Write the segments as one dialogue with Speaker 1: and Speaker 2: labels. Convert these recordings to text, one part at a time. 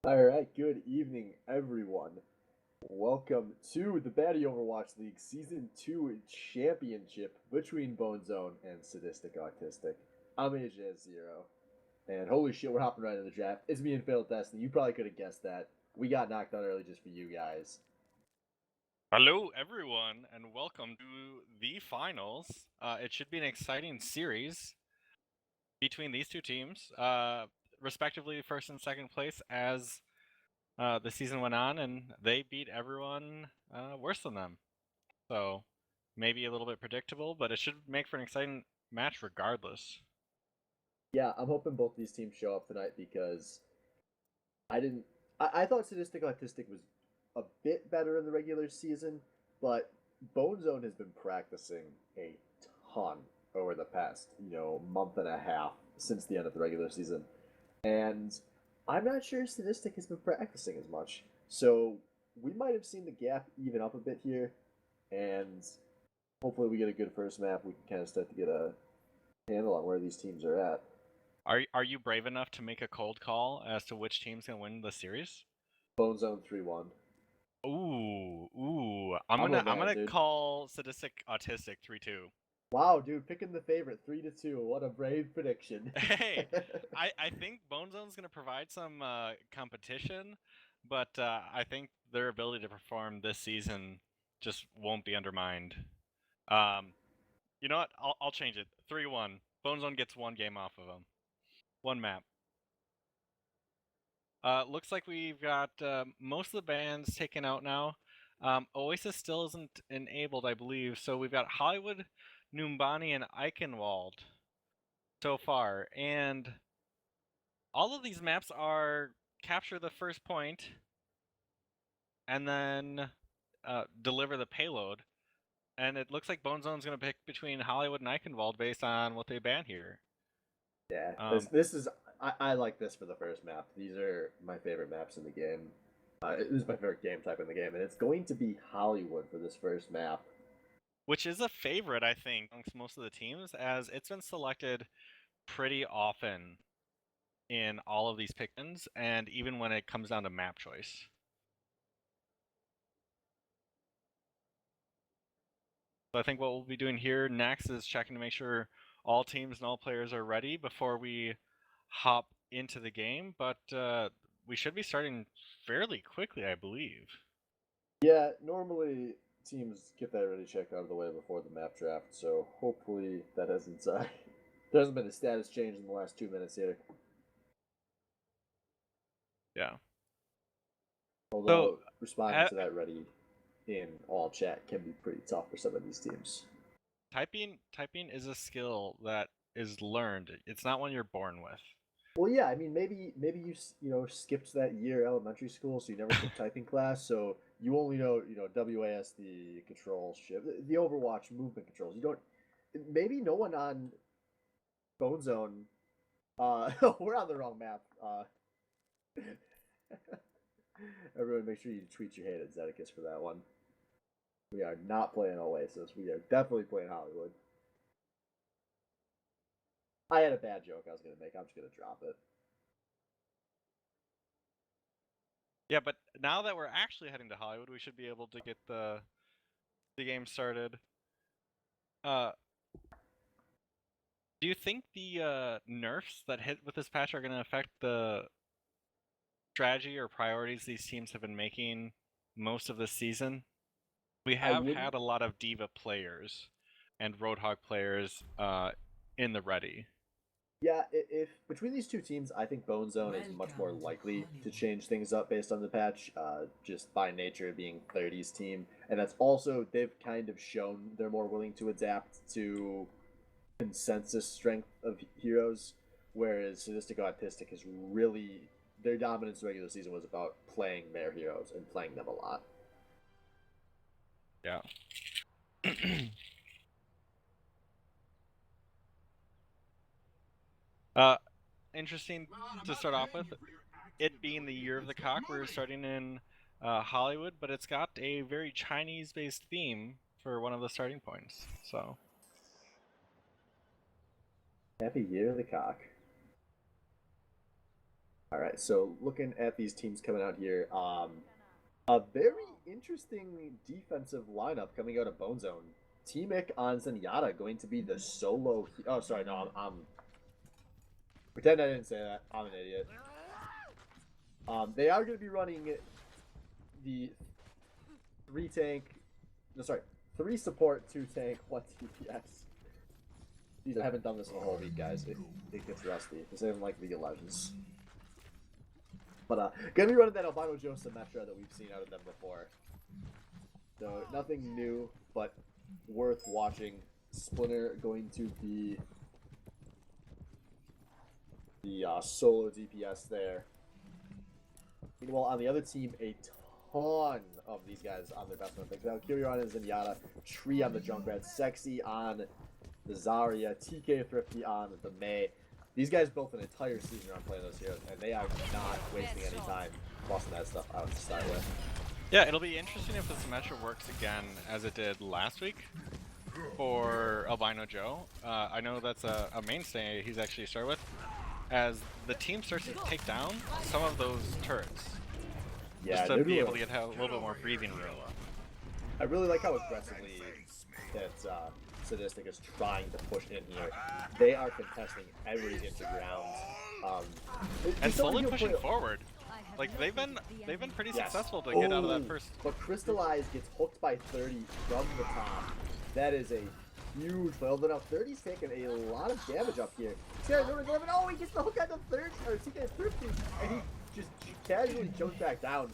Speaker 1: All right, good evening, everyone. Welcome to the Batty Overwatch League Season 2 Championship between Bone Zone and Sadistic Autistic. I'm AJ Zero, and holy shit, we're hopping right into the draft. It's me and Failed Destiny. You probably could have guessed that. We got knocked out early just for you guys.
Speaker 2: Hello, everyone, and welcome to the finals. It should be an exciting series between these two teams, respectively first and second place as the season went on, and they beat everyone worse than them. So maybe a little bit predictable, but it should make for an exciting match regardless.
Speaker 1: Yeah, I'm hoping both these teams show up tonight because I didn't. I thought Sadistic Autistic was a bit better in the regular season, but Bone Zone has been practicing a ton over the past, month and a half since the end of the regular season. And I'm not sure Sadistic has been practicing as much. So we might have seen the gap even up a bit here. And hopefully we get a good first map. We can kind of start to get a handle on where these teams are at.
Speaker 2: Are you brave enough to make a cold call as to which team's gonna win the series?
Speaker 1: Bone Zone 3-1.
Speaker 2: Ooh. I'm
Speaker 1: I'm
Speaker 2: gonna
Speaker 1: a
Speaker 2: I'm
Speaker 1: man,
Speaker 2: gonna
Speaker 1: dude.
Speaker 2: call Sadistic Autistic 3-2.
Speaker 1: Wow, dude, picking the favorite 3-2. What a brave prediction.
Speaker 2: Hey, I think Bone Zone's going to provide some competition, but I think their ability to perform this season just won't be undermined. Um, you know what? I'll change it. 3-1. Bone Zone gets one game off of them. One map. Looks like we've got most of the bands taken out now. Oasis still isn't enabled, I believe. So we've got Hollywood, Numbani, and Eichenwald so far. And all of these maps are capture the first point and then deliver the payload. And it looks like Bone Zone's going to pick between Hollywood and Eichenwald based on what they ban here.
Speaker 1: Yeah, this is I like this for the first map. These are my favorite maps in the game. This is my favorite game type in the game, and it's going to be Hollywood for this first map.
Speaker 2: Which is a favorite, I think, amongst most of the teams, as it's been selected pretty often in all of these pick-ins, and even when it comes down to map choice. So I think what we'll be doing here next is checking to make sure all teams and all players are ready before we hop into the game, but we should be starting fairly quickly, I believe.
Speaker 1: Yeah, normally teams get that ready check out of the way before the map draft, so hopefully that hasn't there hasn't been a status change in the last 2 minutes here.
Speaker 2: Yeah. So
Speaker 1: Although responding to that ready in all chat can be pretty tough for some of these teams.
Speaker 2: typing is a skill that is learned. It's not one you're born with.
Speaker 1: Well, yeah, I mean, maybe you skipped that year elementary school, so you never took typing class, so you only know WASD controls, shift, the Overwatch movement controls. You don't. Maybe no one on Bone Zone. We're on the wrong map. Everyone, make sure you tweet your hate at Zeticus for that one. We are not playing Oasis. We are definitely playing Hollywood. I had a bad joke I was gonna make. I'm just gonna drop it.
Speaker 2: Yeah, but now that we're actually heading to Hollywood, we should be able to get the game started. Uh, do you think the nerfs that hit with this patch are going to affect the strategy or priorities these teams have been making most of this season? We
Speaker 1: I
Speaker 2: have
Speaker 1: wouldn't.
Speaker 2: had a lot of diva players and Roadhog players in the ready.
Speaker 1: Yeah, if between these two teams, I think Bone Zone is much more likely to change things up based on the patch, just by nature of being 30's team, and that's also they've kind of shown they're more willing to adapt to consensus strength of heroes, whereas Sadistic Autistic is really their dominance in the regular season was about playing their heroes and playing them a lot.
Speaker 2: Yeah. uh, Interesting to start off with. It being the year of the cock, we're starting in Hollywood, but it's got a very Chinese-based theme for one of the starting points. So
Speaker 1: Happy Year of the Cock. All right, so looking at these teams coming out here, a very interesting defensive lineup coming out of Bone Zone. T-Mic on Zenyatta going to be the solo. Oh, sorry, no, I'm pretend I didn't say that. I'm an idiot. They are going to be running the 3 tank. No, sorry, 3 support, 2 tank, 1 TPS. Jeez, I haven't done this in a whole week, guys. It gets rusty. This isn't like League of Legends. But gonna be running that Albino Joe Symmetra that we've seen out of them before. So nothing new, but worth watching. Splinter going to be the solo DPS there. Meanwhile, on the other team, a ton of these guys on their best one picks. Now, Kyrion and Zenyatta, Tree on the Junkrat, Sexy on the Zarya, TK Thrifty on the Mei. These guys built an entire season around playing those heroes, and they are not wasting any time busting that stuff out to start with.
Speaker 2: Yeah, it'll be interesting if the Symmetra works again as it did last week for Albino Joe. I know that's a mainstay he's actually started with, as the team starts to take down some of those turrets.
Speaker 1: Yeah,
Speaker 2: just to be able to get a little bit more breathing room.
Speaker 1: I really like how aggressively that Sadistic is trying to push in here. They are contesting every inch of ground.
Speaker 2: And slowly pushing forward. Like they've been pretty successful to get out of that first.
Speaker 1: But Crystallize gets hooked by 30 from the top. That is a huge play. Although now 30's taking a lot of damage up here. Oh, he gets the hook on the third, or TK is 50, and he just casually jumps back down.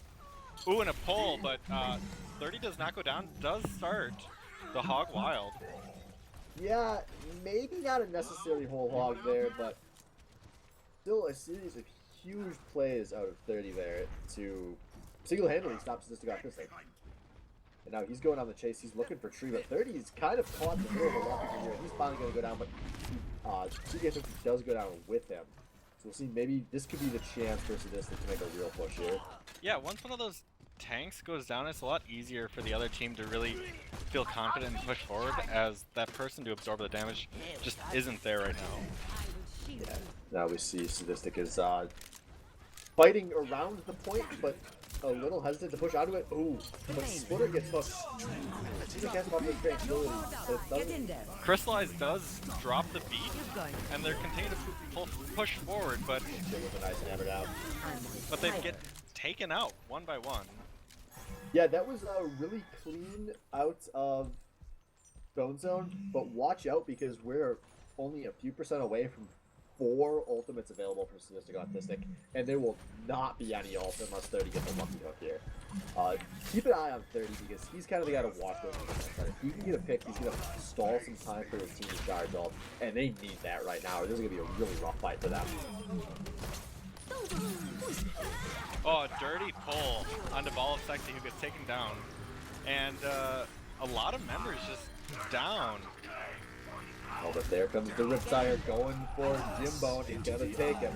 Speaker 2: Ooh, and a pull, but 30 does not go down. Does start the Hog Wild.
Speaker 1: Yeah, maybe not a necessary whole hog there, but still a series of huge plays out of 30 there to single-handedly stop Sadistic off this thing. And now he's going on the chase. He's looking for Tree, but 30 is kind of caught in the middle of a rocket here. He's finally going to go down, but TK does go down with him. So we'll see. Maybe this could be the chance for Sadistic to make a real push here.
Speaker 2: Yeah, once one of those tanks goes down, it's a lot easier for the other team to really feel confident and push forward, as that person to absorb the damage just isn't there right now.
Speaker 1: Yeah, now we see Sadistic is fighting around the point, but a little hesitant to push onto it. Ooh, but Splitter gets hooked. Sadistic has about the tranquility, but it doesn't.
Speaker 2: Crystallize does drop the beat, and they're continuing to push forward, but
Speaker 1: with a nice hammer down.
Speaker 2: But they get taken out one by one.
Speaker 1: Yeah, that was really clean out of Bone Zone, but watch out because we're only a few % away from 4 ultimates available for Sadistic Autistic, and there will not be any ult unless 30 gets a lucky hook here. Keep an eye on 30 because he's kind of the guy to watch over the If he can get a pick, he's going to stall some time for his team to charge ult, and they need that right now, or this is going to be a really rough fight for them.
Speaker 2: Oh, a dirty pull onto Bol of Sexy, who gets taken down. And a lot of members just down.
Speaker 1: Oh, but there comes the Riptire going for Jimbone. He's going to take him.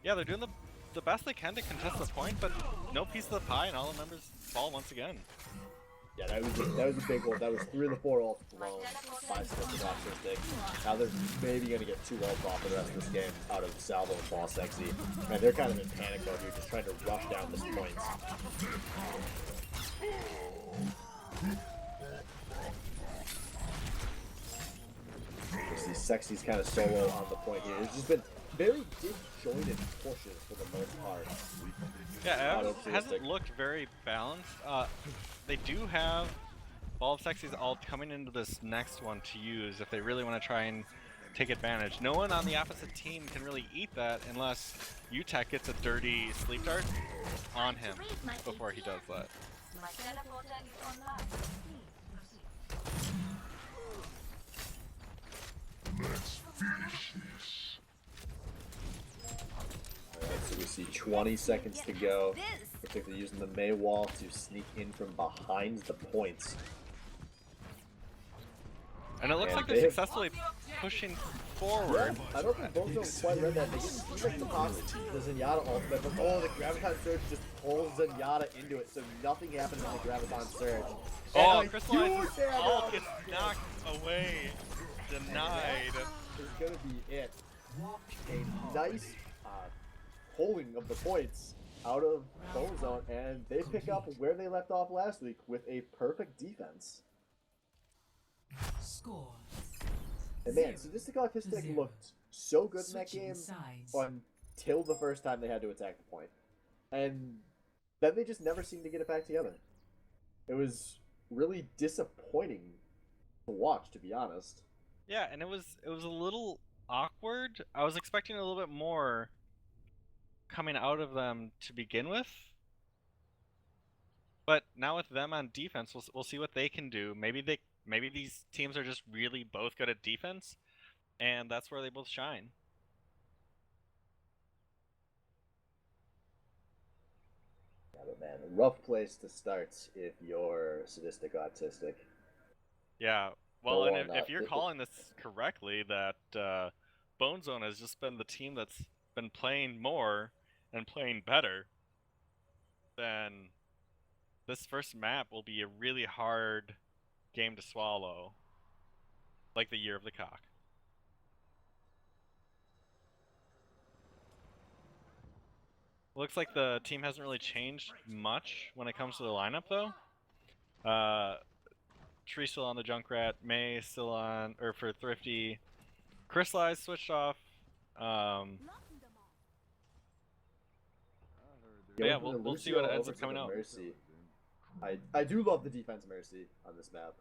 Speaker 2: Yeah, they're doing the best they can to contest the point, but no piece of the pie, and all the members fall once again.
Speaker 1: Yeah, that was a big one. That was 3 of the 4 ults blown by Sadistic Autistic. Now they're maybe going to get 2 ults off for the rest of this game out of Salvo and Bol Sexy. And they're kind of in panic mode here, just trying to rush down this point. You see Sexy's kind of solo on the point here. It's just been very disjointed pushes for the most part.
Speaker 2: Yeah, it hasn't looked very balanced. They do have Bol of Sexy's ult coming into this next one to use if they really want to try and take advantage. No one on the opposite team can really eat that unless UTech gets a dirty sleep dart on him before he does that.
Speaker 3: Let's finish this.
Speaker 1: Alright, so we see 20 seconds to go. Particularly using the Mei wall to sneak in from behind the points.
Speaker 2: And it looks like they're successfully pushing forward.
Speaker 1: Yeah, I don't think both don't quite read that. They get like the Zenyatta ultimate, but oh, the Graviton Surge just pulls Zenyatta into it, so nothing happens on the Graviton Surge.
Speaker 2: Oh, Crystallize's ult gets knocked away. Denied.
Speaker 1: Is gonna be it. A nice pulling of the points out of Bone Zone, and they pick up where they left off last week with a perfect defense.
Speaker 4: Score.
Speaker 1: And man, Sadistic Autistic looked so good in that game until the first time they had to attack the point. And then they just never seemed to get it back together. It was really disappointing to watch, to be honest.
Speaker 2: Yeah, and it was a little awkward. I was expecting a little bit more coming out of them to begin with. But now with them on defense, we'll see what they can do. Maybe these teams are just really both good at defense, and that's where they both shine.
Speaker 1: Yeah, but man, rough place to start if you're Sadistic Autistic.
Speaker 2: Yeah, well, and if you're calling this correctly, that Bone Zone has just been the team that's been playing more and playing better, then this first map will be a really hard game to swallow, like the Year of the Cock. Looks like the team hasn't really changed much when it comes to the lineup, though. Tree still on the Junkrat, May still on, or for Thrifty. Crystallize switched off. Yeah, we'll see what ends up coming out.
Speaker 1: Mercy. I do love the defense Mercy on this map.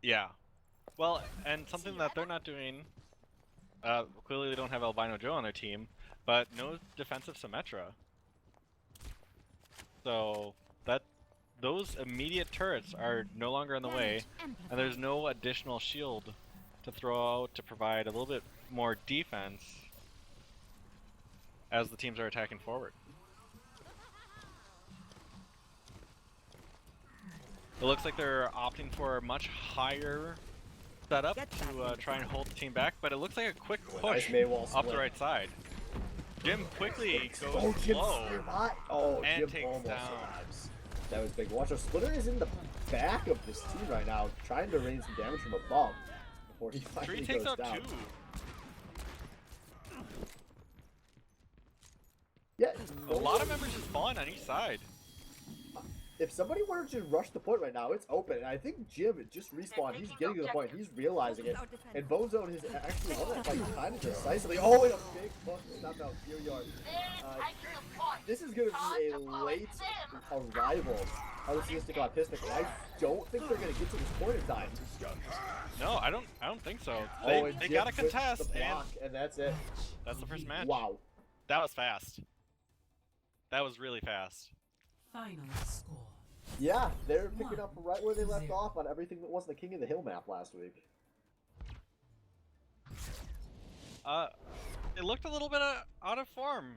Speaker 2: Yeah. Well, and something that they're not doing, clearly they don't have Albino Joe on their team, but no defensive Symmetra. So those immediate turrets are no longer in the way, and there's no additional shield to throw out to provide a little bit more defense as the teams are attacking forward. It looks like they're opting for a much higher setup to try and hold the team back, but it looks like a quick push up the right side. Jim quickly goes low and takes down.
Speaker 1: That was big. Watch out, Splitter is in the back of this team right now, trying to rain some damage from above before he finally
Speaker 2: Tree takes
Speaker 1: goes
Speaker 2: out
Speaker 1: down.
Speaker 2: 2.
Speaker 1: Yeah,
Speaker 2: a lot of members just falling on each side.
Speaker 1: If somebody wanted to rush the point right now, it's open. And I think Jim just respawned. He's getting to the point. He's realizing it. And Bone Zone has actually won that fight kind of decisively. Oh, and a big push to stop out Yard. This is going to be a late arrival of the Sadistic Autistic. And I don't think they're going to get to this point in time.
Speaker 2: No, I don't think so. They got to contest,
Speaker 1: and that's it.
Speaker 2: That's the first match.
Speaker 1: Wow.
Speaker 2: That was fast. That was really fast.
Speaker 4: Final score.
Speaker 1: Yeah, they're picking up right where they left off on everything that was the King of the Hill map last week.
Speaker 2: It looked a little bit out of form.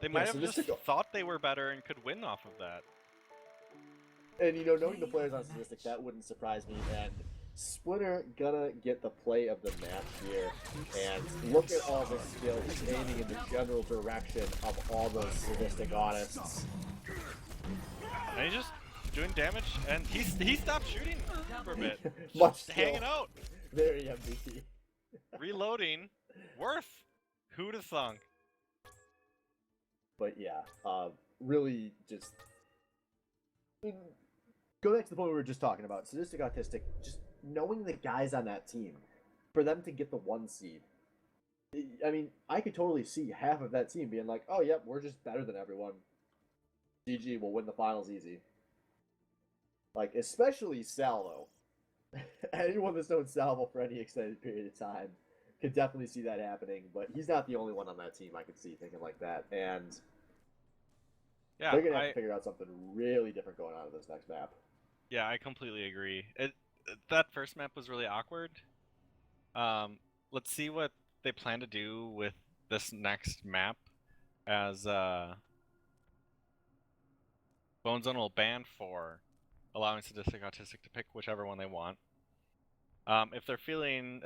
Speaker 2: They might have just thought they were better and could win off of that.
Speaker 1: And you know, knowing the players on Sadistic, that wouldn't surprise me. And Splinter gonna get the play of the match here. And look at all the skill. He's aiming in the general direction of all those Sadistic Autists.
Speaker 2: And he's just doing damage, and he stopped shooting for a bit.
Speaker 1: Much
Speaker 2: hanging out.
Speaker 1: Very MVP.
Speaker 2: Reloading. Worth. Who'd have thunk?
Speaker 1: But yeah, really just... Go back to the point we were just talking about. Sadistic Autistic, just knowing the guys on that team, for them to get the 1 seed. I mean, I could totally see half of that team being like, oh, yep, we're just better than everyone. GG, we'll win the finals easy. Like, especially Salvo. Anyone that's known Salvo for any extended period of time could definitely see that happening, but he's not the only one on that team I could see thinking like that, and
Speaker 2: yeah,
Speaker 1: they're going to have to figure out something really different going on in this next map.
Speaker 2: Yeah, I completely agree. That first map was really awkward. Let's see what they plan to do with this next map, as Bone Zone will ban 4, allowing Sadistic Autistic to pick whichever one they want. If they're feeling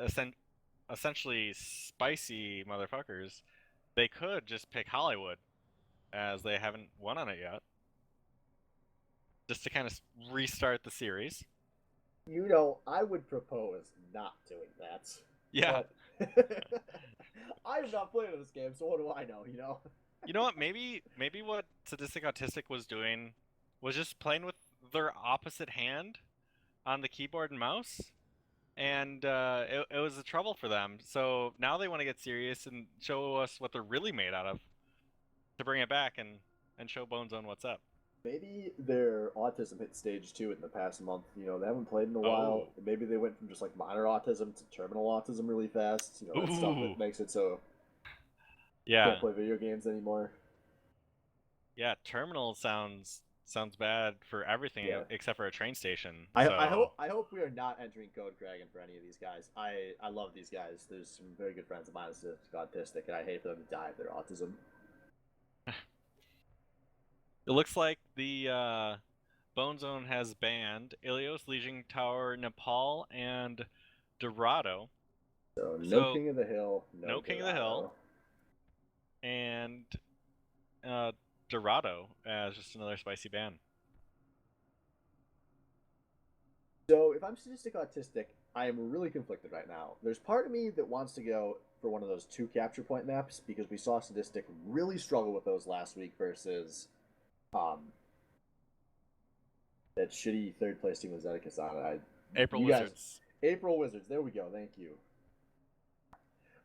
Speaker 2: essentially spicy motherfuckers, they could just pick Hollywood, as they haven't won on it yet, just to kind of restart the series.
Speaker 1: You know, I would propose not doing that.
Speaker 2: Yeah.
Speaker 1: I am not playing this game, so what do I know?
Speaker 2: You know what? Maybe what Sadistic Autistic was doing was just playing with their opposite hand on the keyboard and mouse, and it was a trouble for them. So now they want to get serious and show us what they're really made out of to bring it back and show Bone Zone what's up.
Speaker 1: Maybe their autism hit stage 2 in the past month. They haven't played in a while.
Speaker 2: Oh.
Speaker 1: Maybe they went from just like minor autism to terminal autism really fast. That stuff
Speaker 2: Ooh.
Speaker 1: that makes it so
Speaker 2: Yeah,
Speaker 1: can't play video games anymore.
Speaker 2: yeah. Terminal sounds bad for everything
Speaker 1: Yeah.
Speaker 2: except for a train station.
Speaker 1: I
Speaker 2: so-
Speaker 1: hope we are not entering Code Dragon for any of these guys. I love these guys. There's some very good friends of mine that are autistic, and I hate for them to die of their autism.
Speaker 2: It looks like the Bone Zone has banned Ilios, Legion Tower, Nepal, and Dorado.
Speaker 1: So no
Speaker 2: So,
Speaker 1: King of the Hill,
Speaker 2: no King of the Hill. And Dorado as just another spicy ban.
Speaker 1: So if I'm sadistic autistic, I am really conflicted right now. There's part of me that wants to go for one of those 2 capture point maps because we saw sadistic really struggle with those last week versus that shitty third place team was Zetakasana.
Speaker 2: April
Speaker 1: you guys-
Speaker 2: Wizards.
Speaker 1: April Wizards. There we go. Thank you.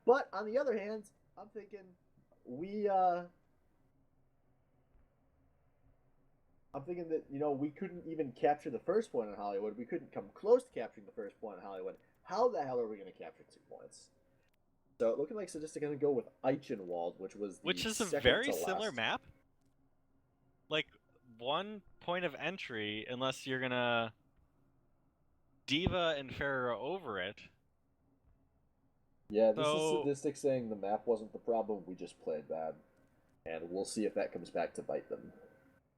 Speaker 1: But on the other hand, I'm thinking I'm thinking that we couldn't even capture the first point in Hollywood. We couldn't come close to capturing the first point in Hollywood. How the hell are we going to capture 2 points? So it looking like Sadistic going to go with Eichenwald, which was the
Speaker 2: Which is a
Speaker 1: second
Speaker 2: very
Speaker 1: to
Speaker 2: similar
Speaker 1: last.
Speaker 2: map. Like, 1 point of entry, unless you're gonna Diva and Farah over it.
Speaker 1: Yeah, this
Speaker 2: So-
Speaker 1: is Sadistic saying the map wasn't the problem. We just played bad, and we'll see if that comes back to bite them.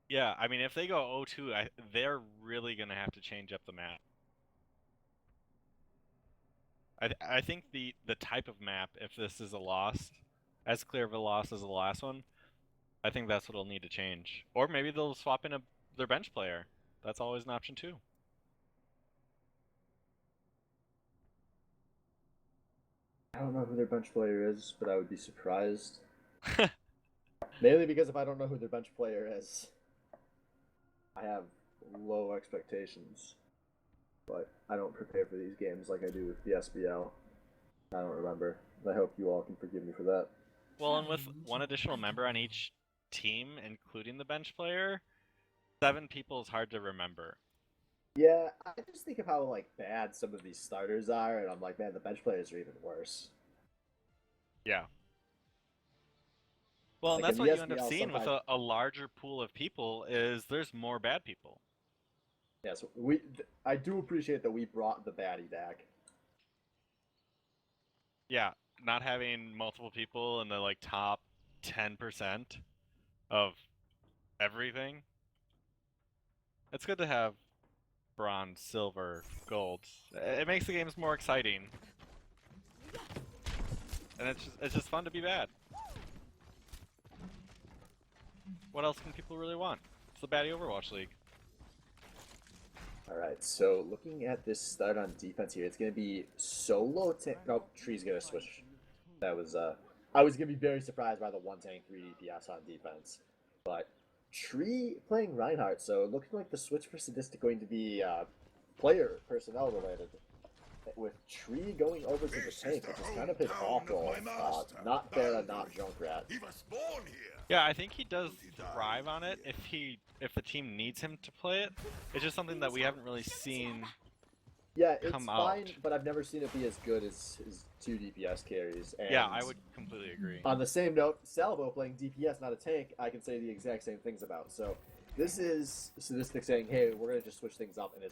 Speaker 2: Yeah, I mean, if they go 0-2, they're really gonna have to change up the map. I think the type of map, if this is a loss, as clear of a loss as the last one, I think that's what'll need to change. Or maybe they'll swap in their bench player. That's always an option too.
Speaker 1: I don't know who their bench player is, but I would be surprised. Mainly because if I don't know who their bench player is, I have low expectations. But I don't prepare for these games like I do with the SBL. I don't remember. I hope you all can forgive me for that.
Speaker 2: Well, and with 1 additional member on each team, including the bench player, 7 people is hard to remember.
Speaker 1: Yeah, I just think of how bad some of these starters are, and I'm like, man, the bench players are even worse.
Speaker 2: Yeah. Well, and
Speaker 1: Like,
Speaker 2: that's
Speaker 1: in
Speaker 2: what
Speaker 1: the
Speaker 2: you end up
Speaker 1: SBL
Speaker 2: seeing with
Speaker 1: sometimes-
Speaker 2: a larger pool of people is there's more bad people.
Speaker 1: Yeah, so I do appreciate that we brought the baddie back.
Speaker 2: Yeah, not having multiple people in the top 10% of everything. It's good to have bronze, silver, gold. It makes the games more exciting. And it's just fun to be bad. What else can people really want? It's the baddie Overwatch League.
Speaker 1: Alright, so looking at this start on defense here, it's going to be solo tank. Nope, Tree's going to switch. That was, I was going to be very surprised by the 1 tank 3 DPS on defense. But Tree playing Reinhardt, so looking like the switch for Sadistic going to be player personnel related. With Tree going over to the tank, which is kind of his awful. Not Farah, not Junkrat.
Speaker 3: He was born here.
Speaker 2: Yeah, I think he does thrive on it if the team needs him to play it. It's just something that we haven't really seen.
Speaker 1: Yeah, it's
Speaker 2: come
Speaker 1: fine,
Speaker 2: out.
Speaker 1: but I've never seen it be as good as his 2 DPS carries. And
Speaker 2: Yeah, I would completely agree.
Speaker 1: on the same note, Salvo playing DPS, not a tank, I can say the exact same things about. So this is Sadistic saying, hey, we're going to just switch things up, and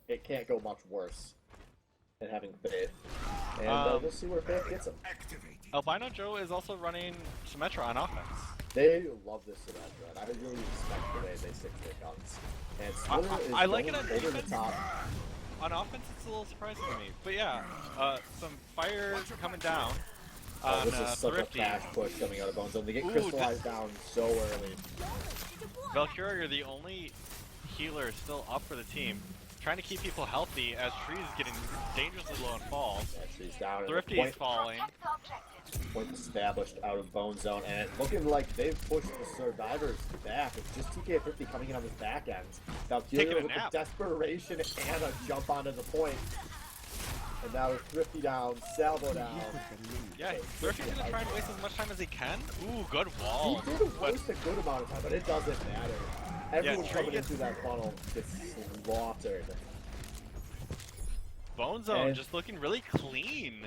Speaker 1: it can't go much worse than having Faith. And we'll see where Faith gets him.
Speaker 3: Activated.
Speaker 2: Albino Joe is also running Symmetra on offense.
Speaker 1: They love this Symmetra, and I really respect the way they stick to their guns. And Splitter is
Speaker 2: I like it
Speaker 1: going
Speaker 2: on
Speaker 1: over the
Speaker 2: defense.
Speaker 1: top.
Speaker 2: On offense, it's a little surprising to me. But yeah, some fire coming down
Speaker 1: Oh,
Speaker 2: on
Speaker 1: this is such
Speaker 2: Thrifty.
Speaker 1: a fast push coming out of Bone Zone. They get
Speaker 2: Ooh,
Speaker 1: crystallized down so early.
Speaker 2: Valkyria, you're the only healer still up for the team. trying to keep people healthy as Tree's getting dangerously low and falls.
Speaker 1: Yeah, Tree's down.
Speaker 2: Thrifty's falling.
Speaker 1: Point established out of Bone Zone, and it's looking like they've pushed the survivors back. It's just TK Thrifty coming in on his back end. Now
Speaker 2: Taking a
Speaker 1: with
Speaker 2: nap.
Speaker 1: the desperation and a jump onto the point. And now with Thrifty down, Salvo down.
Speaker 2: Yeah, Thrifty's gonna try and waste as much time as he can. Ooh, good wall.
Speaker 1: He did waste a good amount of time, but it doesn't matter. Everyone
Speaker 2: Tree
Speaker 1: coming
Speaker 2: gets-
Speaker 1: into that funnel gets slaughtered.
Speaker 2: Bone Zone
Speaker 1: And-
Speaker 2: just looking really clean.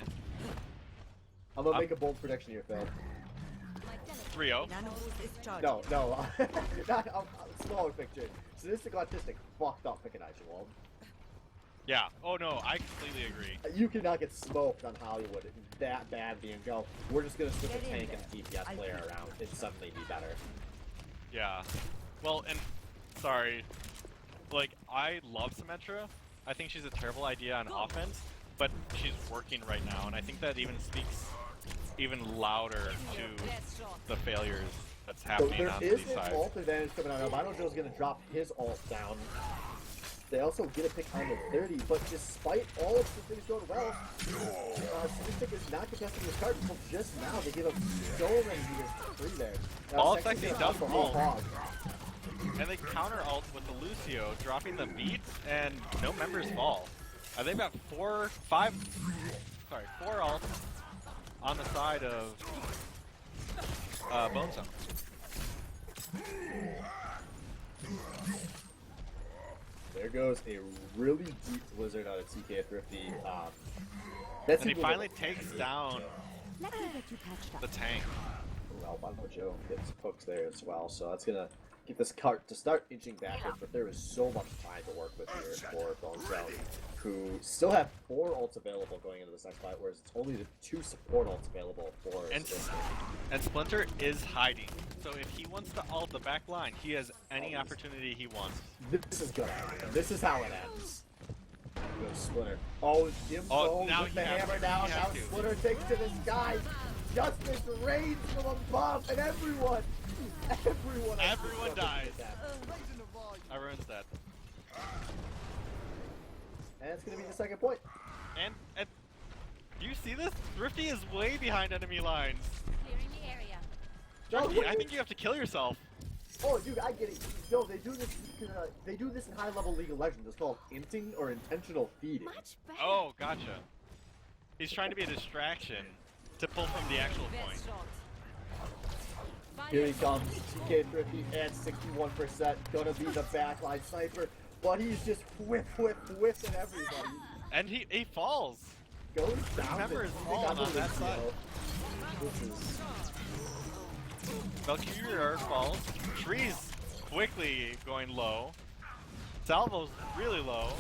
Speaker 1: I'm gonna make a bold prediction here, Phil.
Speaker 2: 3-0.
Speaker 1: No, not a smaller picture. Sadistic Autistic fucked up picking Eichenwald.
Speaker 2: Yeah. Oh no, I completely agree.
Speaker 1: You cannot get smoked on Hollywood that badly and go, we're just gonna switch a tank and DPS player around and suddenly be better.
Speaker 2: Yeah. Well, and sorry, like I love Symmetra. I think she's a terrible idea on offense, but she's working right now, and I think that even speaks even louder to the failures that's
Speaker 1: So
Speaker 2: happening
Speaker 1: there
Speaker 2: on
Speaker 1: is
Speaker 2: these
Speaker 1: an
Speaker 2: sides.
Speaker 1: ult advantage coming out. Albino Joe's gonna drop his ult down. They also get a pick on the 30, but despite all of the things going well, Sadistic is not contesting his card until just now. They give him so many meters for free there. Now,
Speaker 2: All
Speaker 1: Sexy's
Speaker 2: Sexy
Speaker 1: gonna
Speaker 2: does
Speaker 1: off the whole
Speaker 2: roll.
Speaker 1: hog.
Speaker 2: And they counter ult with the Lucio, dropping the beats, and no members fall. They've got four ults on the side of Bone Zone.
Speaker 1: There goes a really deep blizzard out of TK Thrifty.
Speaker 2: And he finally takes down
Speaker 5: Let me get you patched up.
Speaker 2: the tank.
Speaker 1: Albino Joe gets hooks there as well, so that's gonna get this cart to start inching backwards, but there is so much time to work with here for Bone Zone, who still have 4 ults available going into this next fight, whereas it's only the 2 support ults available for
Speaker 2: And,
Speaker 1: Sadistic.
Speaker 2: and Splinter is hiding. So if he wants to ult the back line, he has any opportunity he wants.
Speaker 1: This is good. This is how it ends. Goes Splinter. Oh, Jim Bone
Speaker 2: now
Speaker 1: with the
Speaker 2: he has
Speaker 1: hammer
Speaker 2: to.
Speaker 1: down.
Speaker 2: He
Speaker 1: Now
Speaker 2: has to.
Speaker 1: Splinter takes to the sky. Justice reigns from above, and everyone
Speaker 2: dies. Everyone's dead.
Speaker 1: And it's gonna be the second point.
Speaker 2: And do you see this? Thrifty is way behind enemy lines.
Speaker 5: Clearing the area.
Speaker 1: No,
Speaker 2: Thrifty, I think you have to kill yourself.
Speaker 1: Oh, dude, I get it. No, they do this. They do this in high-level League of Legends. It's called inting or intentional feeding.
Speaker 5: Much better.
Speaker 2: Oh, gotcha. He's trying to be a distraction to pull from the actual point.
Speaker 1: Here he comes, TK Thrifty at 61%, gonna be the backline sniper, but he's just whipping everybody.
Speaker 2: And he falls.
Speaker 1: Goes down
Speaker 2: Remember
Speaker 1: to
Speaker 2: his falling on that side.
Speaker 1: This is
Speaker 2: Valkyrie falls. Tree's quickly going low. Salvo's really low.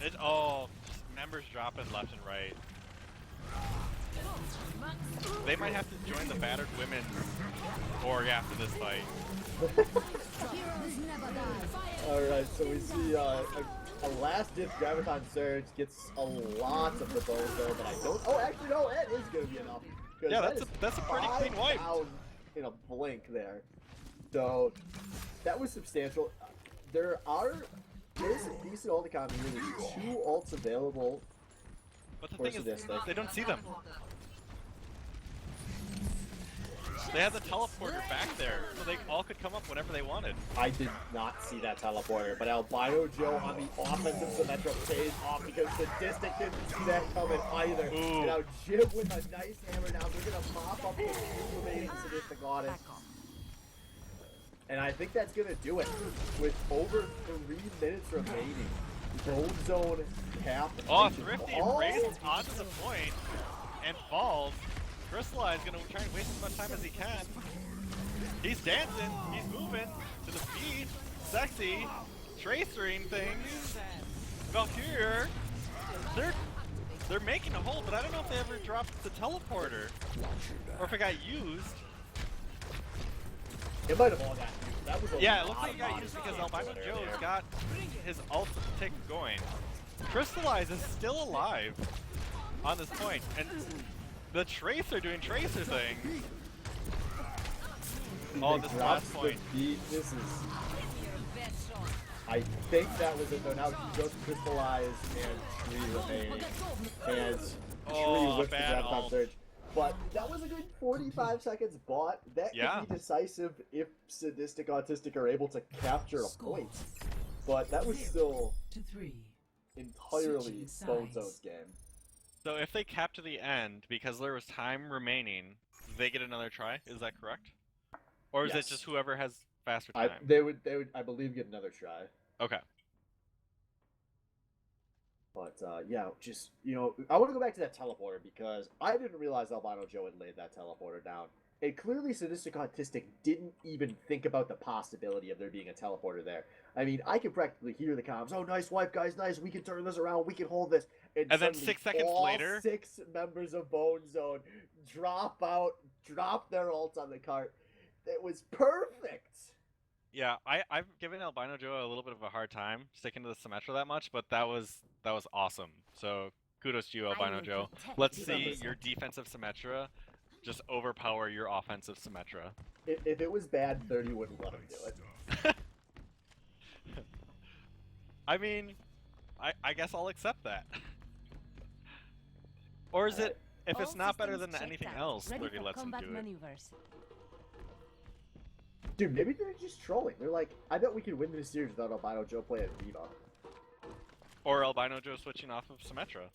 Speaker 2: Just members dropping left and right. They might have to join the battered women org after this fight.
Speaker 1: Alright, so we see a last ditch Graviton Surge gets a lot of the Bone Zone, but I don't. Oh, actually, no, that is going to be enough. 'Cause
Speaker 2: Yeah,
Speaker 1: that
Speaker 2: that's a
Speaker 1: is
Speaker 2: pretty
Speaker 1: 5
Speaker 2: clean wipe.
Speaker 1: down in a blink there. So, that was substantial. There's a decent ult economy here. There's 2 ults available.
Speaker 2: But the
Speaker 1: For
Speaker 2: thing is,
Speaker 1: Sadistic.
Speaker 2: they don't see them. They had the teleporter back there, so they all could come up whenever they wanted.
Speaker 1: I did not see that teleporter, but Albino Joe on the offensive Symmetra pays off because Sadistic didn't see that coming either.
Speaker 2: Ooh.
Speaker 1: And now Jib with a nice hammer down. They're going to mop up the 2 remaining Sadistic on it. And I think that's going to do it. With over 3 minutes remaining, Bone Zone cap.
Speaker 2: Oh, Thrifty races onto the point and falls. Crystallize gonna try and waste as much time as he can. He's dancing, he's moving to the beat. Sexy, tracering things. Valkyrie, they're making a hole, but I don't know if they ever dropped the teleporter or if it got used.
Speaker 1: It might have all got used. That was a
Speaker 2: Yeah, it
Speaker 1: lot
Speaker 2: looks like
Speaker 1: of
Speaker 2: it got
Speaker 1: body
Speaker 2: used because
Speaker 1: slam
Speaker 2: Albino
Speaker 1: there.
Speaker 2: Joe's got his ult tick going. Crystallize is still alive on this point, and the Tracer doing Tracer things. Oh,
Speaker 1: He
Speaker 2: this
Speaker 1: drops
Speaker 2: last
Speaker 1: the
Speaker 2: point.
Speaker 1: beat. This is I think that was it though. Now he goes crystallize and Tree remain. And Tree whips the
Speaker 2: bad
Speaker 1: grab top
Speaker 2: ult.
Speaker 1: surge. But that was a good 45 seconds bought. That
Speaker 2: Yeah.
Speaker 1: could be decisive if Sadistic Autistic are able to capture a point. But that was still
Speaker 4: To 3.
Speaker 1: entirely
Speaker 4: Switching
Speaker 1: Bone
Speaker 4: sides.
Speaker 1: Zone's game.
Speaker 2: So if they cap to the end because there was time remaining, they get another try. Is that correct? Or is
Speaker 1: Yes.
Speaker 2: it just whoever has faster time?
Speaker 1: They would, I believe, get another try.
Speaker 2: Okay.
Speaker 1: But yeah, just I want to go back to that teleporter because I didn't realize Albino Joe had laid that teleporter down. And clearly, Sadistic Autistic didn't even think about the possibility of there being a teleporter there. I mean, I can practically hear the comms. Oh, nice wipe, guys, nice. We can turn this around. We can hold this.
Speaker 2: And then
Speaker 1: suddenly
Speaker 2: 6 seconds
Speaker 1: all
Speaker 2: later,
Speaker 1: 6 members of Bone Zone drop out, drop their ults on the cart. It was perfect.
Speaker 2: yeah, I've given Albino Joe a little bit of a hard time sticking to the Symmetra that much, but that was awesome. So kudos to you, Albino
Speaker 5: will
Speaker 2: Joe.
Speaker 5: protect
Speaker 2: Let's
Speaker 5: the
Speaker 2: see
Speaker 5: innocent.
Speaker 2: your defensive Symmetra just overpower your offensive Symmetra.
Speaker 1: If it was bad, 30 wouldn't let him do it.
Speaker 2: I mean, I guess I'll accept that. Or is it, if it's
Speaker 5: All
Speaker 2: not better
Speaker 5: systems
Speaker 2: than
Speaker 5: checked
Speaker 2: anything
Speaker 5: out.
Speaker 2: else,
Speaker 5: Ready
Speaker 2: 30
Speaker 5: for
Speaker 2: lets him
Speaker 5: combat
Speaker 2: do it.
Speaker 5: maneuvers.
Speaker 1: Dude, maybe they're just trolling. They're like, I bet we could win this series without Albino Joe playing Diva.
Speaker 2: Or Albino Joe switching off of Symmetra.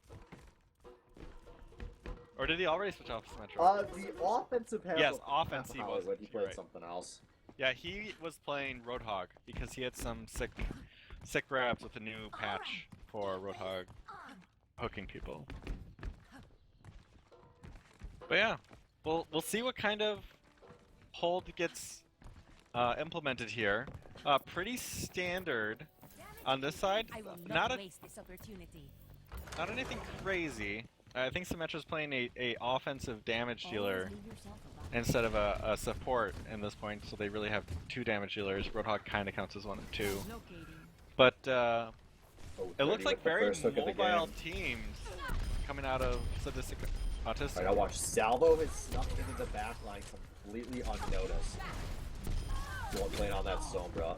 Speaker 2: Or did he already switch off Symmetra?
Speaker 1: The offensive half
Speaker 2: Yes,
Speaker 1: of
Speaker 2: offense he
Speaker 1: Hollywood,
Speaker 2: wasn't,
Speaker 1: he
Speaker 2: you're
Speaker 1: played
Speaker 2: right.
Speaker 1: something else.
Speaker 2: Yeah, he was playing Roadhog because he had some sick grabs with the new patch for Roadhog hooking people. But yeah, we'll see what kind of hold gets implemented here. Pretty standard on this side.
Speaker 5: I will
Speaker 2: Not
Speaker 5: not waste this opportunity.
Speaker 2: not anything crazy. I think Symmetra's playing a offensive damage dealer
Speaker 5: Always leave yourself a
Speaker 2: instead of a support in this point, so they really have 2 damage dealers. Roadhog kind of counts as 1 and 2.
Speaker 5: Locating.
Speaker 2: But
Speaker 1: Oh,
Speaker 2: it looks
Speaker 1: 30
Speaker 2: like
Speaker 1: with the
Speaker 2: very
Speaker 1: first hook of the
Speaker 2: mobile
Speaker 1: game.
Speaker 2: teams coming out of Sadistic Autistic.
Speaker 1: Alright, now watch. Salvo has snuck into the back line completely unnoticed. While playing on that Sombra.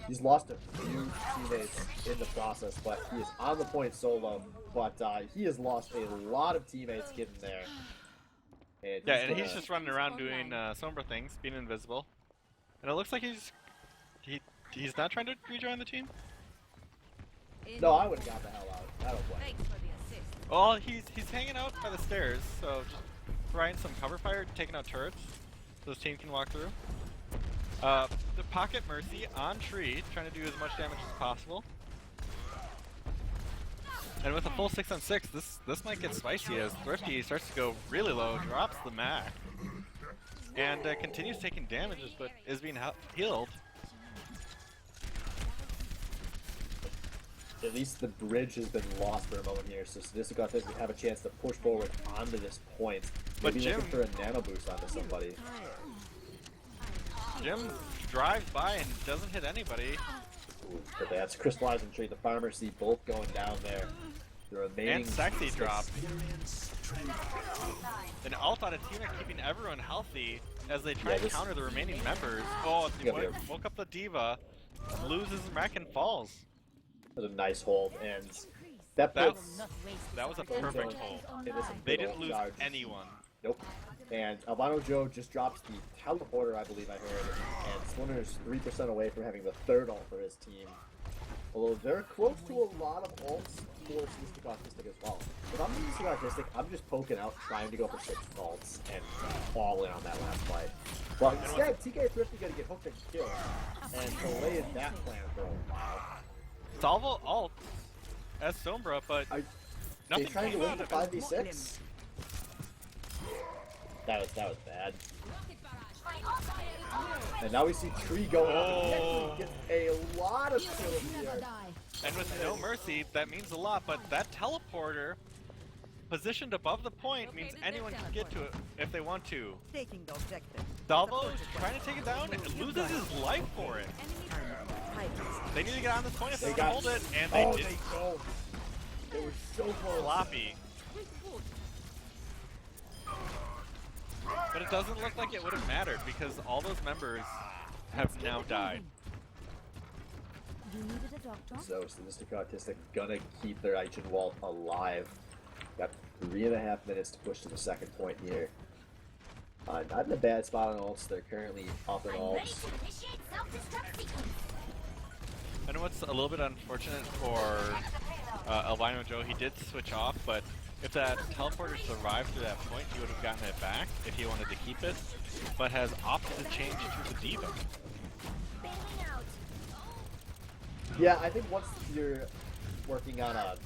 Speaker 1: He's lost a few teammates in the process, but he is on the point solo. But he has lost a lot of teammates getting there. And
Speaker 2: Yeah, and
Speaker 1: gonna-
Speaker 2: he's just running around doing Sombra things, being invisible. And it looks like he's not trying to rejoin the team?
Speaker 1: No, I would have got the hell out. I don't blame him.
Speaker 5: Thanks for the assist.
Speaker 2: Well, he's hanging out by the stairs, so just trying some cover fire, taking out turrets, so his team can walk through. The Pocket Mercy on Tree, trying to do as much damage as possible. And with a full 6-on-6, this might get spicy as Thrifty starts to go really low, drops the Mac, and continues taking damages, but is being healed.
Speaker 1: At least the bridge has been lost for a moment here, so Sadistic Autistic have a chance to push forward onto this point.
Speaker 2: But
Speaker 1: Maybe looking
Speaker 2: Jim-
Speaker 1: for a nano boost onto somebody.
Speaker 2: Jim drives by and doesn't hit anybody.
Speaker 1: Ooh, but that's Crystallize and Tree. The Farmer see both going down there. The remaining
Speaker 2: And Sexy
Speaker 1: six-
Speaker 2: drop. An ult on a team and keeping everyone healthy as they try
Speaker 1: Yeah,
Speaker 2: to
Speaker 1: this-
Speaker 2: counter the remaining members. Oh,
Speaker 1: Yeah,
Speaker 2: he
Speaker 1: they're-
Speaker 2: woke up the Diva, loses Mac and falls.
Speaker 1: That was a nice hold, and that
Speaker 2: That-
Speaker 1: puts
Speaker 5: Not waste this
Speaker 2: That was a
Speaker 5: opportunity.
Speaker 2: perfect
Speaker 1: Bone
Speaker 2: hold.
Speaker 1: in this
Speaker 2: They
Speaker 1: good
Speaker 2: didn't
Speaker 1: old
Speaker 2: lose
Speaker 1: charge.
Speaker 2: anyone.
Speaker 1: Nope. And Albino Joe just drops the teleporter, I believe I heard, and Splinter's 3% away from having the 3rd ult for his team. Although they're close to a lot of ults for Sadistic Autistic as well. If I'm Sadistic Autistic, I'm just poking out, trying to go for 6 ults, and all in on that last fight. But instead, TK Thrifty gonna get hooked and killed, and delayed that plan for a while.
Speaker 2: Salvo ult as Sombra, but
Speaker 1: They
Speaker 2: nothing
Speaker 1: trying to
Speaker 2: came
Speaker 1: win
Speaker 2: out
Speaker 1: the
Speaker 2: of it.
Speaker 1: 5v6? That was bad. And now we see Tree going
Speaker 2: Oh.
Speaker 1: up. He gets a lot of kills here.
Speaker 2: And with no mercy, that means a lot, but that teleporter positioned above the point means anyone can get to it if they want to.
Speaker 6: Taking the objective.
Speaker 2: Salvo is trying to take it down and loses his life for it. They need to get on this point if they
Speaker 1: They
Speaker 2: want to
Speaker 1: got-
Speaker 2: hold it, and they
Speaker 1: Oh,
Speaker 2: did.
Speaker 1: they don't. They were so close.
Speaker 2: Sloppy. But it doesn't look like it would have mattered because all those members have now died.
Speaker 5: You needed a doctor?
Speaker 1: So Sadistic Autistic gonna keep their Eichenwald alive. Got 3.5 minutes to push to the second point here. Not in a bad spot on ults. They're currently up in ults.
Speaker 2: I know it's a little bit unfortunate for Albino Joe. He did switch off, but if that teleporter survived through that point, he would have gotten it back if he wanted to keep it, but has opted to change to the D.Va.
Speaker 1: Yeah, I think once you're working on a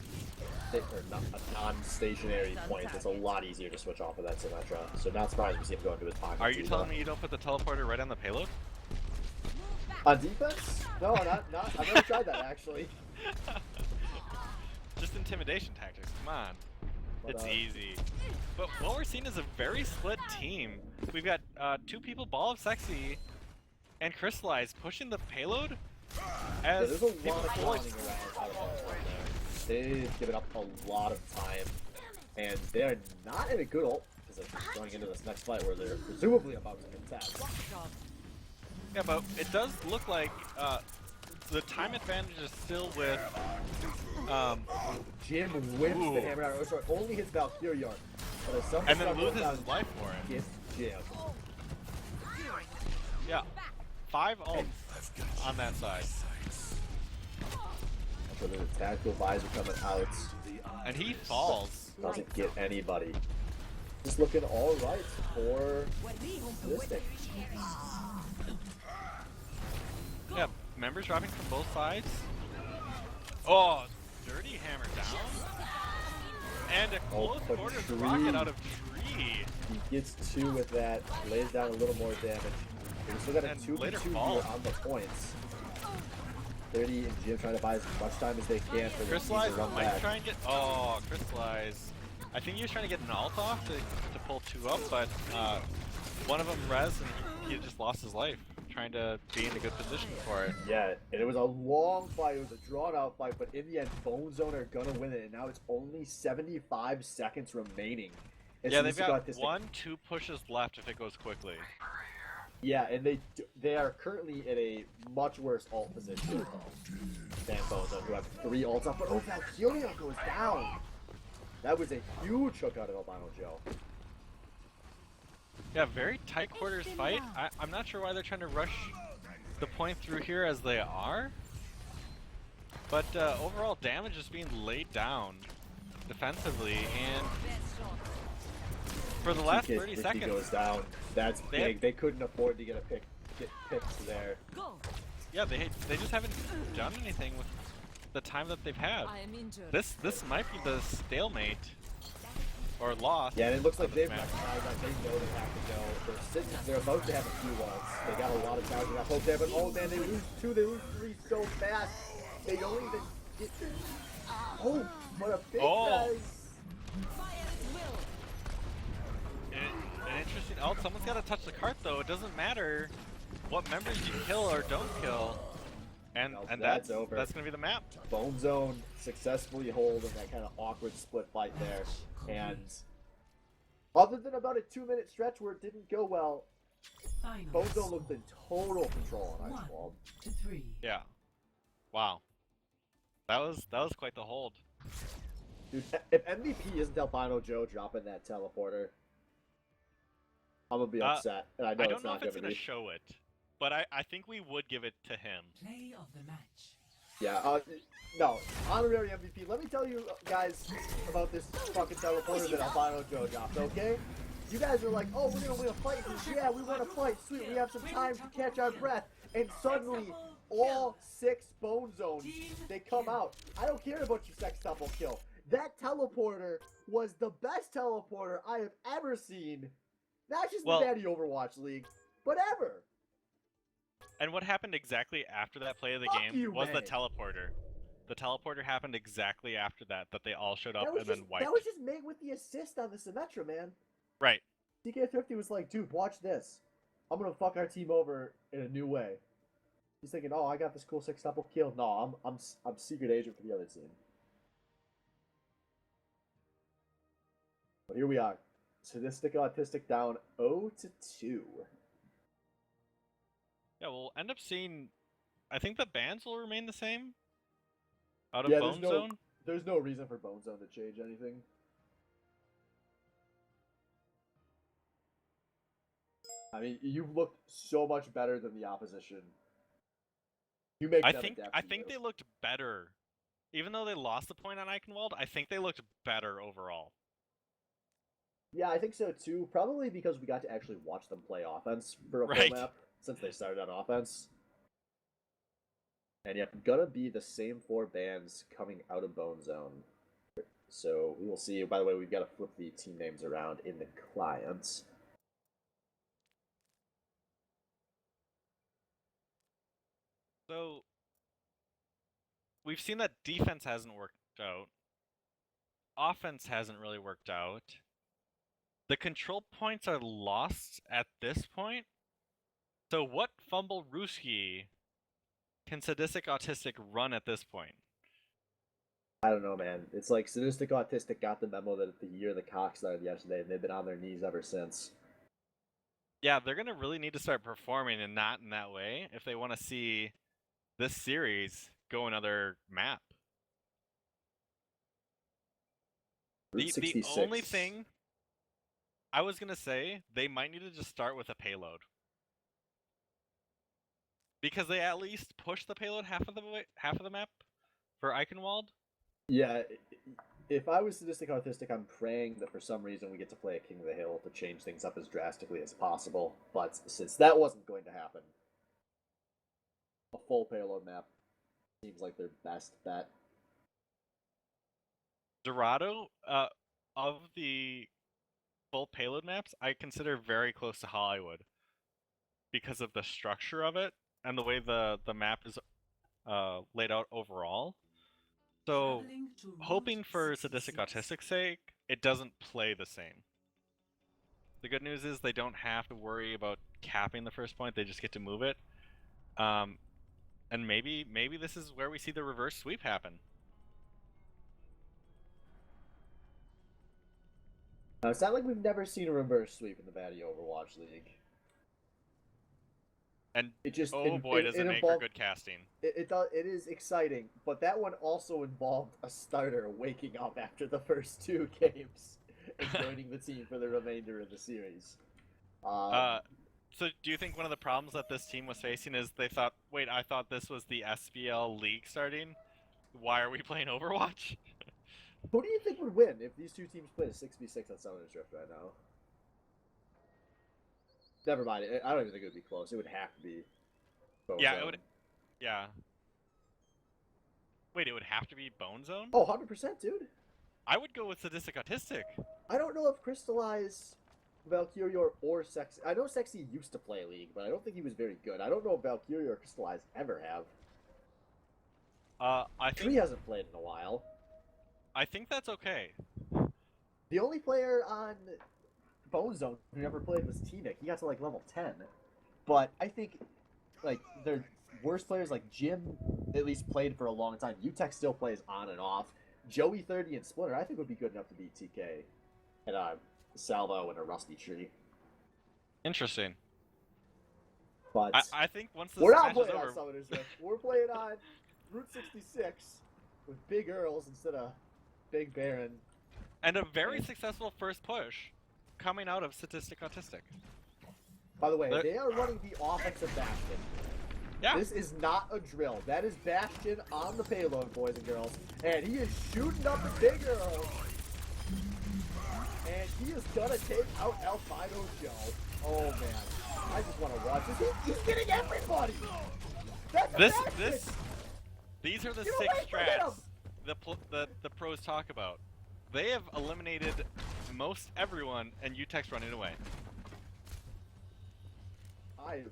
Speaker 1: non-stationary point, it's a lot easier to switch off of that Symmetra. So not surprised to see him go into his pocket.
Speaker 2: Are you telling me you don't put the teleporter right on the payload?
Speaker 1: On defense? No, not. I've never tried that actually.
Speaker 2: Just intimidation tactics. Come on,
Speaker 1: But,
Speaker 2: it's easy. But what we're seeing is a very split team. We've got two people, Ball of Sexy and Crystallize, pushing the payload. As
Speaker 1: there's a lot
Speaker 2: people
Speaker 1: of
Speaker 2: feel
Speaker 1: clowning around out of ults right there. They've given up a lot of time, and they're not in a good ult position going into this next fight where they're presumably about to contest.
Speaker 2: Yeah, but it does look like the time advantage is still with.
Speaker 1: Jim wins the hammer arrow. Sorry, only hits Valkyrie, but as some
Speaker 2: And then loses his life for it.
Speaker 1: Gets Jim.
Speaker 2: Yeah, 5 ults on that side.
Speaker 1: So there's a tactical visor coming out.
Speaker 2: And he falls.
Speaker 1: Doesn't get anybody. Just looking all right for Sadistic.
Speaker 2: Yeah, members dropping from both sides. Oh, dirty hammer down. And a close quarters rocket out of tree.
Speaker 1: He gets 2 with that, lays down a little more damage. We still got a
Speaker 2: And
Speaker 1: 2v2
Speaker 2: later
Speaker 1: here
Speaker 2: falls.
Speaker 1: on the points. 30 and Jim trying to buy as much time as they can for the team
Speaker 2: Crystallize
Speaker 1: to run
Speaker 2: might
Speaker 1: back.
Speaker 2: try and get. Oh, Crystallize. I think he was trying to get an ult off to pull 2 up, but one of them res and he just lost his life trying to be in a good position for it.
Speaker 1: Yeah, and it was a long fight. It was a drawn-out fight, but in the end, Bone Zone are gonna win it. And now it's only 75 seconds remaining. And
Speaker 2: Yeah,
Speaker 1: so
Speaker 2: they've
Speaker 1: this
Speaker 2: got
Speaker 1: this
Speaker 2: 1-2 pushes left if it goes quickly.
Speaker 1: Yeah, and they are currently in a much worse ult position than Bone Zone, who have 3 ults up. But oh, Valkyria goes down. That was a huge hook out of Albino Joe.
Speaker 2: Yeah, very tight quarters fight. I'm not sure why they're trying to rush the point through here as they are. But overall damage is being laid down defensively, and for the last 30 seconds,
Speaker 1: goes down. That's big. They couldn't afford to get picks there.
Speaker 2: Yeah, they just haven't done anything with the time that they've had.
Speaker 5: I am injured.
Speaker 2: This might be the stalemate or loss.
Speaker 1: Yeah, and it looks like
Speaker 2: of
Speaker 1: they've
Speaker 2: this match.
Speaker 1: recognized that they know they have to go. They're about to have a few ults. They got a lot of time. I hope they have an oh man, they lose 2, they lose 3 so fast. They don't even get. Oh, what a big res.
Speaker 2: An interesting ult. Someone's got to touch the cart though. It doesn't matter what members you kill or don't kill. And that's
Speaker 1: over.
Speaker 2: That's gonna be the map.
Speaker 1: Bone Zone successfully holding that kind of awkward split fight there. And other than about a 2-minute stretch where it didn't go well, Bone Zone looked in total control on Eichenwald.
Speaker 4: 1-3.
Speaker 2: Yeah. Wow. That was quite the hold.
Speaker 1: Dude, if MVP isn't Albino Joe dropping that teleporter, I'm gonna be upset. And I know
Speaker 2: I don't
Speaker 1: it's
Speaker 2: know
Speaker 1: not
Speaker 2: if it's
Speaker 1: gonna
Speaker 2: gonna
Speaker 1: be.
Speaker 2: show it, but I think we would give it to him.
Speaker 4: Play of the match.
Speaker 1: Yeah, no, honorary MVP. Let me tell you guys about this fucking teleporter that Albino Joe dropped, okay? You guys are like, oh, we're gonna win a fight. Yeah, we want to fight. Sweet, we have some time to catch our breath. And suddenly, all 6 Bone Zones, they come out. I don't care about your sex double kill. That teleporter was the best teleporter I have ever seen. Not just in the Daddy Overwatch League, but ever.
Speaker 2: And what happened exactly after that play of the game was the teleporter. The teleporter happened exactly after that they all showed up and then wiped.
Speaker 1: That was just made with the assist on the Symmetra, man.
Speaker 2: Right.
Speaker 1: DK Thrifty was like, dude, watch this. I'm gonna fuck our team over in a new way. He's thinking, oh, I got this cool 6 double kill. No, I'm secret agent for the other team. But here we are. Sadistic Autistic down 0-2.
Speaker 2: Yeah, we'll end up seeing. I think the bans will remain the same. Out of
Speaker 1: Yeah,
Speaker 2: Bone Zone.
Speaker 1: there's no reason for Bone Zone to change anything. I mean, you looked so much better than the opposition. You make
Speaker 2: I
Speaker 1: them
Speaker 2: think
Speaker 1: adapt to you.
Speaker 2: they looked better. Even though they lost the point on Eichenwald, I think they looked better overall.
Speaker 1: Yeah, I think so too. Probably because we got to actually watch them play offense for a
Speaker 2: Right.
Speaker 1: full map since they started on offense. And yet, gonna be the same 4 bands coming out of Bone Zone. So we will see. By the way, we've got to flip the team names around in the clients.
Speaker 2: So we've seen that defense hasn't worked out. Offense hasn't really worked out. The control points are lost at this point. So what fumble Ruski can Sadistic Autistic run at this point?
Speaker 1: I don't know, man. It's like Sadistic Autistic got the memo that the year the cock started yesterday, and they've been on their knees ever since.
Speaker 2: Yeah, they're going to really need to start performing and not in that way if they want to see this series go another map. The only thing I was going to say, they might need to just start with a payload. Because they at least push the payload half of the map for Eichenwald.
Speaker 1: Yeah, if I was Sadistic Autistic, I'm praying that for some reason we get to play a King of the Hill to change things up as drastically as possible. But since that wasn't going to happen, a full payload map seems like their best bet.
Speaker 2: Dorado, of the full payload maps, I consider very close to Hollywood because of the structure of it and the way the map is laid out overall. So, hoping for Sadistic Autistic's sake, it doesn't play the same. The good news is they don't have to worry about capping the first point, they just get to move it. And maybe this is where we see the reverse sweep happen.
Speaker 1: It's not like we've never seen a reverse sweep in the Batty Overwatch League.
Speaker 2: And
Speaker 1: it just
Speaker 2: does it make for good casting.
Speaker 1: It is exciting, but that one also involved a starter waking up after the first 2 games and joining the team for the remainder of the series.
Speaker 2: So do you think one of the problems that this team was facing is they thought, wait, I thought this was the SBL League starting? Why are we playing Overwatch?
Speaker 1: Who do you think would win if these 2 teams played a 6v6 on Summoner's Rift right now? Never mind. I don't even think it would be close. It would have to be. Bone Zone.
Speaker 2: It would. Yeah. Wait, it would have to be Bone Zone?
Speaker 1: Oh, 100%, dude.
Speaker 2: I would go with Sadistic Autistic.
Speaker 1: I don't know if Crystallize, Valkyrior, or Sexy. I know Sexy used to play League, but I don't think he was very good. I don't know if Valkyrior or Crystallize ever have.
Speaker 2: I think
Speaker 1: Tree hasn't played in a while.
Speaker 2: I think that's okay.
Speaker 1: The only player on Bone Zone who never played was T-Nick. He got to like level 10. But I think like their worst players like Jim at least played for a long time. UTech still plays on and off. Joey 30 and Splinter I think would be good enough to beat TK and Salvo and a Rusty Tree.
Speaker 2: Interesting.
Speaker 1: But
Speaker 2: I think once this
Speaker 1: we're not
Speaker 2: match is
Speaker 1: playing
Speaker 2: over,
Speaker 1: on Summoner's Rift. We're playing on Route 66 with Big Earls instead of Big Baron.
Speaker 2: and a very successful first push coming out of Sadistic Autistic.
Speaker 1: By the way, they are running the offensive Bastion.
Speaker 2: Yeah.
Speaker 1: This is not a drill. That is Bastion on the payload, boys and girls. And he is shooting up the Big Earl. And he is gonna take out Albino Joe. Oh man, I just want to watch this. He's getting everybody. That's a Bastion.
Speaker 2: These are the
Speaker 1: Get
Speaker 2: 6
Speaker 1: away from
Speaker 2: strats the pros talk about. They have eliminated most everyone, and UTech's running away.
Speaker 1: I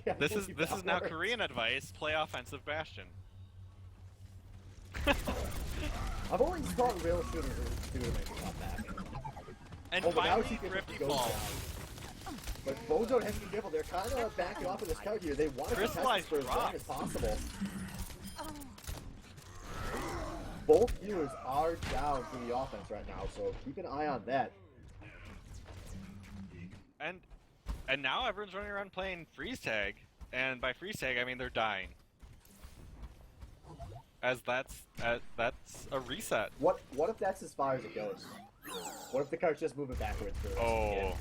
Speaker 1: can't
Speaker 2: This is
Speaker 1: believe that
Speaker 2: now
Speaker 1: works.
Speaker 2: Korean advice: play offensive Bastion.
Speaker 1: I've always thought real shooters do make a comeback.
Speaker 2: And
Speaker 1: Oh, but now
Speaker 2: finally,
Speaker 1: she gets
Speaker 2: Grippy
Speaker 1: to go
Speaker 2: Ball.
Speaker 1: down. But Bone Zone has to be careful. They're kind of backing off of this count here. They want to contest
Speaker 2: Crystallize
Speaker 1: this for as long
Speaker 2: drops.
Speaker 1: as possible. Both healers are down to the offense right now, so keep an eye on that.
Speaker 2: And now everyone's running around playing freeze tag. and by freeze tag I mean they're dying. As that's a reset.
Speaker 1: What if that's as far as it goes? What if the cart's just moving backwards for the rest of the game?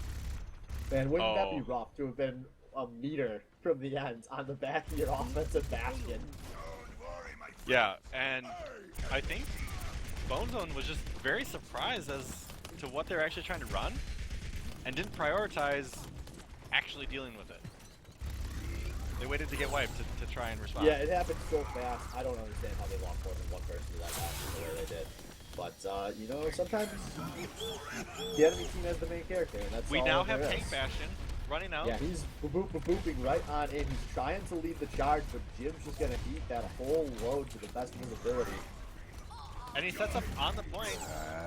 Speaker 1: Man, wouldn't that be rough to have been a meter from the end on the back of your offensive bastion?
Speaker 2: Yeah, and I think Bone Zone was just very surprised as to what they're actually trying to run, and didn't prioritize actually dealing with it. They waited to get wiped to try and respond.
Speaker 1: Yeah, it happened so fast. I don't understand how they lost more than one person to that match the way they did. But, you know, sometimes the enemy team has the main character, and that's
Speaker 2: we
Speaker 1: all
Speaker 2: now
Speaker 1: there
Speaker 2: have
Speaker 1: is.
Speaker 2: Tank Bastion running out.
Speaker 1: Yeah, he's booping right on in. He's trying to lead the charge, but Jim's just going to eat that whole load to the best of his ability.
Speaker 2: And he sets up on the point.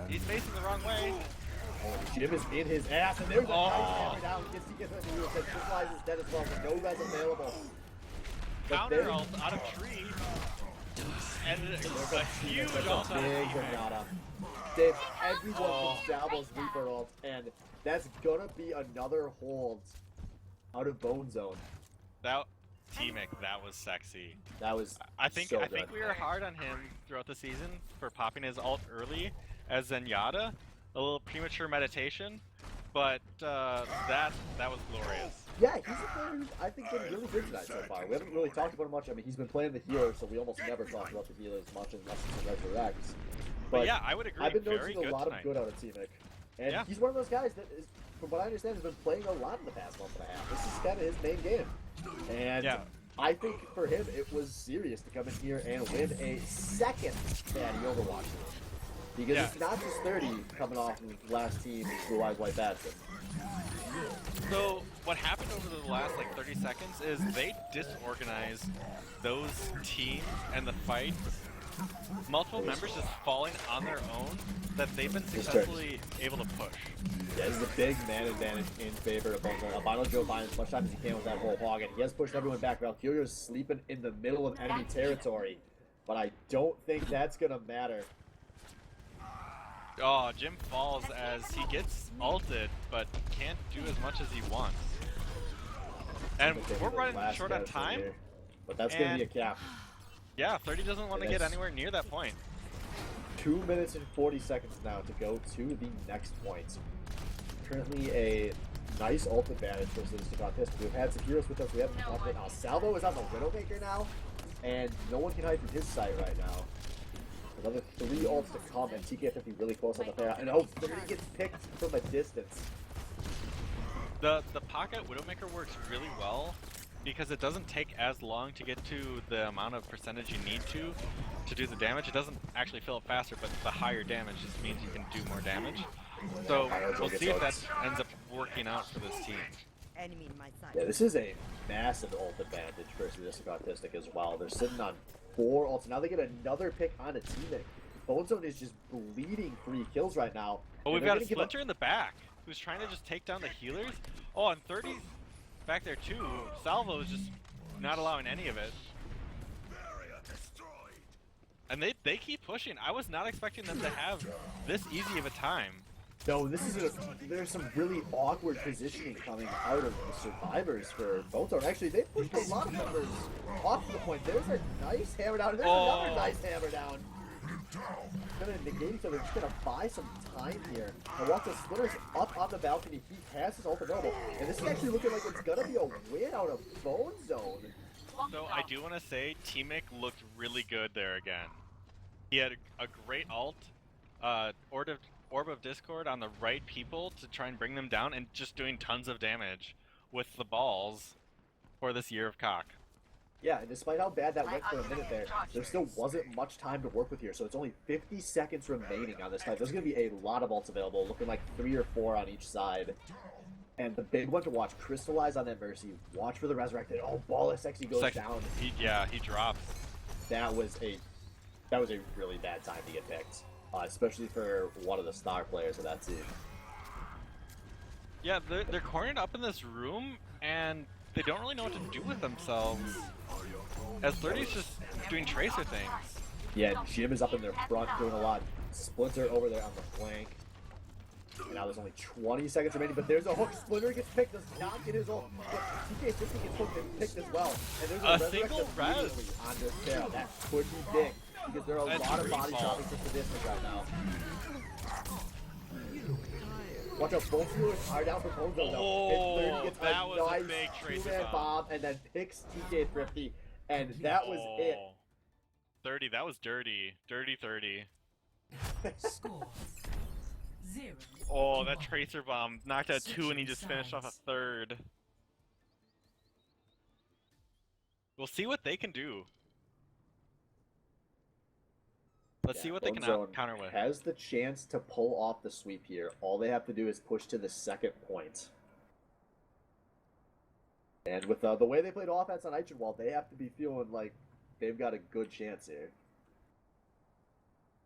Speaker 2: He's facing the wrong way.
Speaker 1: Oh, Jim is in his ass, and there's a nice hammer down. He gets the new attack. Flies is dead as well, but no res available.
Speaker 2: Counter ult out of tree. And a huge ult out of
Speaker 1: big
Speaker 2: tree.
Speaker 1: Zenyatta. Dave, everyone can Salvo's Reaper ult, and that's gonna be another hold out of Bone Zone.
Speaker 2: That T-Mick, that was sexy.
Speaker 1: That was
Speaker 2: I think
Speaker 1: so
Speaker 2: I think we were hard on him throughout the season for popping his ult early as Zenyatta. A little premature meditation, but that was glorious.
Speaker 1: Yeah, he's a player who's, I think, been really good tonight so far. We haven't really talked about him much. I mean, he's been playing the healer, so we almost never talk about the healers much unless it's a resurrects.
Speaker 2: But yeah, I would agree.
Speaker 1: I've been
Speaker 2: very
Speaker 1: noticing a
Speaker 2: good
Speaker 1: lot
Speaker 2: tonight.
Speaker 1: of good out of T-Mick. And
Speaker 2: Yeah.
Speaker 1: he's one of those guys that, is, from what I understand, has been playing a lot in the past month and a half. This is kind of his main game. And
Speaker 2: Yeah.
Speaker 1: I think for him, it was serious to come in here and win a second Natty Overwatch. Because
Speaker 2: Yeah.
Speaker 1: it's not just 30 coming off the last team Blue Eyes White Bastion.
Speaker 2: So what happened over the last like 30 seconds is they disorganized those teams and the fights. Multiple members just falling on their own that they've been successfully able to push.
Speaker 1: Yeah, this is a big man advantage in favor of Bone Zone. Albino Joe finds as much time as he can with that whole hog, and he has pushed everyone back. Valkyrio's sleeping in the middle of enemy territory, but I don't think that's gonna matter.
Speaker 2: Oh, Jim falls as he gets ulted, but can't do as much as he wants. And we're running short on time.
Speaker 1: Here, but that's gonna be a cap.
Speaker 2: Yeah, 30 doesn't want to get anywhere near that point.
Speaker 1: 2 minutes and 40 seconds now to go to the next point. Currently a nice ult advantage for Sadistic Autistic. We've had some heroes with us. We haven't talked about now. Salvo is on the Widowmaker now, and no one can hide from his sight right now. Another 3 ults to come, and TK50 really close on the pair. And 30 gets picked from a distance.
Speaker 2: The pocket Widowmaker works really well because it doesn't take as long to get to the amount of percentage you need to do the damage. It doesn't actually fill up faster, but the higher damage just means you can do more damage. So we'll see if that ends up working out for this team.
Speaker 5: Enemy in my sight.
Speaker 1: Yeah, this is a massive ult advantage for Sadistic Autistic as well. They're sitting on 4 ults. Now they get another pick on a teammate. Bone Zone is just bleeding 3 kills right now.
Speaker 2: Oh, we've got a Splinter in the back who's trying to just take down the healers. Oh, and 30's back there too. Salvo is just not allowing any of it. And they keep pushing. I was not expecting them to have this easy of a time.
Speaker 1: No, this is there's some really awkward positioning coming out of the survivors for Bone Zone. Actually, they pushed a lot of numbers off the point. There's a nice hammer down. There's another nice hammer down. Gonna negate each other. Just gonna buy some time here. And watch the Splitter's up on the balcony. He has his ult available, and this is actually looking like it's gonna be a win out of Bone Zone.
Speaker 2: So I do want to say T-Mick looked really good there again. He had a great ult, Orb of Discord on the right people to try and bring them down, and just doing tons of damage with the balls for this year of cock.
Speaker 1: Yeah, and despite how bad that went for a minute there still wasn't much time to work with here, so it's only 50 seconds remaining on this fight. There's going to be a lot of ults available, looking like 3 or 4 on each side. And the big one to watch, Crystallize on that Mercy. Watch for the Resurrected. Oh, Bol S2 goes down.
Speaker 2: He drops.
Speaker 1: That was a really bad time to get picked, especially for one of the star players of that team.
Speaker 2: Yeah, they're cornered up in this room, and they don't really know what to do with themselves. As 30's just doing tracer things.
Speaker 1: Yeah, Jim is up in their front doing a lot. Splinter over there on the flank. And now there's only 20 seconds remaining, but there's a hook. Splinter gets picked, does not get his ult, but TK50 gets hooked and picked as well. And there's a
Speaker 2: single
Speaker 1: resurrect
Speaker 2: res
Speaker 1: on this pair. That could be big, because there are a lot of body shopping for Sadistic right now. Watch out, both healers are down for Bone Zone though.
Speaker 2: Oh,
Speaker 1: gets
Speaker 2: that was a
Speaker 1: nice
Speaker 2: big Tracer
Speaker 1: two-man
Speaker 2: bomb.
Speaker 1: and then picks TK Thrifty, and that was it.
Speaker 2: 30, that was dirty. Dirty 30.
Speaker 4: Score 0.
Speaker 2: Oh, that Tracer bomb knocked out 2 and he just finished off a 3rd. We'll see what they can do. Let's see what they can counter with.
Speaker 1: Has the chance to pull off the sweep here. All they have to do is push to the second point. And with the way they played offense on Eichenwald, they have to be feeling like they've got a good chance here.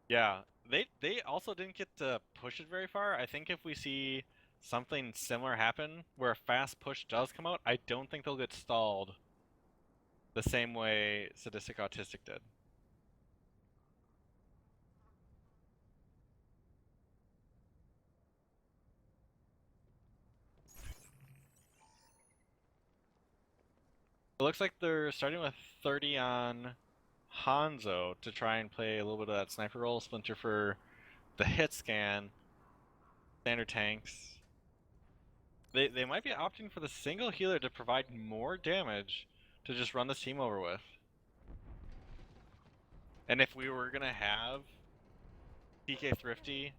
Speaker 2: Yeah, they also didn't get to push it very far. I think if we see something similar happen, where a fast push does come out, I don't think they'll get stalled the same way Sadistic Autistic did. It looks like they're starting with 30 on Hanzo to try and play a little bit of that sniper role. Splinter for the hit scan. Standard tanks. They might be opting for the single healer to provide more damage to just run this team over with. And if we were gonna have TK Thrifty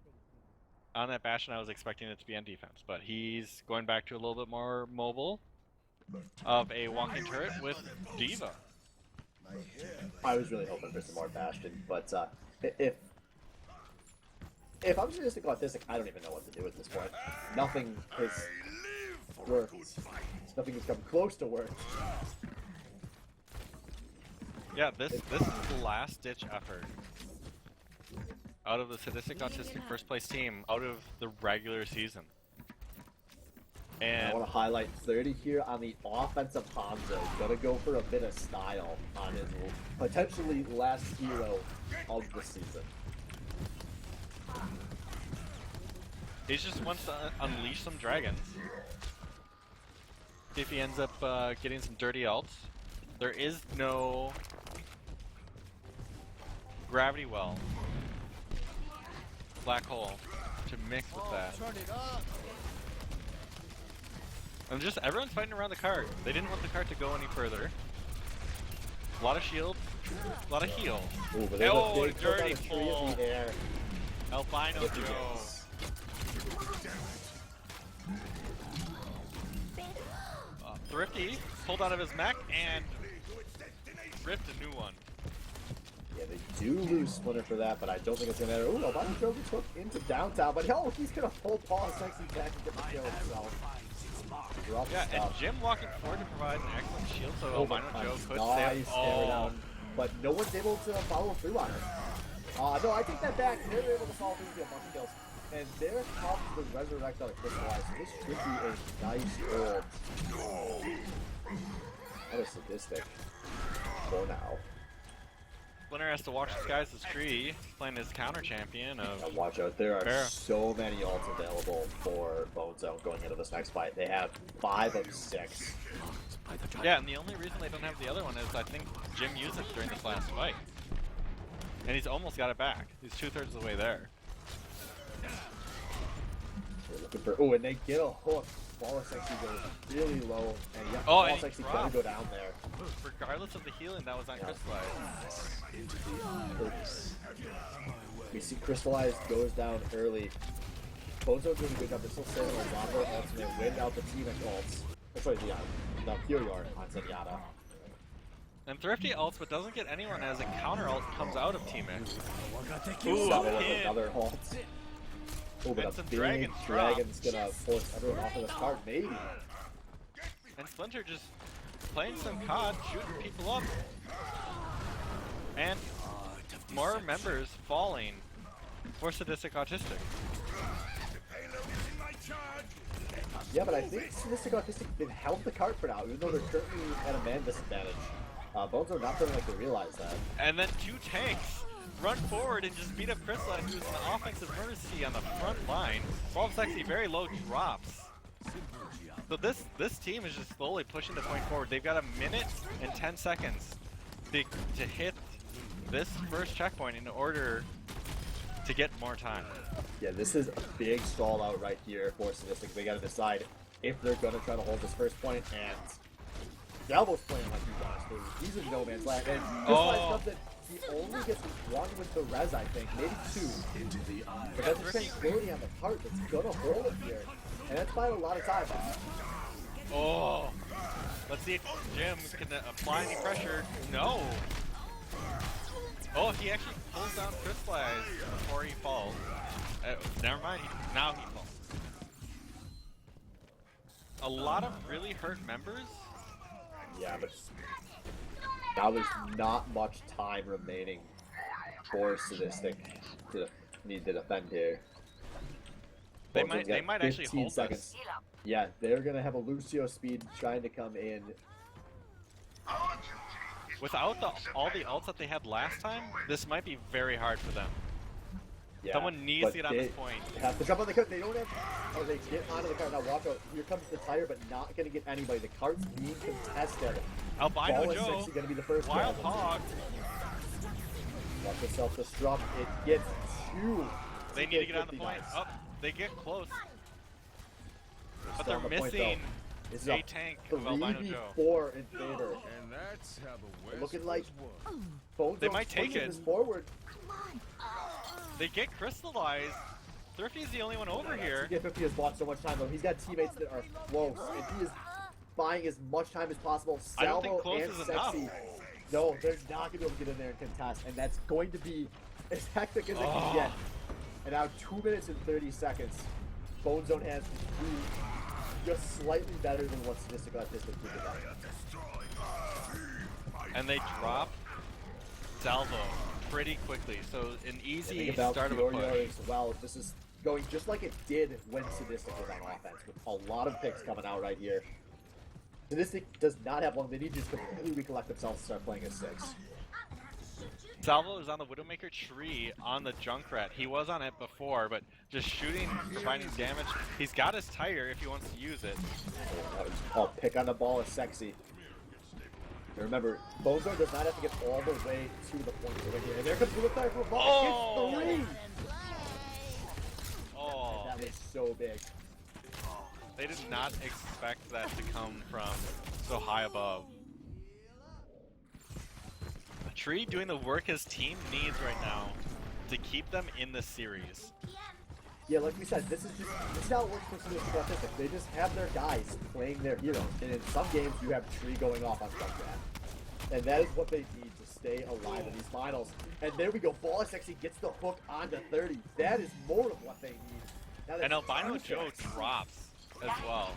Speaker 2: on that Bastion, I was expecting it to be on defense, but he's going back to a little bit more mobile of a walking turret with Diva.
Speaker 1: I was really hoping for some more Bastion, but if I'm Sadistic Autistic, I don't even know what to do at this point. Nothing has worked. Nothing has come close to work.
Speaker 2: Yeah, this is the last ditch effort out of the Sadistic Autistic first place team out of the regular season. And
Speaker 1: I want to highlight 30 here on the offensive Hanzo. Gonna go for a bit of style on his potentially last hero of the season.
Speaker 2: he just wants to unleash some dragons. See if he ends up getting some dirty ults. There is no gravity well, black hole to mix with that. And just everyone's fighting around the cart. They didn't want the cart to go any further. A lot of shield, a lot of heal.
Speaker 1: Ooh, but
Speaker 2: oh,
Speaker 1: big
Speaker 2: dirty
Speaker 1: tree in
Speaker 2: pull.
Speaker 1: the air.
Speaker 2: Albino Joe. Thrifty pulled out of his mech and ripped a new one.
Speaker 1: Yeah, they do lose Splinter for that, but I don't think it's gonna matter. Ooh, Albino Joe gets hooked into downtown, but he's gonna pull Paul sexy back and get the kill himself.
Speaker 2: Yeah, and Jim walking forward to provide an excellent shield, so Albino Joe could
Speaker 1: nice
Speaker 2: save.
Speaker 1: Down, but no one's able to follow through on it. No, I take that back. They're able to follow through to a bunch of kills. And there comes the resurrect on a crystallize. This should be a nice ult. What a Sadistic for now.
Speaker 2: Splinter has to watch this guy's tree. He's playing his counter champion of.
Speaker 1: Now watch out, there are so many ults available for Bone Zone going into this next fight. They have 5 of 6.
Speaker 2: Yeah, and the only reason they don't have the other one is I think Jim used it during this last fight. And he's almost got it back. He's 2/3 of the way there.
Speaker 1: They're looking for, and they get a hook. Ball sexy goes really low, and yeah,
Speaker 2: Ball
Speaker 1: and sexy gonna go down there.
Speaker 2: Regardless of the healing, that was not crystallized.
Speaker 1: We see crystallized goes down early. Bone Zone's doing a good job. They're still saving a lot of their ults, and they win out the team at ults. That's right, the Fury Yard on Zenyatta.
Speaker 2: And Thrifty ults, but doesn't get anyone as a counter ult comes out of Team X.
Speaker 1: Ooh, another ult. Oh, but
Speaker 2: and
Speaker 1: a
Speaker 2: some
Speaker 1: big
Speaker 2: dragon's
Speaker 1: gonna force everyone off of this card, maybe.
Speaker 2: And Splinter just playing some COD, shooting people up. And more members falling for Sadistic Autistic.
Speaker 1: Yeah, but I think Sadistic Autistic can help the cart for now, even though they're currently at a man disadvantage. Bones are not feeling like they realize that.
Speaker 2: And then 2 tanks run forward and just beat up Crystal, who's an offensive mercy on the front line. Bol S2 very low drops. So this team is just slowly pushing the point forward. They've got 1 minute and 10 seconds to hit this first checkpoint in order to get more time.
Speaker 1: Yeah, this is a big stall out right here for Sadistic. They got to decide if they're going to try to hold this first point, and Salvo's playing like he wants to. He's in no man's land, and just like something, he only gets one with the res, I think, maybe two. But that's a tranquility on the cart that's going to hold it here, and that's buying a lot of time.
Speaker 2: Oh, let's see if Jim can apply any pressure. No. Oh, he actually pulls down Crystallize before he falls. Never mind, now he falls. A lot of really hurt members.
Speaker 1: Yeah, but now there's not much time remaining for Sadistic to need to defend here.
Speaker 2: They might actually hold seconds. This.
Speaker 1: Yeah, they're gonna have a Lucio speed trying to come in.
Speaker 2: Without all the ults that they had last time, this might be very hard for them.
Speaker 1: Yeah,
Speaker 2: someone needs to get on this point.
Speaker 1: They have to jump on the cart. They don't have. Oh, they get onto the cart. Now watch out. Here comes the tire, but not gonna get anybody. The cart's being contested.
Speaker 2: Albino
Speaker 1: Bol
Speaker 2: Joe.
Speaker 1: S2 gonna be the first.
Speaker 2: Wild Hog.
Speaker 1: Watch the self-destruct. It gets two.
Speaker 2: They need to get on the point. Oh, they get close. But they're missing a tank of Albino Joe.
Speaker 1: 3v4 in favor.
Speaker 3: And that's how the West
Speaker 1: Looking like
Speaker 3: was
Speaker 2: they might take it.
Speaker 1: Forward.
Speaker 2: They get crystallized. Thrifty's the only one over here.
Speaker 1: TK50 has bought so much time though. He's got teammates that are close, and he is buying as much time as possible.
Speaker 2: I don't think
Speaker 1: Salvo
Speaker 2: close
Speaker 1: and
Speaker 2: is
Speaker 1: Sexy.
Speaker 2: enough.
Speaker 1: No, they're not gonna be able to get in there and contest, and that's going to be as hectic as it can get. And now 2 minutes and 30 seconds. Bone Zone has to do just slightly better than what Statistical Artistic did today.
Speaker 2: And they drop Salvo pretty quickly, so an easy
Speaker 1: about
Speaker 2: start of a push.
Speaker 1: as well. This is going just like it did when Sadistic was on offense, with a lot of picks coming out right here. Sadistic does not have long. They need to just completely recollect themselves and start playing as 6.
Speaker 2: Salvo is on the Widowmaker tree on the Junkrat. He was on it before, but just shooting, providing damage. He's got his tire if he wants to use it.
Speaker 1: Oh, pick on the ball is sexy. And remember, Bozo does not have to get all the way to the point over here. And there comes the tire for a ball.
Speaker 2: Oh!
Speaker 1: It's 3!
Speaker 2: Oh,
Speaker 1: that was so big.
Speaker 2: they did not expect that to come from so high above. Tree doing the work his team needs right now to keep them in the series.
Speaker 1: Yeah, like we said, this is how it works for Sadistic Artistic. They just have their guys playing their heroes. And in some games, you have Tree going off on Junkrat. And that is what they need to stay alive in these finals. And there we go. Bol S2 gets the hook onto 30. That is more of what they need. Now
Speaker 2: And Albino Joe drops as well.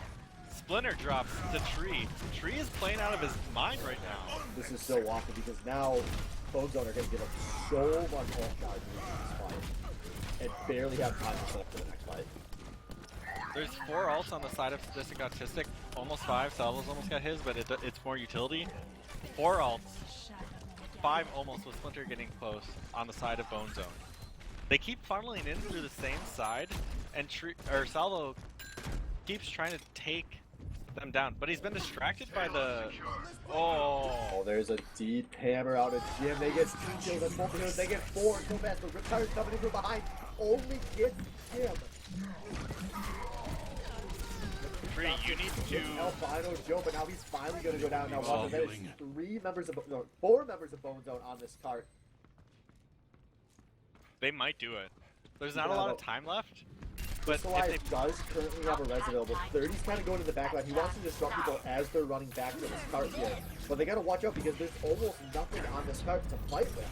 Speaker 2: Splinter drops to Tree. Tree is playing out of his mind right now.
Speaker 1: This is so awesome because now Bone Zone are going to give up so much ult charge in this fight and barely have time to set up for the next fight.
Speaker 2: There's 4 ults on the side of Sadistic Autistic. Almost 5. Salvo's almost got his, but it's more utility. 4 ults. 5 almost with Splinter getting close on the side of Bone Zone. They keep funneling in through the same side, and Salvo keeps trying to take them down, but he's been distracted by the... Oh,
Speaker 1: there's a deep hammer out of Jim. They get 2 kills on both of them. They get 4 so fast. The Riptire's coming in from behind. Only gets Jim.
Speaker 2: Tree, you need to...
Speaker 1: Albino Joe, but now he's finally going to go down. Now watch that is 4 members of Bone Zone on this cart.
Speaker 2: They might do it. There's not a lot of time left. But
Speaker 1: Crystallize does currently have a res available. 30's kind of going to the back line. He wants to disrupt people as they're running back to this cart here. But they got to watch out because there's almost nothing on this cart to fight with.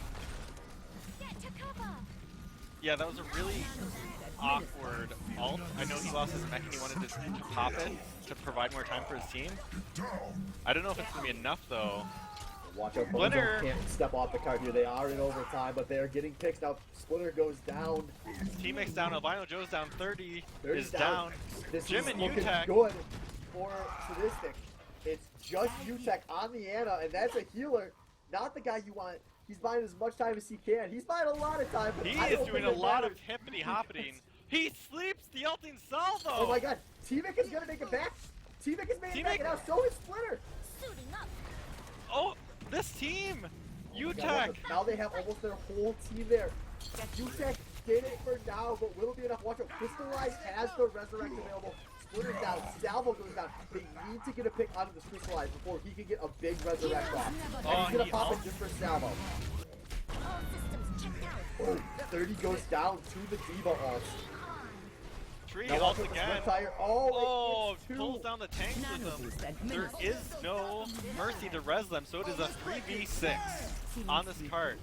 Speaker 2: Yeah, that was a really awkward ult. I know he lost his mech and he wanted to pop it to provide more time for his team. I don't know if it's going to be enough though.
Speaker 1: Watch out, Splinter can't step off the cart here. They are in overtime, but they're getting picks now. Splinter goes down.
Speaker 2: Teammates down. Albino Joe's down. 30 is
Speaker 1: down.
Speaker 2: down.
Speaker 1: This
Speaker 2: Jim
Speaker 1: is
Speaker 2: and
Speaker 1: looking
Speaker 2: UTech.
Speaker 1: good for Sadistic. It's just UTech on the Ana, and that's a healer. Not the guy you want He's buying as much time as he can. He's buying a lot of time. But
Speaker 2: He
Speaker 1: I
Speaker 2: is
Speaker 1: don't
Speaker 2: doing
Speaker 1: think
Speaker 2: a
Speaker 1: it
Speaker 2: lot of
Speaker 1: matters.
Speaker 2: hippity-hoppiting. He sleeps the ulting salvo!
Speaker 1: Oh my god, T-Vic is gonna make it back. T-Vic is making it back, and now so is Splinter.
Speaker 5: Suiting up.
Speaker 2: Oh, this team!
Speaker 1: God,
Speaker 2: UTech!
Speaker 1: now they have almost their whole team there. UTech did it for now, but will it be enough? Watch out. Crystallize has the Resurrect available. Splinter's down. Salvo goes down. They need to get a pick onto this Crystallize before he can get a big Resurrect off. And he's gonna pop it just for Salvo.
Speaker 5: All systems checked out.
Speaker 1: Oh, 30 goes down to the Diva ult.
Speaker 2: Tree
Speaker 1: Now
Speaker 2: ults
Speaker 1: watch out,
Speaker 2: again.
Speaker 1: Split Tire. Oh, it's two.
Speaker 2: Pulls down the tank with them. There is no mercy to res them, so it is a 3v6 on this cart.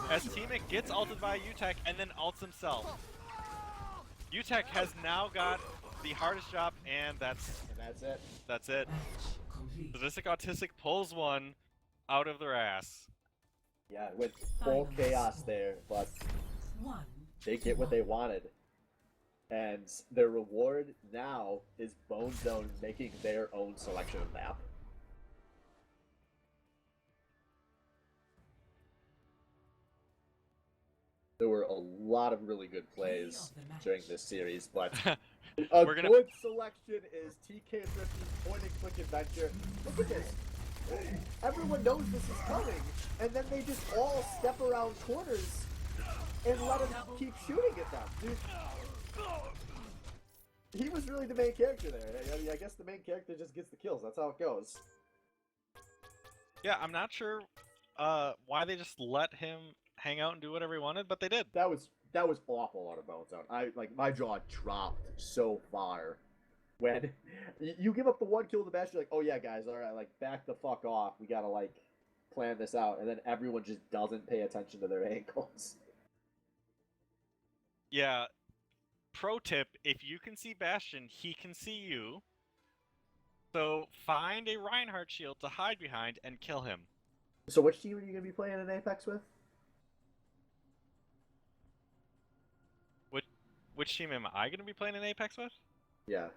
Speaker 2: As Teamic gets ulted by UTech and then ults himself. UTech has now got the hardest job, and that's
Speaker 1: it.
Speaker 2: That's it.
Speaker 4: Complete.
Speaker 2: Sadistic Autistic pulls one out of their ass.
Speaker 1: Yeah, with full chaos there, but
Speaker 4: 1.
Speaker 1: they get what they wanted. And their reward now is Bone Zone making their own selection of map. There were a lot of really good plays during this series, but a
Speaker 2: We're gonna-
Speaker 1: good selection is TK Thrifty's point-and-click adventure. Look at this. Everyone knows this is coming, and then they just all step around corners and let him keep shooting at them. Dude, he was really the main character there. I mean, I guess the main character just gets the kills. That's how it goes.
Speaker 2: Yeah, I'm not sure why they just let him hang out and do whatever he wanted, but they did.
Speaker 1: That was awful out of Bone Zone. My jaw dropped so far when you give up the one kill to the best. You're like, oh yeah, guys, all right, like back the fuck off. We gotta like plan this out, and then everyone just doesn't pay attention to their ankles.
Speaker 2: Yeah. Pro tip, if you can see Bastion, he can see you. So find a Reinhardt shield to hide behind and kill him.
Speaker 1: So which team are you gonna be playing in Apex with?
Speaker 2: Which team am I going to be playing in Apex with?
Speaker 1: Yeah.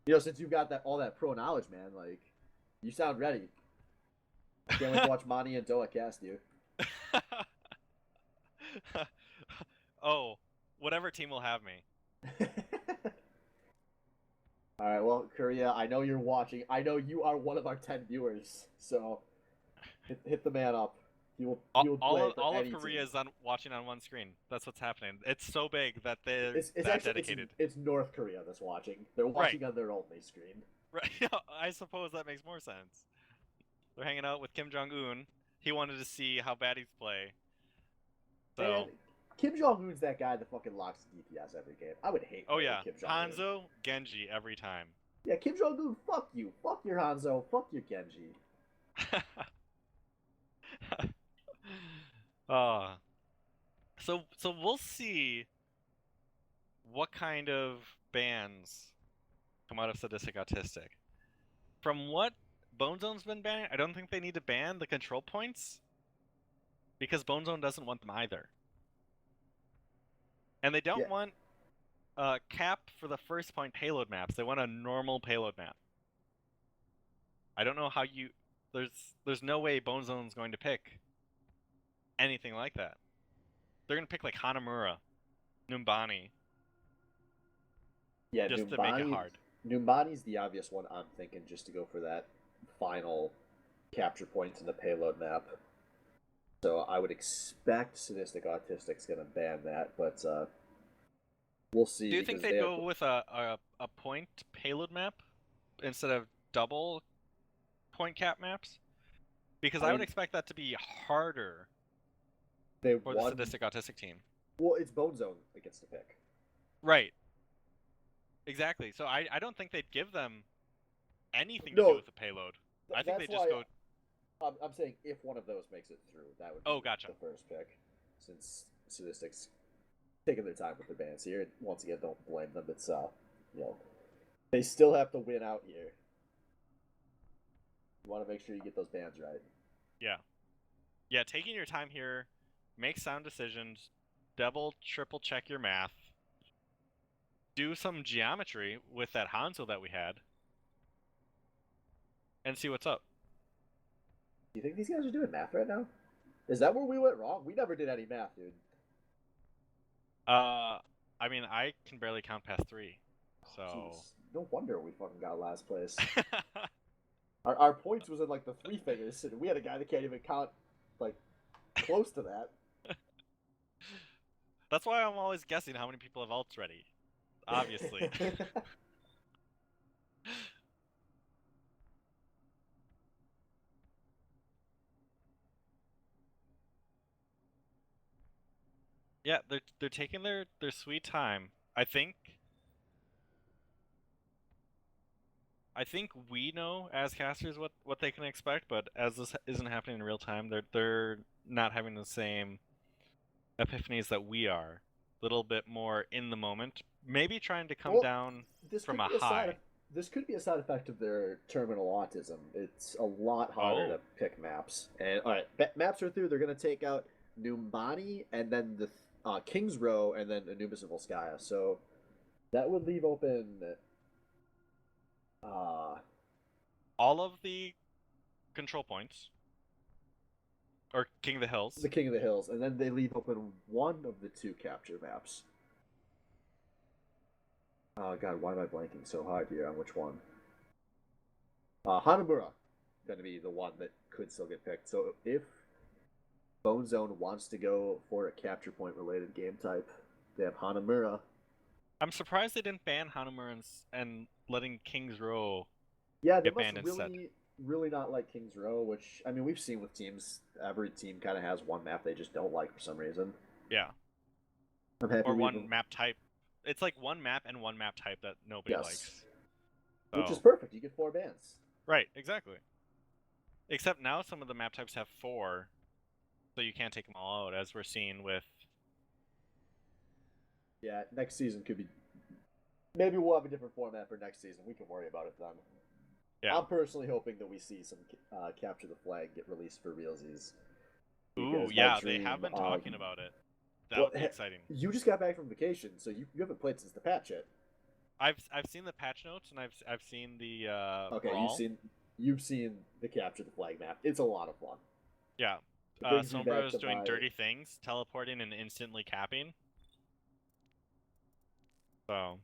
Speaker 1: You know, since you've got that all that pro knowledge, man, like you sound ready. I can't wait to watch Monty and Doa cast you.
Speaker 2: Oh, whatever team will have me.
Speaker 1: All right, well, Korea, I know you're watching. I know you are one of our 10 viewers, so hit the man up. He will play for
Speaker 2: all
Speaker 1: any
Speaker 2: of Korea
Speaker 1: team.
Speaker 2: is watching on one screen. That's what's happening. It's so big that they're
Speaker 1: It's
Speaker 2: that
Speaker 1: actually
Speaker 2: dedicated.
Speaker 1: it's North Korea that's watching. They're watching on their only screen.
Speaker 2: Right. I suppose that makes more sense. They're hanging out with Kim Jong-un. He wanted to see how baddies play. So.
Speaker 1: Man, Kim Jong-un's that guy that fucking locks DPS every game. I would hate.
Speaker 2: Oh yeah,
Speaker 1: Kim Jong-un.
Speaker 2: Hanzo, Genji every time.
Speaker 1: Yeah, Kim Jong-un, fuck you. Fuck your Hanzo. Fuck your Genji.
Speaker 2: So we'll see what kind of bans come out of Sadistic Autistic. From what Bone Zone's been banning, I don't think they need to ban the control points because Bone Zone doesn't want them either. And they don't want cap for the first point payload maps. They want a normal payload map. I don't know how you... There's no way Bone Zone's going to pick anything like that. They're going to pick like Hanamura, Numbani.
Speaker 1: Yeah,
Speaker 2: just to make it hard.
Speaker 1: Numbani's the obvious one I'm thinking just to go for that final capture points in the payload map. So I would expect Sadistic Autistic's going to ban that, but we'll see.
Speaker 2: Do you think they'd go with a point payload map instead of double point cap maps? Because I would expect that to be harder for the Sadistic Autistic team.
Speaker 1: Well, it's Bone Zone that gets to pick.
Speaker 2: Right. Exactly. So I don't think they'd give them anything to do with the payload. I think they just go...
Speaker 1: I'm saying if one of those makes it through, that would be
Speaker 2: gotcha.
Speaker 1: the first pick. Since Sadistic's taking their time with the bans here, and once again, don't blame them. It's they still have to win out here. You want to make sure you get those bans right.
Speaker 2: Yeah. Yeah, taking your time here, make sound decisions, double, triple check your math, do some geometry with that Hanzo that we had, and see what's up.
Speaker 1: Do you think these guys are doing math right now? Is that where we went wrong? We never did any math, dude.
Speaker 2: I mean, I can barely count past 3, so.
Speaker 1: Jeez. No wonder we fucking got last place. Our points was in like the 3 figures, and we had a guy that can't even count like close to that.
Speaker 2: That's why I'm always guessing how many people have ults ready. Obviously. Yeah, they're taking their sweet time. I think we know as casters what they can expect, but as this isn't happening in real time, they're not having the same epiphanies that we are. A little bit more in the moment, maybe trying to come down from a high.
Speaker 1: This could be a side effect of their terminal autism. It's a lot harder to pick maps. And all right, maps are through. They're gonna take out Numbani and then the King's Row and then Anubis and Volskaya. So that would leave open
Speaker 2: all of the control points, or King of the Hills.
Speaker 1: The King of the Hills, and then they leave open one of the 2 capture maps. Oh god, why am I blanking so hard here on which one? Hanamura going to be the one that could still get picked. So if Bone Zone wants to go for a capture point related game type, they have Hanamura.
Speaker 2: I'm surprised they didn't ban Hanamura and letting King's Row.
Speaker 1: Yeah, they must really not like King's Row, which I mean we've seen with teams. Every team kind of has one map they just don't like for some reason.
Speaker 2: Yeah.
Speaker 1: I'm happy
Speaker 2: or one map type. It's like one map and one map type that nobody likes.
Speaker 1: So. Which is perfect. You get 4 bans.
Speaker 2: Right, exactly. Except now some of the map types have 4, so you can't take them all out, as we're seeing with.
Speaker 1: Yeah, next season could be. Maybe we'll have a different format for next season. We can worry about it then.
Speaker 2: Yeah.
Speaker 1: I'm personally hoping that we see some Capture the Flag get released for realsies.
Speaker 2: Ooh, yeah, they have been talking about it. That would be exciting.
Speaker 1: You just got back from vacation, so you haven't played since the patch yet.
Speaker 2: I've seen the patch notes and I've seen the
Speaker 1: okay,
Speaker 2: brawl.
Speaker 1: you've seen the Capture the Flag map. It's a lot of fun.
Speaker 2: Yeah. Sombra is doing dirty things, teleporting and instantly capping. So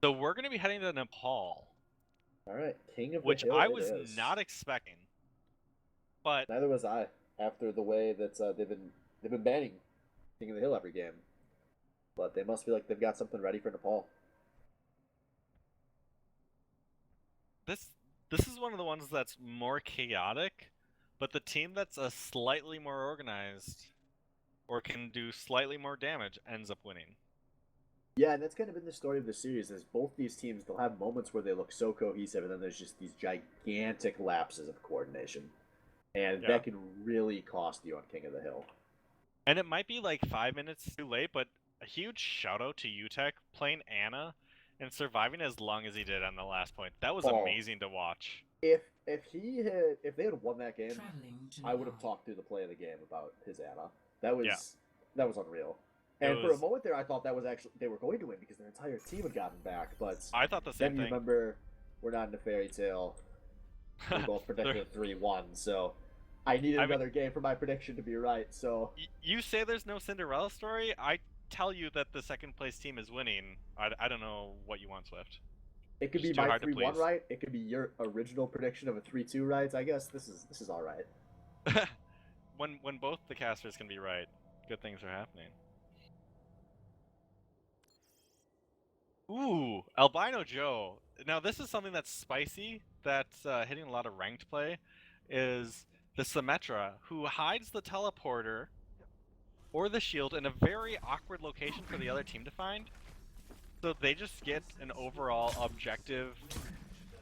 Speaker 2: we're going to be heading to Nepal.
Speaker 1: All right, King of the
Speaker 2: which
Speaker 1: Hill
Speaker 2: I was not expecting. But
Speaker 1: neither was I. After the way that they've been banning King of the Hill every game, but they must feel like they've got something ready for Nepal.
Speaker 2: This is one of the ones that's more chaotic, but the team that's a slightly more organized or can do slightly more damage ends up winning.
Speaker 1: Yeah, and that's kind of been the story of the series, is both these teams, they'll have moments where they look so cohesive, and then there's just these gigantic lapses of coordination. And that can really cost you on King of the Hill.
Speaker 2: And it might be like 5 minutes too late, but a huge shout out to UTech playing Ana and surviving as long as he did on the last point. That was amazing to watch.
Speaker 1: If they had won that game, I would have talked through the play of the game about his Ana. That was unreal. And for a moment there, I thought that was actually they were going to win because their entire team had gotten back. But
Speaker 2: I thought the same thing.
Speaker 1: Then you remember, we're not in a fairy tale. We both predicted 3-1, so I needed another game for my prediction to be right. So
Speaker 2: you say there's no Cinderella story. I tell you that the second place team is winning. I don't know what you want, Swift.
Speaker 1: It could be my 3-1 right. It could be your original prediction of a 3-2 right. I guess this is all right.
Speaker 2: when both the casters can be right, good things are happening. Ooh, Albino Joe. Now this is something that's spicy, that's hitting a lot of ranked play, is the Symmetra, who hides the teleporter or the shield in a very awkward location for the other team to find. So they just get an overall objective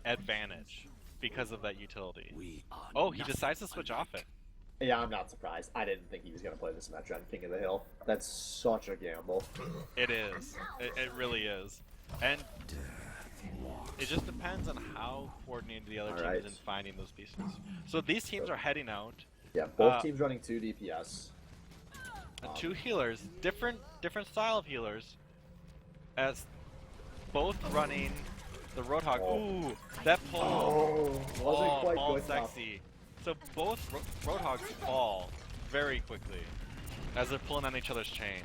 Speaker 2: advantage because of that utility. Oh, he decides to switch off it.
Speaker 1: Yeah, I'm not surprised. I didn't think he was going to play the Symmetra on King of the Hill. That's such a gamble.
Speaker 2: It is. It really is. And it just depends on how coordinated the other team is in finding those pieces. So these teams are heading out.
Speaker 1: Yeah, both teams running 2 DPS.
Speaker 2: 2 healers, different style of healers, as both running the Roadhog. Ooh, that pull.
Speaker 1: Wasn't quite good
Speaker 2: sexy. So both Roadhogs fall very quickly as they're pulling on each other's chain.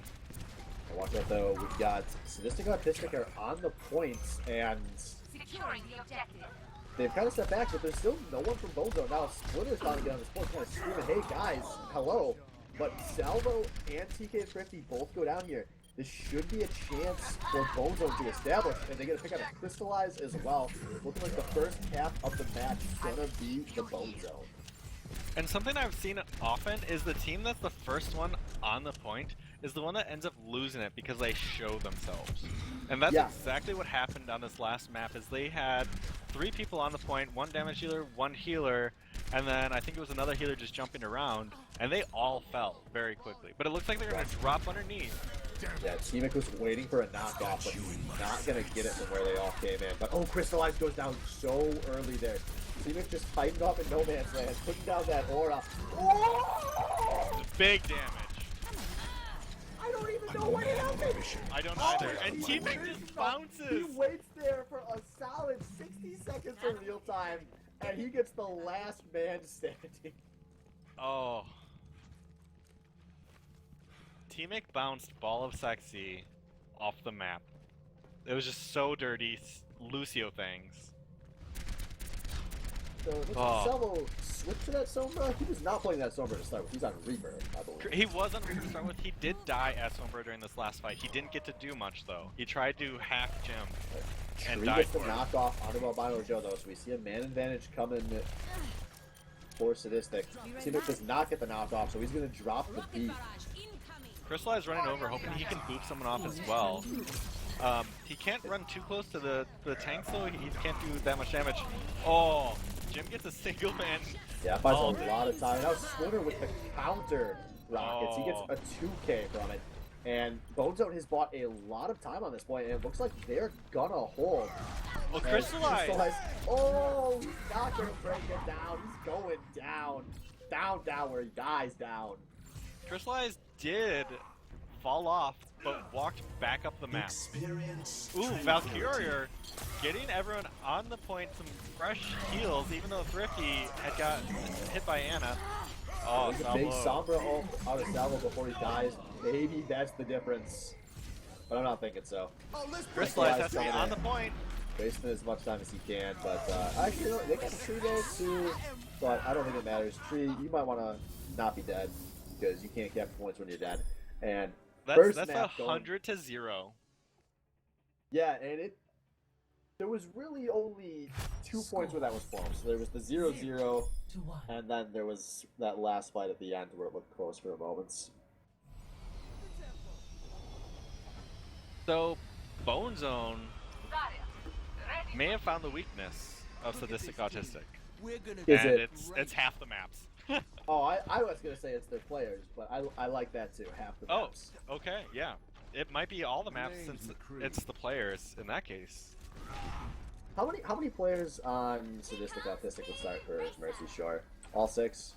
Speaker 1: Watch out though, we've got Sadistic and Autistic are on the points, and
Speaker 5: Securing the objective.
Speaker 1: they've kind of stepped back, but there's still no one from Bone Zone. Now Splinter's finally getting on this point, kind of screaming, hey guys, hello. But Salvo and TK Thrifty both go down here. This should be a chance for Bone Zone to establish, and they get to pick out a Crystallize as well. Looking like the first half of the match is gonna be the Bone Zone.
Speaker 2: And something I've seen often is the team that's the first one on the point is the one that ends up losing it because they show themselves. And that's exactly what happened on this last map is they had 3 people on the point, 1 damage dealer, 1 healer, and then I think it was another healer just jumping around, and they all fell very quickly. But it looks like they're going to drop underneath.
Speaker 1: Yeah, Teamic was waiting for a knockoff, but not going to get it from where they all came in. But oh, Crystallize goes down so early there. Teamic just fighting off in no man's land, putting down that aura. Oh!
Speaker 2: Big damage.
Speaker 1: I don't even know what happened.
Speaker 2: I don't either. And Teamic just bounces.
Speaker 1: He waits there for a solid 60 seconds in real time, and he gets the last man standing.
Speaker 2: Oh. Teamic bounced Ball of Sexy off the map. It was just so dirty, Lucio things.
Speaker 1: So, Salvo switch to that Sombra? He was not playing that Sombra to start with. He's on Reaper, I believe.
Speaker 2: He was on Reaper to start with. He did die at Sombra during this last fight. He didn't get to do much, though. He tried to hack Jim and
Speaker 1: Tree
Speaker 2: died
Speaker 1: gets the
Speaker 2: for it.
Speaker 1: knockoff onto Albino Joe, though, so we see a man advantage coming for Sadistic. Teamic does not get the knockoff, so he's going to drop the beat.
Speaker 2: Crystallize running over, hoping he can boop someone off as well. He can't run too close to the tanks, though. He can't do that much damage. Oh, Jim gets a single man.
Speaker 1: Yeah, buys a lot of time. Now Splinter with the counter rockets. He gets a 2K from it. And Bone Zone has bought a lot of time on this point, and it looks like they're gonna hold.
Speaker 2: Well, Crystallize.
Speaker 1: Oh, he's not gonna break it down. He's going down. Down where he dies down.
Speaker 2: Crystallize did fall off, but walked back up the map. Ooh, Valkyrier getting everyone on the point some fresh heals, even though Thrifty had got hit by Anna. Oh,
Speaker 1: there's a big Sombra out of Salvo before he dies. Maybe that's the difference. But I'm not thinking so.
Speaker 2: Crystallize has to be on the point.
Speaker 1: Wasting as much time as he can, but actually, they got a Tree there too, but I don't think it matters. Tree, you might want to not be dead, because you can't get points when you're dead. And
Speaker 2: that's 100 to 0.
Speaker 1: Yeah, and there was really only 2 points where that was close. So there was the 0-0, and then there was that last fight at the end where it looked close for a moment.
Speaker 2: So, Bone Zone may have found the weakness of Sadistic Autistic. And it's half the maps.
Speaker 1: Oh, I was going to say it's their players, but I like that too, half the maps.
Speaker 2: Oh, okay, yeah. It might be all the maps since it's the players in that case.
Speaker 1: How many players on Sadistic Autistic would start for Mercy Shore? All 6?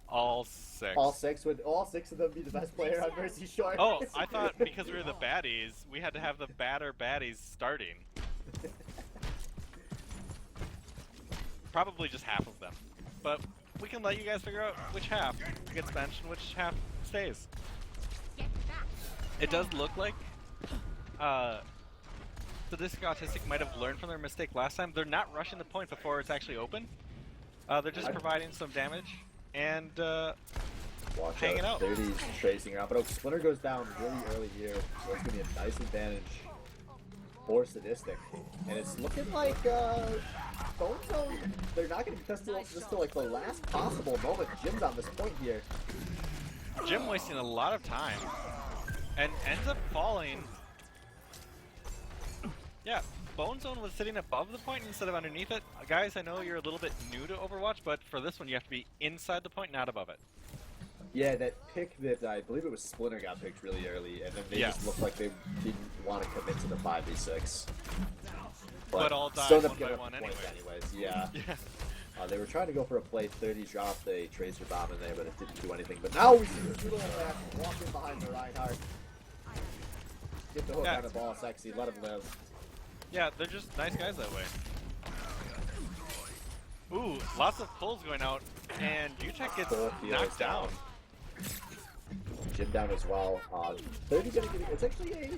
Speaker 2: All 6.
Speaker 1: Would all 6 of them be the best player on Mercy Shore?
Speaker 2: Oh, I thought because we were the baddies, we had to have the baddies starting. Probably just half of them. But we can let you guys figure out which half gets benched and which half stays. It does look like Sadistic Autistic might have learned from their mistake last time. They're not rushing the point before it's actually open. They're just providing some damage and hanging out.
Speaker 1: 30's tracing around, but Splinter goes down really early here, so it's going to be a nice advantage for Sadistic. And it's looking like Bone Zone, they're not going to contest this till like the last possible moment. Jim's on this point here.
Speaker 2: Jim wasting a lot of time and ends up falling. Yeah, Bone Zone was sitting above the point instead of underneath it. Guys, I know you're a little bit new to Overwatch, but for this one you have to be inside the point, not above it.
Speaker 1: Yeah, that pick that I believe it was Splinter got picked really early, and then they just looked like they didn't want to commit to the 5v6.
Speaker 2: But all died
Speaker 1: still
Speaker 2: one by one anyways.
Speaker 1: Yeah. They were trying to go for a play 30, dropped a Tracer Bomb in there, but it didn't do anything. But now we see the Doodle walking behind the Reinhardt. Get the hook on the Ball Sexy, let him live.
Speaker 2: Yeah, they're just nice guys that way. Ooh, lots of pulls going out. And Utek gets
Speaker 1: Both healers
Speaker 2: knocked down.
Speaker 1: Jim down as well. 30 gonna get. It's actually a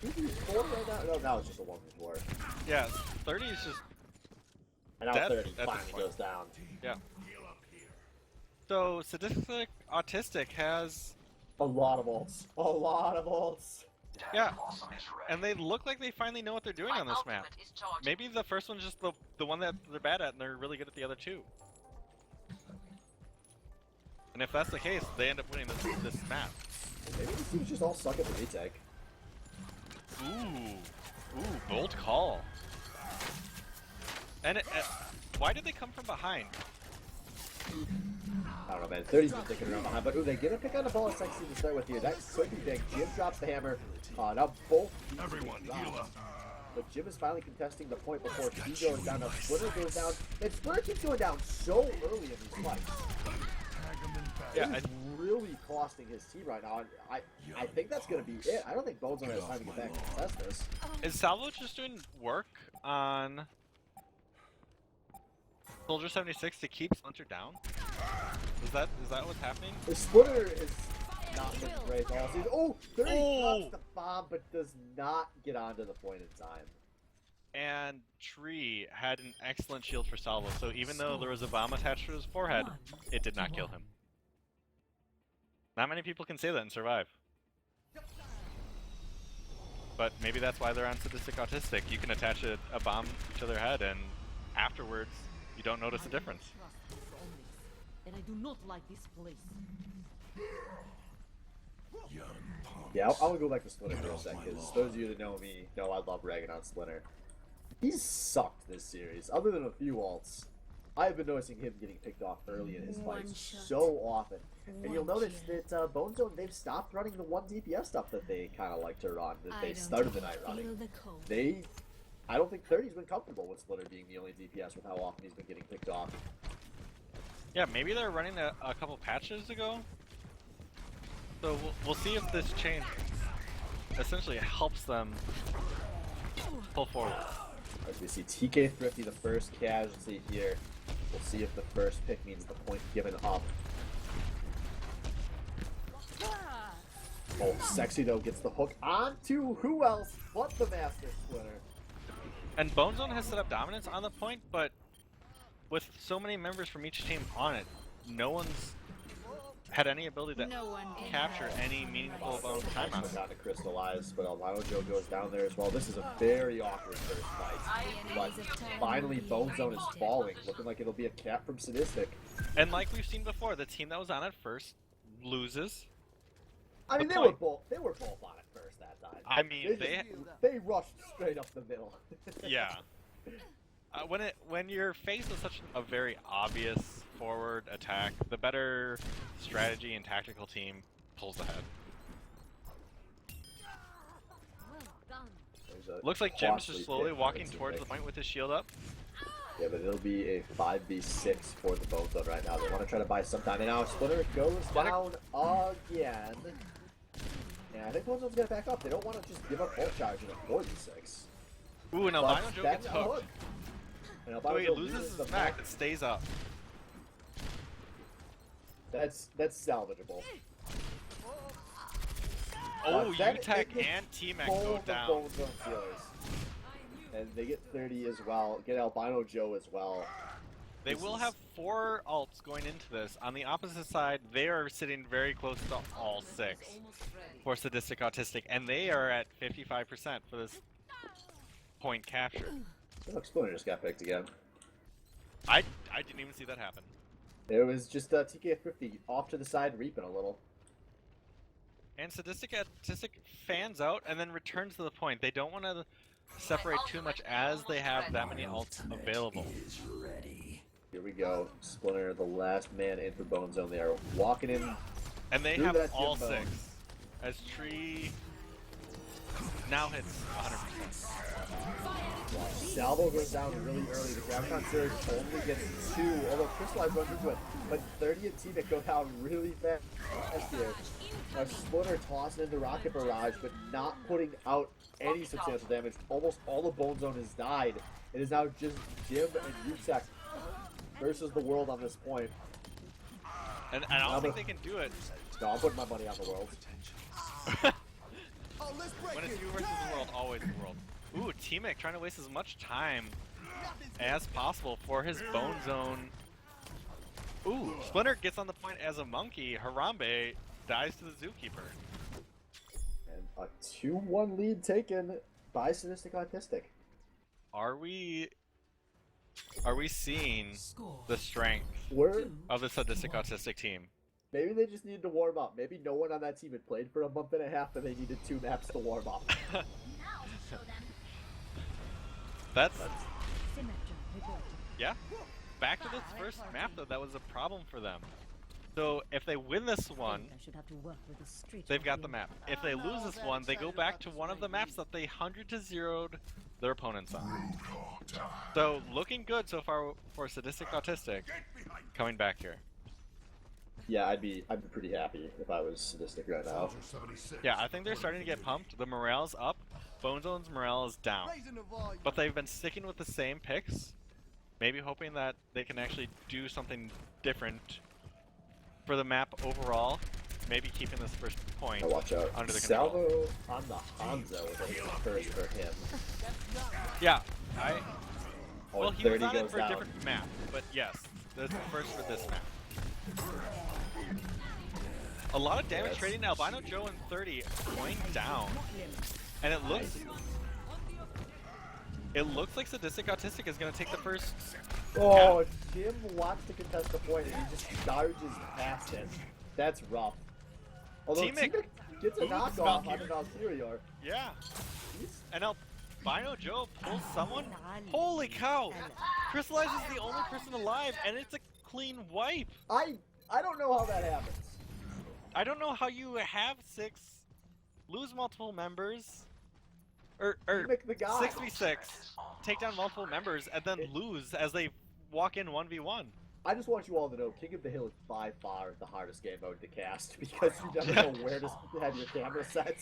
Speaker 1: 2v4 right now. No, now it's just a 1v4.
Speaker 2: Yeah, 30 is just
Speaker 1: And now
Speaker 2: dead
Speaker 1: 30
Speaker 2: at this
Speaker 1: finally
Speaker 2: point.
Speaker 1: goes down.
Speaker 2: Yeah. So Sadistic Autistic has
Speaker 1: A lot of ults. A lot of ults.
Speaker 2: yeah, and they look like they finally know what they're doing on this map. Maybe the first one's just the one that they're bad at, and they're really good at the other two. And if that's the case, they end up winning this map.
Speaker 1: Maybe these teams just all suck at the retake.
Speaker 2: Ooh, bold call. And why did they come from behind?
Speaker 1: I don't know, man. 30's been thinking around behind, but ooh, they get a pick on the ball at sexy to start with here. That could be big. Jim drops the hammer. Now both teams
Speaker 3: Everyone,
Speaker 1: get
Speaker 3: heal
Speaker 1: dropped.
Speaker 3: up.
Speaker 1: But Jim is finally contesting the point before he goes down. Now Splitter goes down. And Splitter keeps going down so early in these fights.
Speaker 3: Tag 'em in back.
Speaker 2: Yeah,
Speaker 1: It's really costing his team right now. And I think that's going to be it. I don't think Bones has time to get back and contest this.
Speaker 2: Is Salvo just doing work on Soldier 76 to keep Splinter down? Is that what's happening?
Speaker 1: The Splitter is not been great all season. Oh, 30
Speaker 2: Oh!
Speaker 1: drops the bomb, but does not get onto the point in time.
Speaker 2: And Tree had an excellent shield for Salvo, so even though there was a bomb attached to his forehead, it did not kill him. Not many people can say that and survive. But maybe that's why they're on Sadistic Autistic. You can attach a bomb to their head, and afterwards, you don't notice a difference.
Speaker 6: And I do not like this place.
Speaker 3: Young punks.
Speaker 1: Yeah, I want to go back to Splinter for a sec, because those of you that know me know I love ragging on Splinter. He's sucked this series. Other than a few ults, I've been noticing him getting picked off early in his fights so often. And you'll notice that Bone Zone, they've stopped running the 1 DPS stuff that they kind of like to run, that they started the night running. I don't think 30's been comfortable with Splitter being the only DPS with how often he's been getting picked off.
Speaker 2: Yeah, maybe they're running a couple patches ago. So we'll see if this change essentially helps them pull forward.
Speaker 1: As we see TK Thrifty, the first casualty here. We'll see if the first pick means the point given up. Oh, Sexy though gets the hook onto who else but the Master Splitter.
Speaker 2: And Bone Zone has set up dominance on the point, but with so many members from each team on it, no one's had any ability to capture any meaningful amount of time on it.
Speaker 1: Got to crystallize, but Albino Joe goes down there as well. This is a very awkward first fight, but finally Bone Zone is falling, looking like it'll be a cap from Sadistic.
Speaker 2: And like we've seen before, the team that was on it first loses.
Speaker 1: I mean,
Speaker 2: The
Speaker 1: they
Speaker 2: point.
Speaker 1: were both on it first that time.
Speaker 2: I mean,
Speaker 1: they rushed straight up the middle.
Speaker 2: yeah. When you're faced with such a very obvious forward attack, the better strategy and tactical team pulls ahead. Looks like Jim's just slowly walking towards the point with his shield up.
Speaker 1: Yeah, but it'll be a 5v6 for the Bone Zone right now. They want to try to buy some time. And now Splitter goes down again. And I think Bone Zone's going to back up. They don't want to just give up ult charge in a 4v6.
Speaker 2: Ooh, and Albino Joe gets
Speaker 1: a
Speaker 2: hooked.
Speaker 1: hook. And
Speaker 2: So
Speaker 1: Albino
Speaker 2: he
Speaker 1: Joe
Speaker 2: loses
Speaker 1: the
Speaker 2: his back, it stays up.
Speaker 1: That's salvageable.
Speaker 2: Oh,
Speaker 1: Then
Speaker 2: Utek
Speaker 1: it gets
Speaker 2: and T-Mac go
Speaker 1: both
Speaker 2: down.
Speaker 1: Bone Zone healers. And they get 30 as well. Get Albino Joe as well.
Speaker 2: They will have 4 ults going into this. On the opposite side, they are sitting very close to all 6 for Sadistic Autistic, and they are at 55% for this point capture.
Speaker 1: Look, Splinter just got picked again.
Speaker 2: I didn't even see that happen.
Speaker 1: It was just TK50 off to the side reaping a little.
Speaker 2: And Sadistic Autistic fans out and then returns to the point. They don't want to separate too much as they have that many ults available.
Speaker 1: Here we go. Splinter, the last man in for Bone Zone. They are walking in.
Speaker 2: And they
Speaker 1: through
Speaker 2: have
Speaker 1: that
Speaker 2: all
Speaker 1: Jim
Speaker 2: 6.
Speaker 1: Bone.
Speaker 2: As Tree now hits 100%.
Speaker 1: Salvo goes down really early. The Gravicon Surge only gets 2, although Crystallize runs into it. But 30 and T-Mic go down really fast here. Now Splinter tossing into Rocket Barrage, but not putting out any substantial damage. Almost all of Bone Zone has died. It is now just Jim and Utek versus the world on this point.
Speaker 2: And I don't think they can do it.
Speaker 1: No, I'm putting my money on the world.
Speaker 2: When it's you versus the world, always the world. Ooh, T-Mic trying to waste as much time as possible for his Bone Zone. Ooh, Splinter gets on the point as a monkey. Harambe dies to the Zookeeper.
Speaker 1: And a 2-1 lead taken by Sadistic Autistic.
Speaker 2: Are we seeing
Speaker 4: Score.
Speaker 2: the strength of the Sadistic Autistic team?
Speaker 1: Maybe they just needed to warm up. Maybe no one on that team had played for a month and a half and they needed 2 maps to warm up.
Speaker 5: Now show them.
Speaker 2: That's
Speaker 6: Symmetra reporting.
Speaker 2: yeah. Back to this first map though, that was a problem for them. So if they win this one,
Speaker 6: I should have to work with a street
Speaker 2: they've got the
Speaker 6: champion.
Speaker 2: map. If they lose this one, they go back to one of the maps that they 100-0'd their opponents on. So looking good so far for Sadistic Autistic coming back here.
Speaker 1: Yeah, I'd be pretty happy if I was Sadistic right now.
Speaker 2: Yeah, I think they're starting to get pumped. The morale's up. Bone Zone's morale is down. But they've been sticking with the same picks, maybe hoping that they can actually do something different for the map overall. Maybe keeping this first point
Speaker 1: Oh, watch out.
Speaker 2: under the control.
Speaker 1: Salvo on the Hanzo is the first for him.
Speaker 2: Yeah,
Speaker 1: Oh,
Speaker 2: well,
Speaker 1: and
Speaker 2: he was
Speaker 1: 30
Speaker 2: on it
Speaker 1: goes
Speaker 2: for a
Speaker 1: down.
Speaker 2: different map, but yes, that's the first for this map. A lot of damage
Speaker 1: Yes.
Speaker 2: trading. Albino Joe and 30 going down, and it looks like Sadistic Autistic is going to take the first.
Speaker 1: Oh, Jim wants to contest the point and he just charges past it. That's rough. Although
Speaker 2: T-Mic
Speaker 1: T-Mic gets a knockoff on the Valkyrior.
Speaker 2: Yeah, and Albino Joe pulls someone. Holy cow! Crystallize is the only person alive, and it's a clean wipe.
Speaker 1: I don't know how that happens.
Speaker 2: I don't know how you have 6, lose multiple members, or
Speaker 1: T-Mic the guy.
Speaker 2: 6v6, take down multiple members, and then lose as they walk in 1v1.
Speaker 1: I just want you all to know, King of the Hill is by far the hardest game mode to cast because you never know where to have your camera set,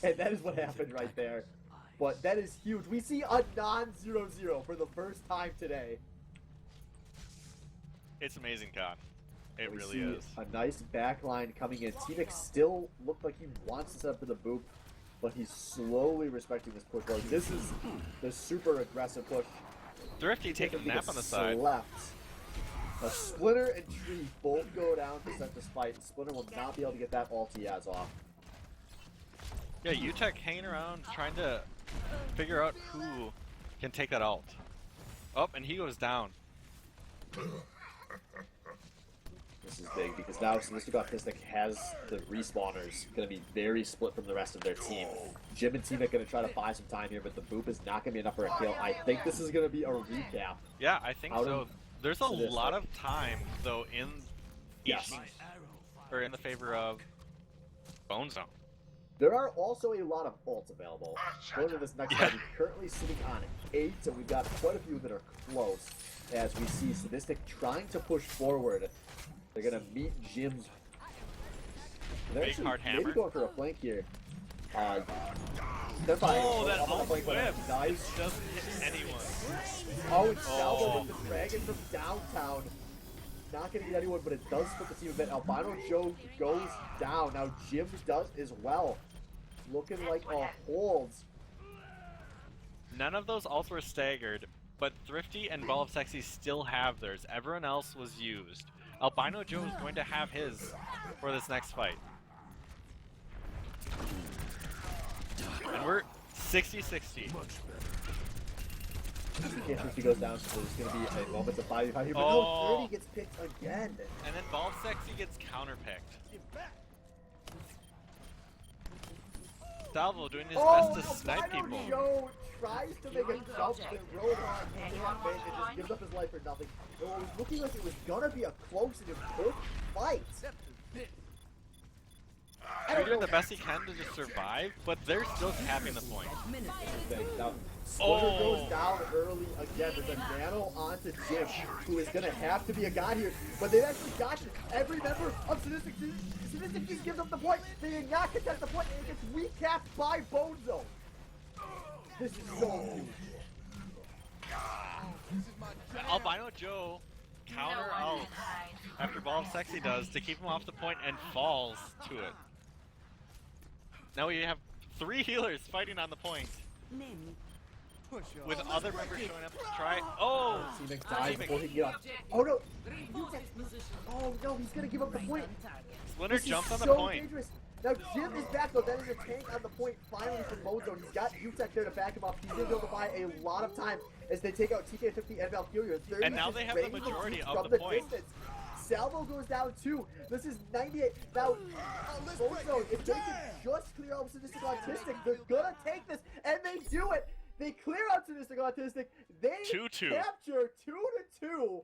Speaker 1: and that is what happened right there. But that is huge. We see a non-0-0 for the first time today.
Speaker 2: It's amazing, Con. It
Speaker 1: We
Speaker 2: really
Speaker 1: see
Speaker 2: is.
Speaker 1: a nice backline coming in. T-Mic still looked like he wants to set up for the boop, but he's slowly respecting this push forward. This is the super aggressive push.
Speaker 2: Thrifty taking a nap on the side.
Speaker 1: Left. A Splinter and Tree both go down to set this fight. Splinter will not be able to get that ult he has off.
Speaker 2: Yeah, UTech hanging around trying to figure out who can take that ult. Oh, and he goes down.
Speaker 1: This is big because now Sadistic Autistic has the respawners going to be very split from the rest of their team. Jim and T-Mic going to try to buy some time here, but the boop is not going to be enough for a kill. I think this is going to be a recap.
Speaker 2: Yeah, I think
Speaker 1: Out
Speaker 2: so.
Speaker 1: of
Speaker 2: There's a
Speaker 1: Sadistic.
Speaker 2: lot of time though in
Speaker 1: Yes.
Speaker 2: each or in the favor of Bone Zone.
Speaker 1: There are also a lot of ults available. Going to this next fight, we're currently sitting on 8, and we've got quite a few that are close. As we see Sadistic trying to push forward. They're going to meet Jim's. They're
Speaker 2: Big
Speaker 1: actually
Speaker 2: hard
Speaker 1: maybe
Speaker 2: hammer.
Speaker 1: going for a flank here. They're
Speaker 2: Oh, that
Speaker 1: up on the
Speaker 2: ult
Speaker 1: flank
Speaker 2: whip
Speaker 1: right now. Nice.
Speaker 2: doesn't hit anyone.
Speaker 1: Oh, it's Salvo
Speaker 2: Oh.
Speaker 1: with the dragon from downtown. Not going to get anyone, but it does split the team a bit. Albino Joe goes down. Now Jim does as well. Looking like a holds.
Speaker 2: None of those ults were staggered, but Thrifty and Ball of Sexy still have theirs. Everyone else was used. Albino Joe is going to have his for this next fight. And we're 60-60.
Speaker 1: If he goes down, so there's going to be a moment of 5v5 here, but
Speaker 2: Oh.
Speaker 1: no, 30 gets picked again.
Speaker 2: And then Ball of Sexy gets counterpicked. Salvo doing his best to snipe
Speaker 1: Albino
Speaker 2: people.
Speaker 1: Joe tries to make a jump and throw it on, can't make it, just gives up his life for nothing. It was looking like it was going to be a close and important fight.
Speaker 2: They're doing the best he can to just survive, but they're still capping the point.
Speaker 1: Now, Splinter
Speaker 2: Oh.
Speaker 1: goes down early again with a nano onto Jim, who is going to have to be a god here. But they've actually got every member of Sadistic just gives up the point. They did not contest the point, and it gets recapped by Bone Zone. This is so huge.
Speaker 2: Albino Joe counter out after Ball Sexy does to keep him off the point and falls to it. Now we have 3 healers fighting on the point. With other members showing up to try. Oh!
Speaker 1: Seemic dies before he can get off. Oh no! Oh no, he's gonna give up the point.
Speaker 2: Splinter
Speaker 1: This is
Speaker 2: jumped on the
Speaker 1: so
Speaker 2: point.
Speaker 1: dangerous. Now Jim is back though. That is a tank on the point finally from Bozone. He's got Utech there to back him up. He's gonna be able to buy a lot of time as they take out TK50 and Valkyria.
Speaker 2: And now they have the majority of the point.
Speaker 1: Distance. Salvo goes down too. This is 98. Now, Bozone, if they can just clear out Sadistic Autistic, they're gonna take this, and they do it. They clear out Sadistic Autistic. They
Speaker 2: 2-2.
Speaker 1: capture 2-2.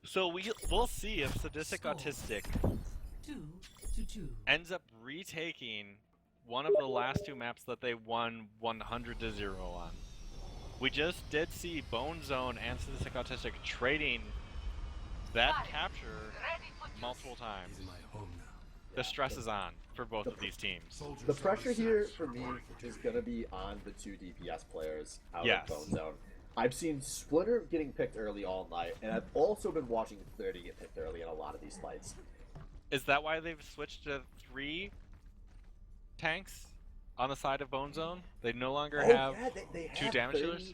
Speaker 2: So we'll see if Sadistic Autistic
Speaker 4: 2-2.
Speaker 2: ends up retaking one of the last 2 maps that they won 100-0 on. We just did see Bone Zone and Sadistic Autistic trading that capture multiple times. The stress is on for both of these teams.
Speaker 1: The pressure here for me is going to be on the 2 DPS players out of Bone Zone. I've seen Splinter getting picked early all night, and I've also been watching 30 get picked early in a lot of these fights.
Speaker 2: Is that why they've switched to 3 tanks on the side of Bone Zone? They no longer have
Speaker 1: they
Speaker 2: 2
Speaker 1: have
Speaker 2: damage dealers?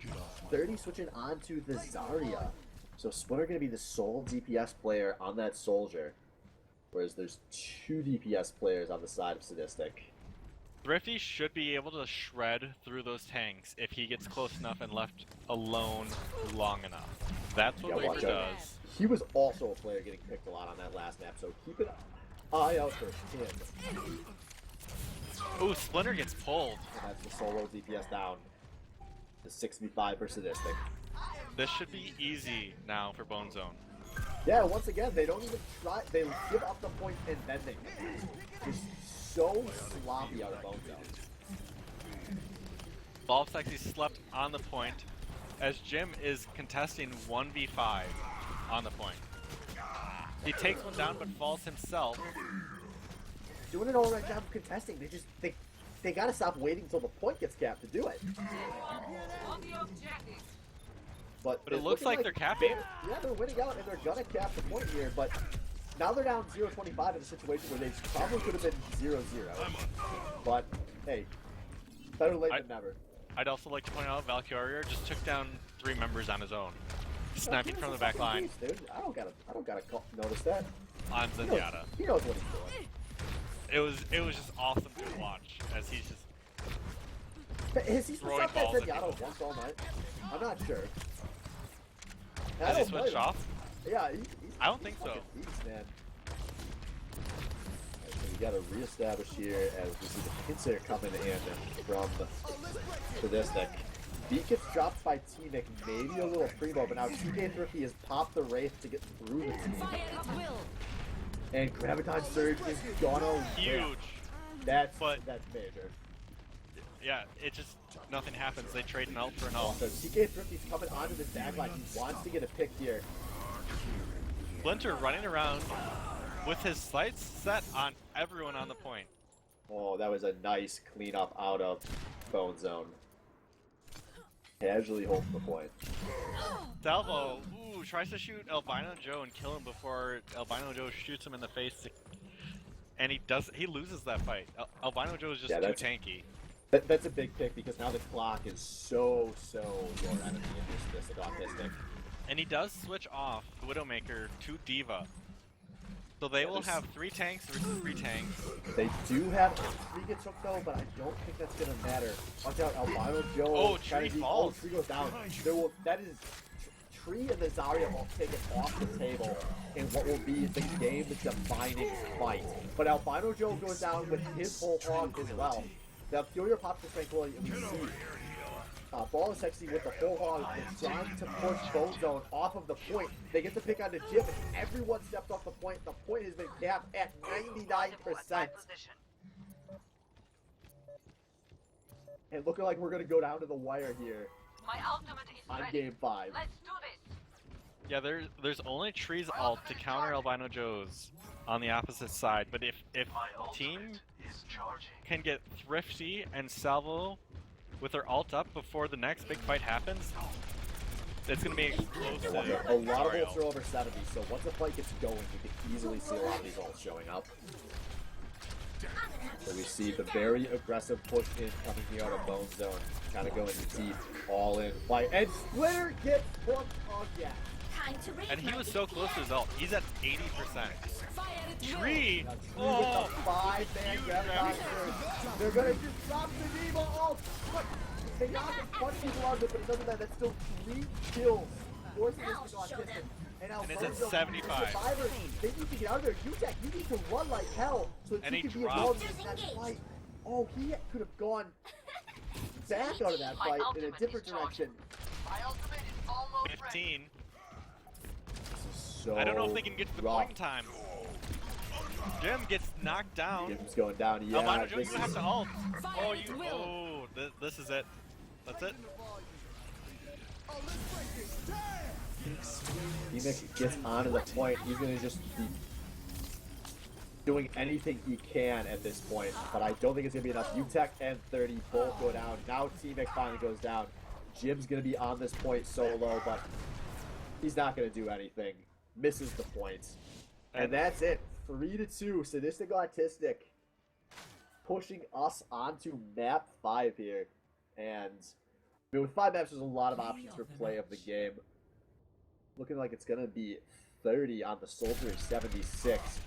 Speaker 1: 30 switching onto the Zarya. So Splinter going to be the sole DPS player on that Soldier, whereas there's 2 DPS players on the side of Sadistic.
Speaker 2: Thrifty should be able to shred through those tanks if he gets close enough and left alone long enough. That's what Reaper does.
Speaker 1: He was also a player getting picked a lot on that last map, so keep an eye out for him.
Speaker 2: Ooh, Splinter gets pulled.
Speaker 1: And that's the solo DPS down. The 6v5 for Sadistic.
Speaker 2: This should be easy now for Bone Zone.
Speaker 1: Yeah, once again, they don't even try. They give up the point and then they just so sloppy out of Bone Zone.
Speaker 2: Ball Sexy slept on the point as Jim is contesting 1v5 on the point. He takes one down but falls himself.
Speaker 1: Doing an alright job of contesting. They gotta stop waiting until the point gets capped to do it. But
Speaker 2: it looks like they're capping.
Speaker 1: Yeah, they're winning out and they're gonna cap the point here, but now they're down 0-25 in a situation where they probably could have been 0-0. But hey, better late than never.
Speaker 2: I'd also like to point out Valkyria just took down 3 members on his own, sniping from the back line.
Speaker 1: Dude, I don't gotta notice that.
Speaker 2: On Zenyatta.
Speaker 1: He knows what he's doing.
Speaker 2: It was just awesome to watch as he's just
Speaker 1: Has he switched off that Zenyatta once all night? I'm not sure.
Speaker 2: Has he switched off?
Speaker 1: Yeah,
Speaker 2: I don't think so.
Speaker 1: Beast, man. Right, so we gotta reestablish here as we see the Pincer coming in from Sadistic. Beat gets dropped by T-Nick, maybe a little primo, but now TK Thrifty has popped the Wraith to get through the team. And Graviton Surge is gonna
Speaker 2: huge.
Speaker 1: That's major.
Speaker 2: Yeah, it just nothing happens. They trade an ult for an ult.
Speaker 1: So TK Thrifty's coming onto this backline. He wants to get a pick here.
Speaker 2: Splinter running around with his sights set on everyone on the point.
Speaker 1: Oh, that was a nice cleanup out of Bone Zone. Casually holds the point.
Speaker 2: Salvo, tries to shoot Albino Joe and kill him before Albino Joe shoots him in the face. And he loses that fight. Albino Joe is just too tanky.
Speaker 1: That's a big pick because now the clock is so your enemy in this Autistic.
Speaker 2: And he does switch off Widowmaker to D.Va. So they will have 3 tanks versus 3 tanks.
Speaker 1: They do have 3 gets hooked though, but I don't think that's gonna matter. Watch out, Albino Joe.
Speaker 2: Oh, Tree falls.
Speaker 1: Tree goes down. That is Tree and the Zarya will take it off the table in what will be the game-defining fight. But Albino Joe goes down with his whole hog as well. Now, Furia pops the Tranquility, and we see Ball Sexy with the whole hog trying to push Bone Zone off of the point. They get the pick onto Jim, and everyone steps off the point. The point has been capped at 99%. And looking like we're going to go down to the wire here on Game 5.
Speaker 5: Let's do this.
Speaker 2: Yeah, there's only Tree's ult to counter Albino Joe's on the opposite side, but if team can get Thrifty and Salvo with their ult up before the next big fight happens, It's gonna be explosive.
Speaker 1: A lot of
Speaker 2: tutorial.
Speaker 1: ults are over 70, so once a fight gets going, you can easily see a lot of these ults showing up. So we see the very aggressive push in coming here out of Bone Zone, kind of going deep, all in fight, and Splitter gets hooked again.
Speaker 5: Time to raise
Speaker 2: And he
Speaker 5: my
Speaker 2: was so close to his ult. He's at 80%. Tree!
Speaker 1: With
Speaker 2: Oh!
Speaker 1: the 5-man
Speaker 2: Huge
Speaker 1: grab
Speaker 2: damage.
Speaker 1: monster. They're gonna just drop the Diva ult. But they knock and punch people out of it, but it doesn't matter. That's still 3 kills. Forcing this to go
Speaker 5: Show
Speaker 1: autistic.
Speaker 5: them.
Speaker 1: And now
Speaker 2: And it's at
Speaker 1: Bone Zone,
Speaker 2: 75.
Speaker 1: Survivors, they need to get out of there. UTech, you need to run like hell so that
Speaker 2: And
Speaker 1: you
Speaker 2: he
Speaker 1: can be
Speaker 2: dropped.
Speaker 1: involved in that fight. Oh, he could have gone back out of that fight in a different direction.
Speaker 2: 15.
Speaker 1: So
Speaker 2: I don't know if they can get to the
Speaker 1: rough.
Speaker 2: point in time. Jim gets knocked down.
Speaker 1: Jim's going down. Yeah,
Speaker 2: Albino Joe,
Speaker 1: this
Speaker 2: you have
Speaker 1: is
Speaker 2: to ult. Oh, you. Oh, this is it. That's it.
Speaker 1: Emic gets onto the point. He's gonna just be doing anything he can at this point, but I don't think it's gonna be enough. UTech and 30 both go down. Now T-Mic finally goes down. Jim's gonna be on this point solo, but he's not gonna do anything. Misses the point. And that's it. 3-2. Sadistic Autistic pushing us onto map 5 here. And I mean, with 5 maps, there's a lot of options for play of the game. Looking like it's gonna be 30 on the Soldier 76.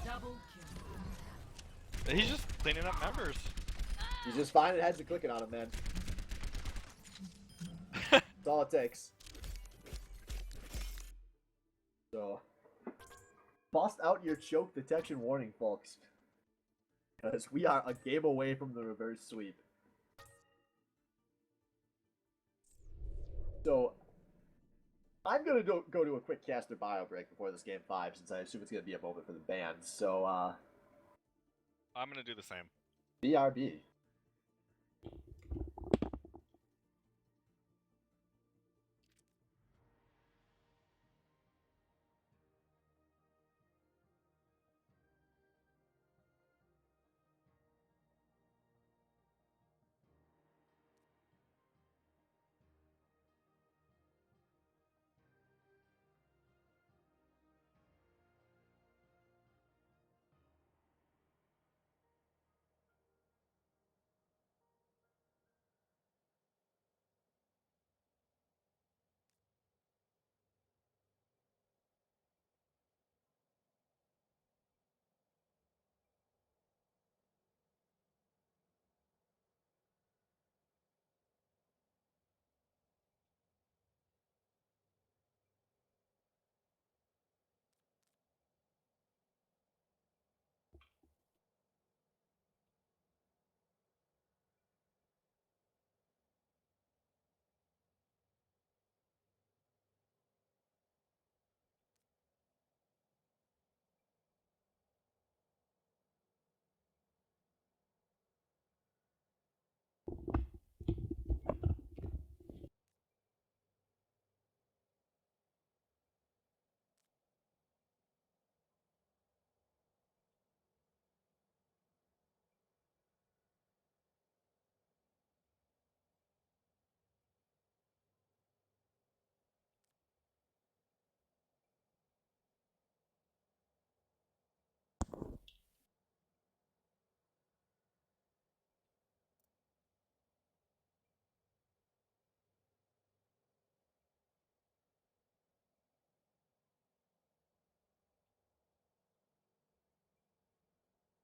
Speaker 4: Double kill.
Speaker 2: He's just cleaning up members.
Speaker 1: He's just finding heads and clicking on him, man. That's all it takes. So, bust out your choke detection warning, folks. Because we are a game away from the reverse sweep. So, I'm going to go to a quick caster bio break before this game 5, since I assume it's going to be a moment for the bans. So,
Speaker 2: I'm gonna do the same.
Speaker 1: BRB.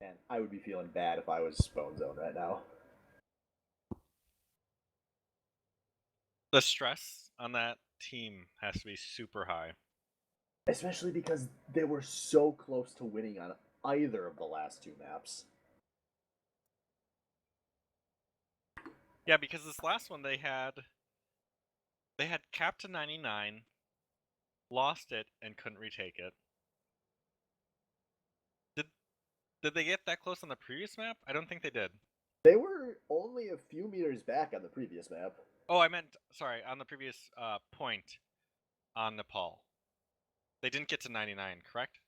Speaker 1: Man, I would be feeling bad if I was Bone Zone right now.
Speaker 2: The stress on that team has to be super high.
Speaker 1: Especially because they were so close to winning on either of the last 2 maps.
Speaker 2: Yeah, because this last one they had capped to 99, lost it, and couldn't retake it. Did they get that close on the previous map? I don't think they did.
Speaker 1: They were only a few meters back on the previous map.
Speaker 2: Oh, I meant, sorry, on the previous point on Nepal. They didn't get to 99, correct?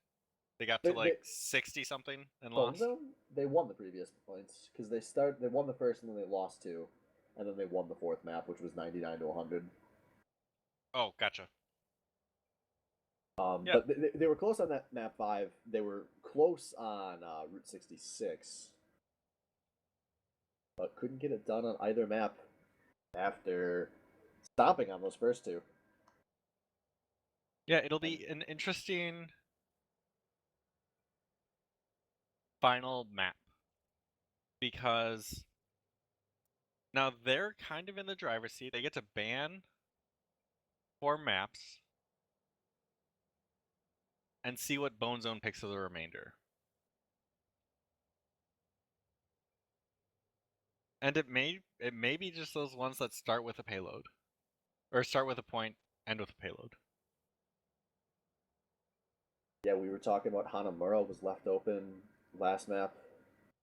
Speaker 2: They got to like 60 something and
Speaker 1: Bone
Speaker 2: lost.
Speaker 1: Zone, they won the previous points because they won the first and then they lost 2. and then they won the fourth map, which was 99 to 100.
Speaker 2: Oh, gotcha. Yep.
Speaker 1: But they were close on that map 5. They were close on Route 66, but couldn't get it done on either map after stomping on those first two.
Speaker 2: Yeah, it'll be an interesting final map because now they're kind of in the driver's seat. They get to ban 4 maps and see what Bone Zone picks for the remainder. And it may be just those ones that start with a payload. Or start with a point, end with a payload.
Speaker 1: Yeah, we were talking about Hanamura was left open last map,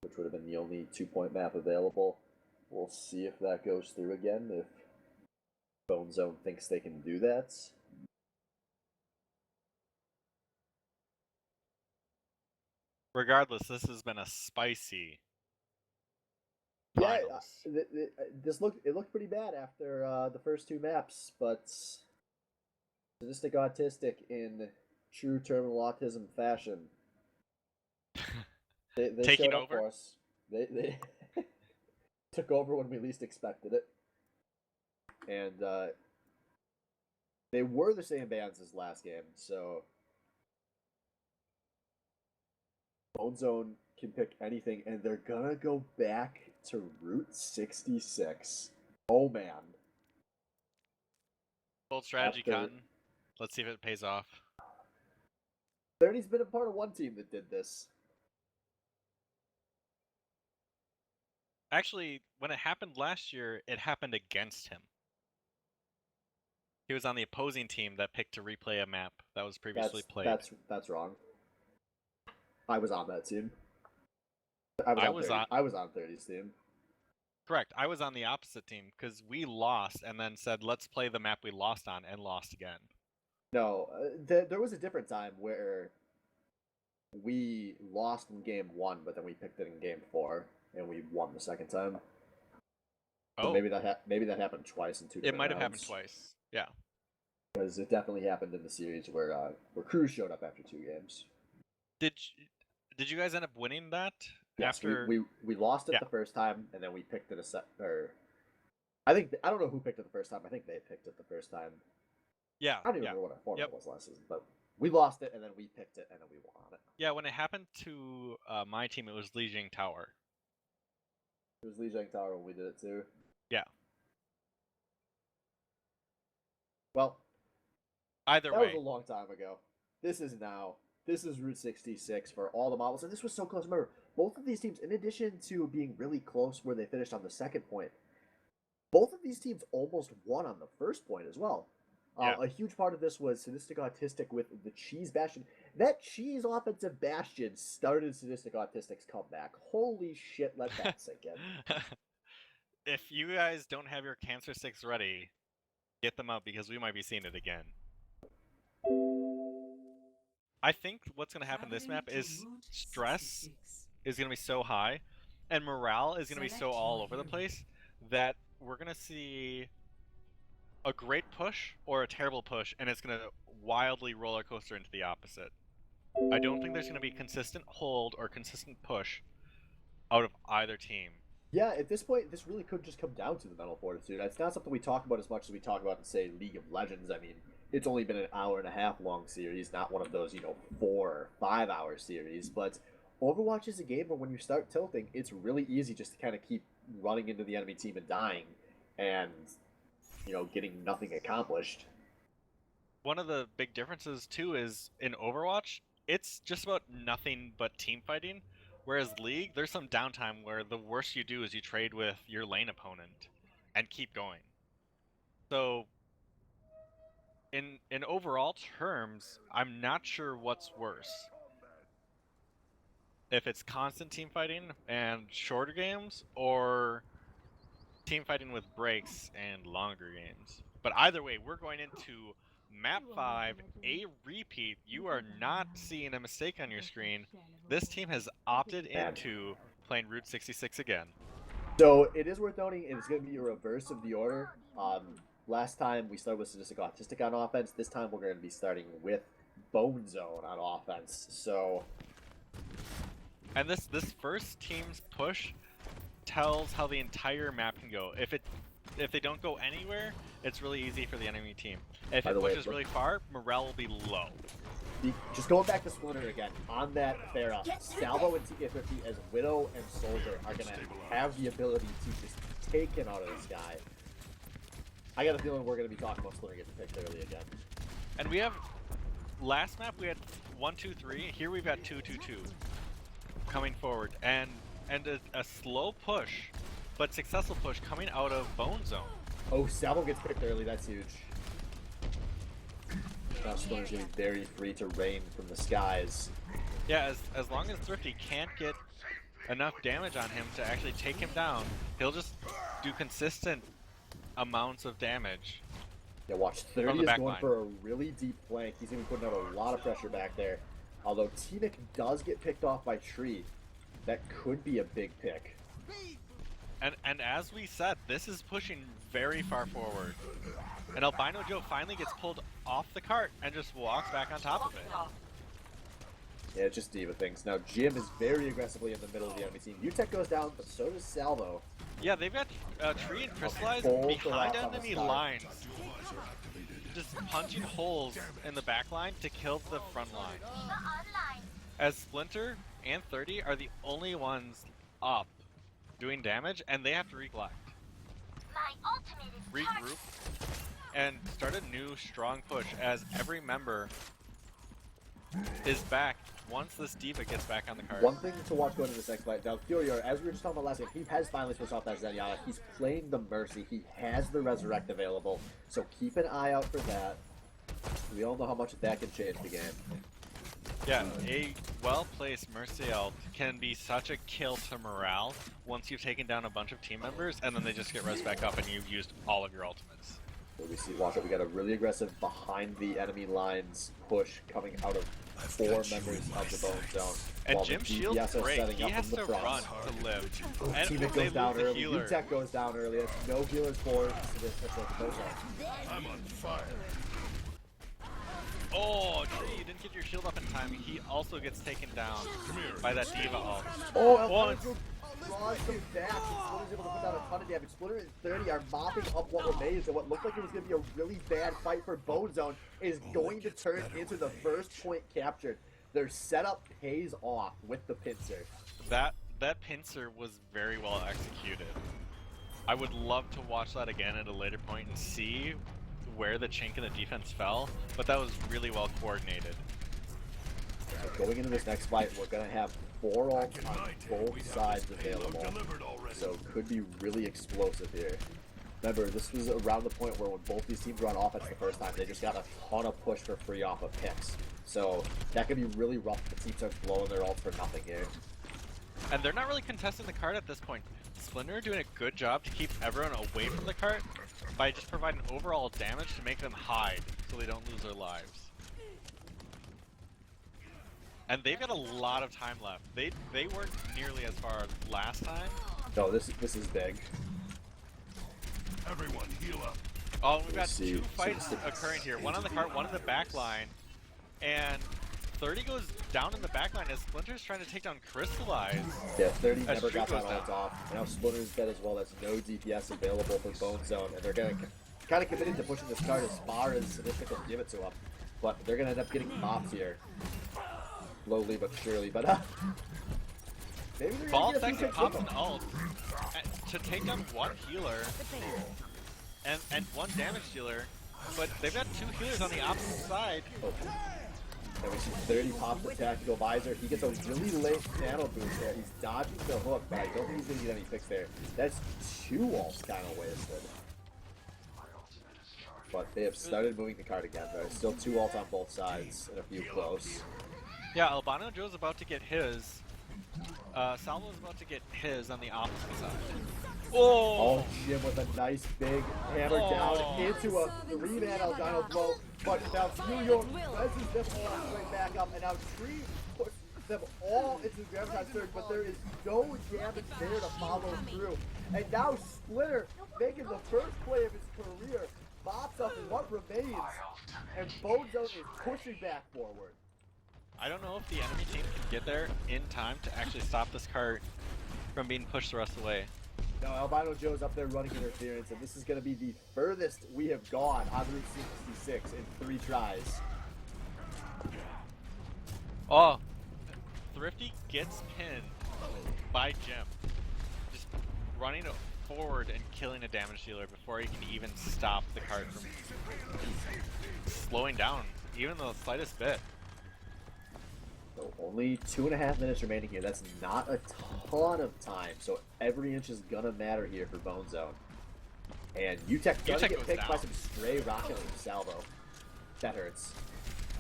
Speaker 1: which would have been the only 2-point map available. We'll see if that goes through again, if Bone Zone thinks they can do that.
Speaker 2: Regardless, this has been a spicy
Speaker 1: Yeah,
Speaker 2: finals.
Speaker 1: it looked pretty bad after the first 2 maps, but Sadistic Autistic in true terminal autism fashion. They
Speaker 2: Taking
Speaker 1: showed up
Speaker 2: over?
Speaker 1: for us. They took over when we least expected it. And they were the same bands as last game, so Bone Zone can pick anything, and they're gonna go back to Route 66. Oh man.
Speaker 2: Bold strategy,
Speaker 1: After-
Speaker 2: Cotton. Let's see if it pays off.
Speaker 1: 30's been a part of one team that did this.
Speaker 2: Actually, when it happened last year, it happened against him. He was on the opposing team that picked to replay a map that was previously played.
Speaker 1: That's wrong. I was on that team. I was on 30's team.
Speaker 2: Correct. I was on the opposite team because we lost and then said, let's play the map we lost on, and lost again.
Speaker 1: No, there was a different time where we lost in game 1, but then we picked it in game 4, and we won the second time.
Speaker 2: Oh,
Speaker 1: So maybe that happened twice in 2 different
Speaker 2: it might have happened
Speaker 1: rounds.
Speaker 2: twice. Yeah.
Speaker 1: Because it definitely happened in the series where Cruz showed up after 2 games.
Speaker 2: Did you guys end up winning that?
Speaker 1: Yes,
Speaker 2: after
Speaker 1: we lost it
Speaker 2: Yeah.
Speaker 1: the first time, and then we picked it I don't know who picked it the first time. I think they picked it the first time.
Speaker 2: Yeah.
Speaker 1: I don't even
Speaker 2: yeah.
Speaker 1: remember what our format
Speaker 2: Yep.
Speaker 1: was last season, but we lost it, and then we picked it, and then we won on it.
Speaker 2: Yeah, when it happened to my team, it was Lijiang Tower.
Speaker 1: It was Lijiang Tower when we did it too.
Speaker 2: Yeah.
Speaker 1: Well,
Speaker 2: Either
Speaker 1: that
Speaker 2: way,
Speaker 1: was a long time ago. This is Route 66 for all the models, and this was so close. Remember, both of these teams, in addition to being really close where they finished on the second point, both of these teams almost won on the first point as well.
Speaker 2: Yeah.
Speaker 1: A huge part of this was Sadistic Autistic with the Cheese Bastion. That Cheese offensive Bastion started Sadistic Autistic's comeback. Holy shit, let that sink in.
Speaker 2: if you guys don't have your cancer sticks ready, get them out because we might be seeing it again. I think what's going to happen this map is stress is going to be so high and morale is going to be so all over the place that we're going to see a great push or a terrible push, and it's going to wildly roller coaster into the opposite. I don't think there's going to be consistent hold or consistent push out of either team.
Speaker 1: Yeah, at this point, this really could just come down to the mental fortitude. It's not something we talk about as much as we talk about in, say, League of Legends. I mean, it's only been an hour and a half long series, not one of those, 4 or 5 hour series. But Overwatch is a game where when you start tilting, it's really easy just to kind of keep running into the enemy team and dying and, getting nothing accomplished.
Speaker 2: One of the big differences, too, is in Overwatch, it's just about nothing but team fighting. Whereas League, there's some downtime where the worst you do is you trade with your lane opponent and keep going. So, in overall terms, I'm not sure what's worse. If it's constant team fighting and shorter games, or team fighting with breaks and longer games. But either way, we're going into Map 5, a repeat. You are not seeing a mistake on your screen. This team has opted into playing Route 66 again.
Speaker 1: So it is worth noting it's going to be a reverse of the order. Last time we started with Sadistic Autistic on offense. This time we're going to be starting with Bone Zone on offense. So,
Speaker 2: and this first team's push tells how the entire map can go. If they don't go anywhere, it's really easy for the enemy team. If it pushes really far, morale will be low.
Speaker 1: Just going back to Splinter again, on that Pharah, Salvo and TK50 as Widow and Soldier are going to have the ability to just take him out of the sky. I got a feeling we're going to be talking about Splinter getting picked early again.
Speaker 2: And we have, last map we had 1, 2, 3. Here we've got 2, 2, 2 coming forward. And a slow push, but successful push coming out of Bone Zone.
Speaker 1: Oh, Salvo gets picked early. That's huge. Now Splinter's going to be very free to rain from the skies.
Speaker 2: Yeah, as long as Thrifty can't get enough damage on him to actually take him down, he'll just do consistent amounts of damage.
Speaker 1: Yeah, watch. 30 is going for a really deep flank. He's going to be putting out a lot of pressure back there. Although T-Nick does get picked off by Tree, that could be a big pick.
Speaker 2: And as we said, this is pushing very far forward. And Albino Joe finally gets pulled off the cart and just walks back on top of it.
Speaker 1: Yeah, it's just diva things. Now, Jim is very aggressively in the middle of the enemy team. UTech goes down, but so does Salvo.
Speaker 2: Yeah, they've got Tree and Crystallize behind enemy lines. Just punching holes in the back line to kill the front line. As Splinter and 30 are the only ones up doing damage, and they have to recollect. Regroup and start a new strong push as every member is back once this diva gets back on the card.
Speaker 1: One thing to watch going into this next fight. Now, Furio, as we were just talking about last game, he has finally switched off that Zenyatta. He's playing the Mercy. He has the Resurrect available, so keep an eye out for that. We all know how much that can change the game.
Speaker 2: Yeah, a well-placed Mercy ult can be such a kill to morale once you've taken down a bunch of team members, and then they just get res back up and you've used all of your ultimates.
Speaker 1: So we see, watch out, we got a really aggressive behind the enemy lines push coming out of 4 members of the Bone Zone.
Speaker 2: And Jim's shield's great. He has to run to live. And
Speaker 1: T-Nick
Speaker 2: they
Speaker 1: goes down
Speaker 2: lose the
Speaker 1: early.
Speaker 2: healer.
Speaker 1: UTech goes down early. There's no healers for this Bone Zone.
Speaker 3: I'm on fire.
Speaker 2: Oh, Tree, you didn't get your shield up in time. He also gets taken down by that diva ult.
Speaker 1: Oh, Alfonso draws him back. Splinter's able to put down a ton of damage. Splinter and 30 are mopping up what remains, and what looked like it was going to be a really bad fight for Bone Zone is going to turn into the first point captured. Their setup pays off with the pincer.
Speaker 2: That pincer was very well executed. I would love to watch that again at a later point and see where the chink in the defense fell, but that was really well coordinated.
Speaker 1: So going into this next fight, we're going to have 4 ults on both sides available, so could be really explosive here. Remember, this was around the point where when both these teams were on offense the first time, they just got a ton of push for free off of picks. So that could be really rough if the team starts blowing their ults for nothing here.
Speaker 2: And they're not really contesting the cart at this point. Splinter are doing a good job to keep everyone away from the cart by just providing overall damage to make them hide so they don't lose their lives. And they've got a lot of time left. They weren't nearly as far last time.
Speaker 1: No, this is big.
Speaker 3: Everyone heal up.
Speaker 2: Oh, we've got 2 fights occurring here. One on the cart, one in the back line. And 30 goes down in the back line as Splinter's trying to take down Crystallize.
Speaker 1: Yeah, 30
Speaker 2: As
Speaker 1: never
Speaker 2: Tree
Speaker 1: got that
Speaker 2: goes
Speaker 1: ult
Speaker 2: down.
Speaker 1: off. Now Splinter's dead as well. There's no DPS available for Bone Zone, and they're going to kind of committed to pushing this card as far as Sadistic will give it to them. But they're going to end up getting mopped here. Slowly but surely, but maybe they're
Speaker 2: Bol
Speaker 1: going to get a few
Speaker 2: pops
Speaker 1: picks
Speaker 2: an ult to take down 1 healer and 1 damage dealer, but they've got 2 healers on the opposite side.
Speaker 1: Oh. And we see 30 pops the tactical visor. He gets a really late nano boost there. He's dodging the hook, but I don't think he's going to get any picks there. That's 2 ults kind of wasted. But they have started moving the card again. There's still 2 ults on both sides and a few close.
Speaker 2: Yeah, Albino Joe's about to get his. Salvo's about to get his on the opposite side.
Speaker 1: Oh, Jim with a nice big hammer down into a 3-man Albino blow. But now New York messes them all right back up, and now Tree puts them all into the Graviton surge, but there is no damage there to follow through. And now Splinter making the first play of his career. Mops up what remains. And Bonezone is pushing back forward.
Speaker 2: I don't know if the enemy team can get there in time to actually stop this cart from being pushed the rest of the way.
Speaker 1: No, Albino Joe's up there running interference, and this is going to be the furthest we have gone on Route 66 in 3 tries.
Speaker 2: Oh, Thrifty gets pinned by Jim. Just running forward and killing a damage dealer before he can even stop the cart from slowing down, even the slightest bit.
Speaker 1: So only 2.5 minutes remaining here. That's not a ton of time, so every inch is going to matter here for Bonezone. And UTech does get
Speaker 2: goes
Speaker 1: picked by
Speaker 2: down.
Speaker 1: some stray rocket with salvo. That hurts.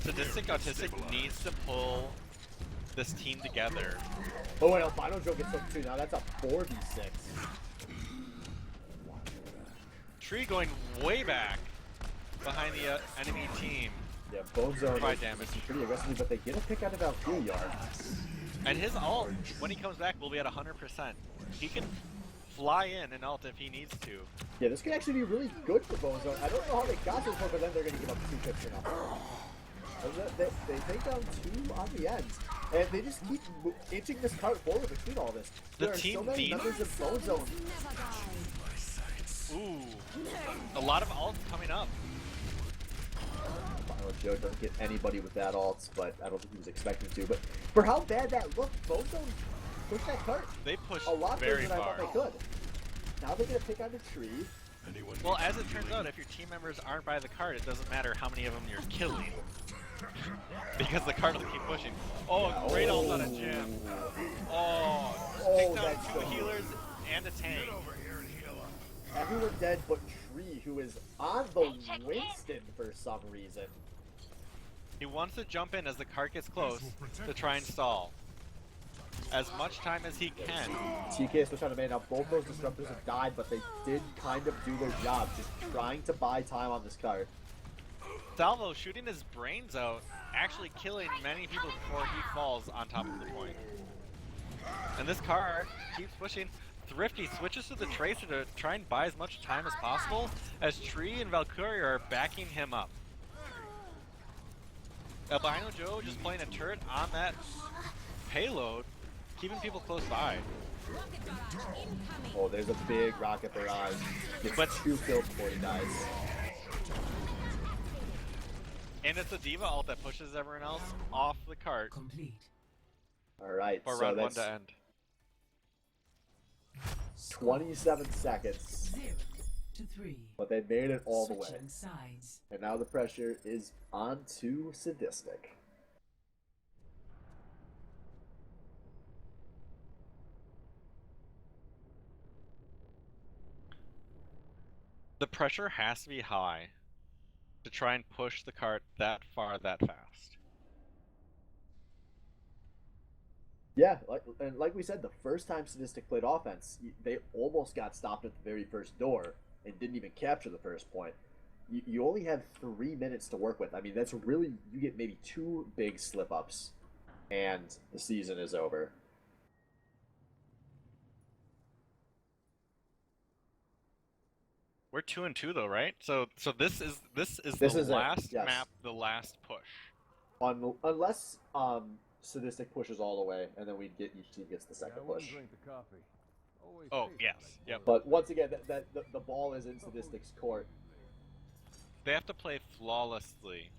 Speaker 2: Sadistic Autistic needs to pull this team together.
Speaker 1: Oh, and Albino Joe gets hooked too. Now that's a 4v6.
Speaker 2: Tree going way back behind the enemy team.
Speaker 1: Yeah, Bonezone
Speaker 2: Provide
Speaker 1: is
Speaker 2: damage.
Speaker 1: pretty aggressively, but they get a pick out of Valkyrie.
Speaker 2: And his ult, when he comes back, will be at 100%. He can fly in and ult if he needs to.
Speaker 1: Yeah, this could actually be really good for Bonezone. I don't know how they got this one, but then they're going to give up 2 picks enough. They take down 2 on the end. And they just keep inching this cart forward between all this.
Speaker 2: The
Speaker 1: There are
Speaker 2: team
Speaker 1: so many
Speaker 2: deep-
Speaker 1: members of Bonezone.
Speaker 2: Ooh, a lot of ults coming up.
Speaker 1: Joe doesn't get anybody with that ult, but I don't think he was expecting to. But for how bad that looked, Bonezone pushed that cart
Speaker 2: They pushed
Speaker 1: a lot
Speaker 2: very
Speaker 1: further than I
Speaker 2: far.
Speaker 1: thought they could. Now they're going to pick on the tree.
Speaker 3: Anyone
Speaker 2: Well, as it turns out, if your team members aren't by the cart, it doesn't matter how many of them you're killing. Because the cart will keep pushing. Oh, great ult on a Jim. Oh, takes down
Speaker 1: that's
Speaker 2: 2
Speaker 1: so
Speaker 2: healers and a tank.
Speaker 1: Everyone dead but Tree, who is on the Winston for some reason.
Speaker 2: He wants to jump in as the cart gets close to try and stall. As much time as he can.
Speaker 1: TK is still trying to man. Now both those disruptors have died, but they did kind of do their job, just trying to buy time on this cart.
Speaker 2: Salvo shooting his brains out, actually killing many people before he falls on top of the point. And this car keeps pushing. Thrifty switches to the Tracer to try and buy as much time as possible, as Tree and Valkyrie are backing him up. Albino Joe just playing a turret on that payload, keeping people close by.
Speaker 1: Oh, there's a big rocket barrage. Gets
Speaker 2: But-
Speaker 1: 2 kills before he dies.
Speaker 2: And it's a Diva ult that pushes everyone else off the cart
Speaker 4: Complete.
Speaker 1: Alright,
Speaker 2: for
Speaker 1: so
Speaker 2: round 1
Speaker 1: that's
Speaker 2: to end.
Speaker 1: 27 seconds.
Speaker 4: 0 to 3.
Speaker 1: But they made it all the way.
Speaker 4: Switching sides.
Speaker 1: And now the pressure is on to Sadistic.
Speaker 2: The pressure has to be high to try and push the cart that far that fast.
Speaker 1: Yeah, like we said, the first time Sadistic played offense, they almost got stopped at the very first door and didn't even capture the first point. You only have 3 minutes to work with. I mean, that's really, you get maybe 2 big slip-ups, and the season is over.
Speaker 2: We're 2-2 though, right? So this is
Speaker 1: This
Speaker 2: the
Speaker 1: is it,
Speaker 2: last
Speaker 1: yes.
Speaker 2: map, the last push.
Speaker 1: Unless Sadistic pushes all the way, and then each team gets the second push.
Speaker 2: Oh yes, yep.
Speaker 1: But once again, the ball is in Sadistic's court.
Speaker 2: They have to play flawlessly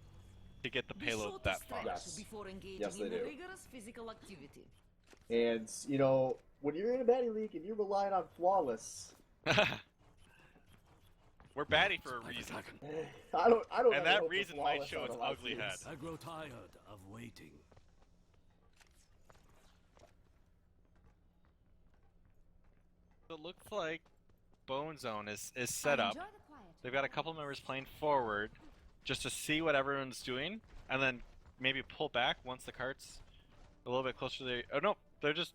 Speaker 2: to get the payload that far.
Speaker 1: Yes.
Speaker 4: Before engaging
Speaker 1: Yes, they
Speaker 4: in
Speaker 1: do.
Speaker 4: rigorous physical activity.
Speaker 1: And, you know, when you're in a batting league and you're relying on flawless,
Speaker 2: We're batty for a reason.
Speaker 1: I don't
Speaker 2: And
Speaker 1: ever
Speaker 2: that
Speaker 1: hope for
Speaker 2: reason might
Speaker 1: flawless
Speaker 2: show
Speaker 1: on
Speaker 2: its
Speaker 1: a lot of
Speaker 2: ugly
Speaker 1: teams.
Speaker 2: head.
Speaker 3: I grow tired of waiting.
Speaker 2: So it looks like Bone Zone is set up.
Speaker 5: Enjoy the quiet.
Speaker 2: They've got a couple members playing forward just to see what everyone's doing, and then maybe pull back once the cart's a little bit closer to the. Oh no, they're just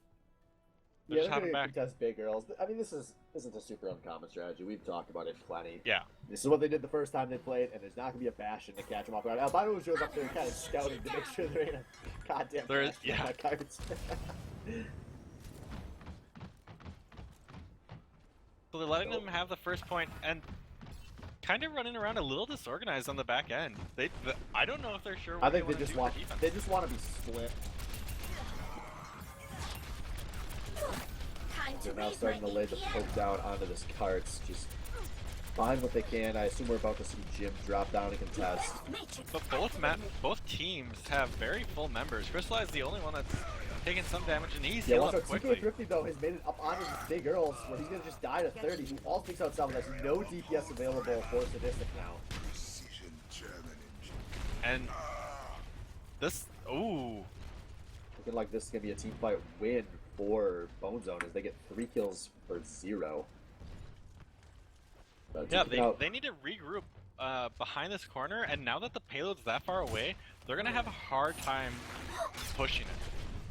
Speaker 1: Yeah, they're
Speaker 2: hopping
Speaker 1: going to
Speaker 2: back.
Speaker 1: contest big girls. I mean, this isn't a super uncommon strategy. We've talked about it plenty.
Speaker 2: Yeah.
Speaker 1: This is what they did the first time they played, and there's not going to be a bastion to catch them off guard. Albino shows up there kind of scouting to make sure there ain't a goddamn
Speaker 2: There is-
Speaker 1: bastion on
Speaker 2: yeah.
Speaker 1: that cards.
Speaker 2: So they're letting them have the first point and kind of running around a little disorganized on the back end. I don't know if they're sure what
Speaker 1: I think
Speaker 2: they
Speaker 1: they just
Speaker 2: do
Speaker 1: want
Speaker 2: for defense.
Speaker 1: they just want to be split. They're now starting to lay the poke down onto this carts, just find what they can. I assume we're about to see Jim drop down and contest.
Speaker 2: But both teams have very full members. Crystal is the only one that's taking some damage, and he's
Speaker 1: Yeah,
Speaker 2: healed
Speaker 1: watch
Speaker 2: up
Speaker 1: out.
Speaker 2: quickly.
Speaker 1: TK Thrifty, though, has made it up onto the big Earls, where he's going to just die to 30. He all takes out someone. There's no DPS available for Sadistic now.
Speaker 2: And this, ooh.
Speaker 1: Looking like this is going to be a team fight win for Bone Zone as they get 3 kills for 0.
Speaker 2: Yeah, they need to regroup behind this corner, and now that the payload's that far away, they're going to have a hard time pushing it.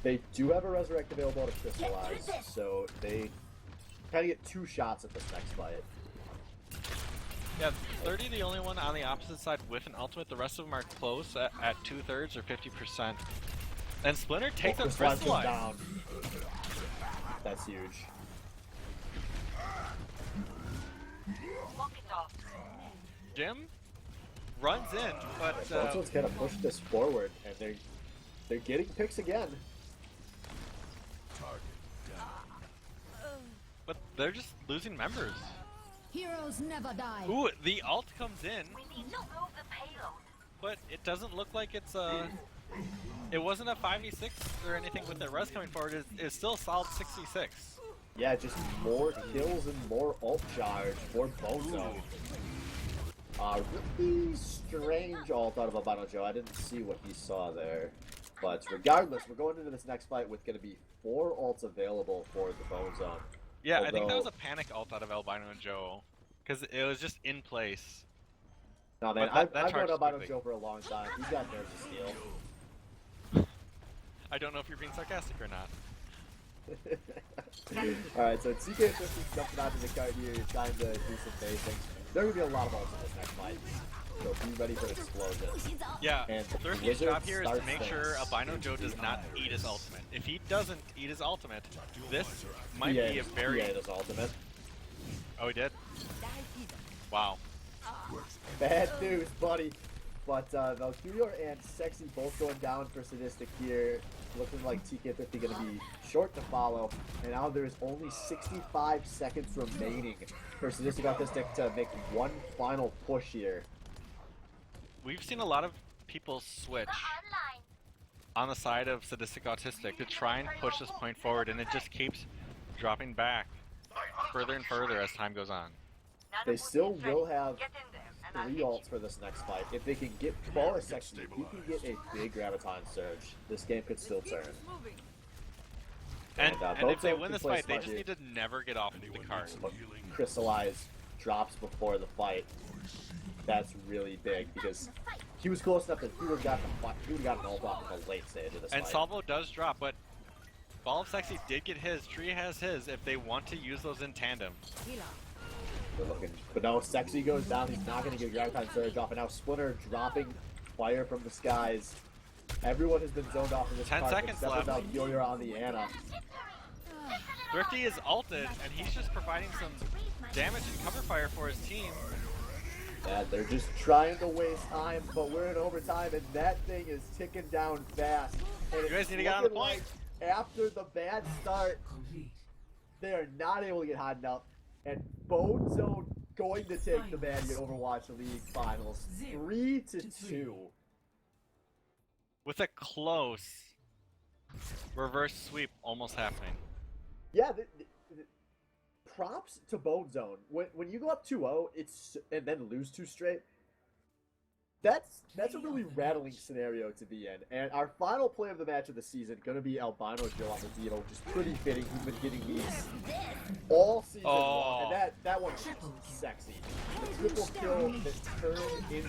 Speaker 1: They do have a Resurrect available to Crystallize, so they kind of get 2 shots at this next fight.
Speaker 2: Yeah, 30 the only one on the opposite side with an ultimate. The rest of them are close at 2/3 or 50%. And Splinter takes out
Speaker 1: Crystallize goes
Speaker 2: Crystallize.
Speaker 1: down. That's huge.
Speaker 2: Jim runs in, but
Speaker 1: Bonezone's kind of pushed this forward, and they're getting picks again.
Speaker 2: but they're just losing members.
Speaker 6: Heroes never die.
Speaker 2: Ooh, the ult comes in, but it doesn't look like it's a... It wasn't a 5v6 or anything with the res coming forward. It's still a solid 66.
Speaker 1: Yeah, just more kills and more ult charge for Bone Zone. Really strange ult out of Albino Joe. I didn't see what he saw there. But regardless, we're going into this next fight with going to be 4 ults available for the Bone Zone.
Speaker 2: Yeah, I think that was a panic ult out of Albino and Joe, because it was just in place.
Speaker 1: No, man,
Speaker 2: But that
Speaker 1: I've known
Speaker 2: charged
Speaker 1: Albino
Speaker 2: quickly.
Speaker 1: Joe for a long time. He's got nerves to steal.
Speaker 2: I don't know if you're being sarcastic or not.
Speaker 1: Alright, so TK is jumping onto the cart here, trying to do some basing. There are going to be a lot of ults in this next fight, so be ready for explosions.
Speaker 2: Yeah,
Speaker 1: And
Speaker 2: Thrifty's
Speaker 1: Wizard
Speaker 2: job here is to
Speaker 1: starts
Speaker 2: make
Speaker 1: things.
Speaker 2: sure Albino Joe does not eat his ultimate. If he doesn't eat his ultimate, this might
Speaker 1: He
Speaker 2: be a
Speaker 1: ate
Speaker 2: very...
Speaker 1: his ultimate.
Speaker 2: Oh, he did? Wow.
Speaker 1: Bad news, buddy. But Valkyrie and Sexy both going down for Sadistic here. Looking like TK50 going to be short to follow. And now there is only 65 seconds remaining for Sadistic Autistic to make one final push here.
Speaker 2: We've seen a lot of people switch on the side of Sadistic Autistic to try and push this point forward, and it just keeps dropping back further and further as time goes on.
Speaker 1: They still will have 3 ults for this next fight. If they can get Bol S2, you can get a big Graviton Surge. This game could still turn.
Speaker 2: And
Speaker 1: Bone
Speaker 2: if they
Speaker 1: Zone
Speaker 2: win
Speaker 1: can
Speaker 2: this
Speaker 1: play
Speaker 2: fight, they
Speaker 1: smart
Speaker 2: just
Speaker 1: here.
Speaker 2: need to never get off the cart.
Speaker 1: But Crystallize drops before the fight. That's really big because he was close enough that he would have gotten an ult off in the late stage of this
Speaker 2: And
Speaker 1: fight.
Speaker 2: Salvo does drop, but Ball of Sexy did get his. Tree has his if they want to use those in tandem.
Speaker 1: They're looking, but no, Sexy goes down. He's not going to get Graviton Surge off, and now Splinter dropping fire from the skies. Everyone has been zoned off of this
Speaker 2: 10
Speaker 1: card,
Speaker 2: seconds
Speaker 1: except for
Speaker 2: left.
Speaker 1: Valkyrie on the Ana.
Speaker 2: Thrifty is ulted, and he's just providing some damage and cover fire for his team.
Speaker 1: And they're just trying to waste time, but we're in overtime, and that thing is ticking down fast. And
Speaker 2: You guys
Speaker 1: it's
Speaker 2: need to get on the
Speaker 1: looking
Speaker 2: point.
Speaker 1: like after the bad start, they are not able to get hot enough. And Bone Zone going to take the man in Overwatch League Finals 3-2.
Speaker 2: With a close reverse sweep almost happening.
Speaker 1: Yeah, props to Bone Zone. When you go up 2-0, and then lose 2 straight, that's a really rattling scenario to be in. And our final play of the match of the season going to be Albino Joe on the Devo, which is pretty fitting. He's been getting these all season long, and that one's sexy. The triple kill that turned into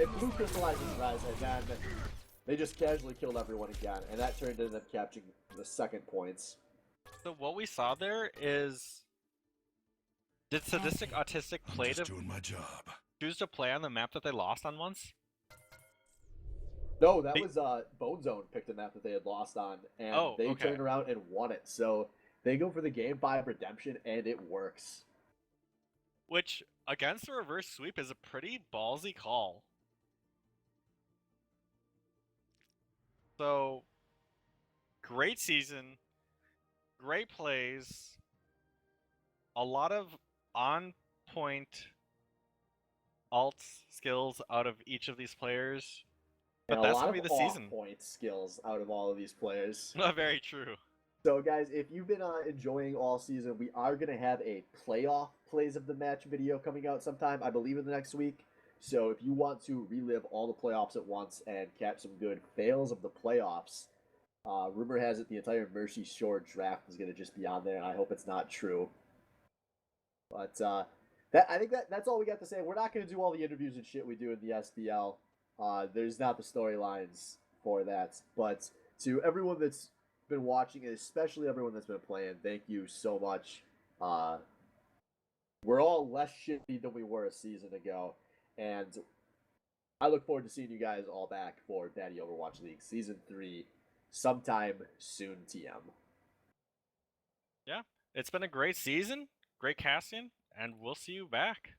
Speaker 1: it blew Crystallizing Res, and then they just casually killed everyone again, and that turned into them capturing the second points.
Speaker 2: So what we saw there is... Did Sadistic Autistic play to
Speaker 3: doing my job.
Speaker 2: choose to play on the map that they lost on once?
Speaker 1: No, that was Bone Zone picked a map that they had lost on, and they
Speaker 2: okay.
Speaker 1: turned around and won it. So They go for the Game 5 redemption, and it works.
Speaker 2: Which, against the reverse sweep, is a pretty ballsy call. So, great season, great plays, a lot of on-point alt skills out of each of these players.
Speaker 1: And
Speaker 2: But
Speaker 1: a
Speaker 2: that's
Speaker 1: lot
Speaker 2: going
Speaker 1: of
Speaker 2: to be the season.
Speaker 1: off-point skills out of all of these players.
Speaker 2: Very true.
Speaker 1: So, guys, if you've been enjoying all season, we are going to have a playoff plays of the match video coming out sometime, I believe, in the next week. So, if you want to relive all the playoffs at once and catch some good fails of the playoffs, rumor has it the entire Mercy Shore draft is going to just be on there, and I hope it's not true. But I think that's all we got to say. We're not going to do all the interviews and shit we do in the SPL. There's not the storylines for that. But to everyone that's been watching, and especially everyone that's been playing, thank you so much. We're all less shitty than we were a season ago, and I look forward to seeing you guys all back for Daddy Overwatch League Season 3 sometime soon, TM.
Speaker 2: Yeah, it's been a great season, great casting, and we'll see you back.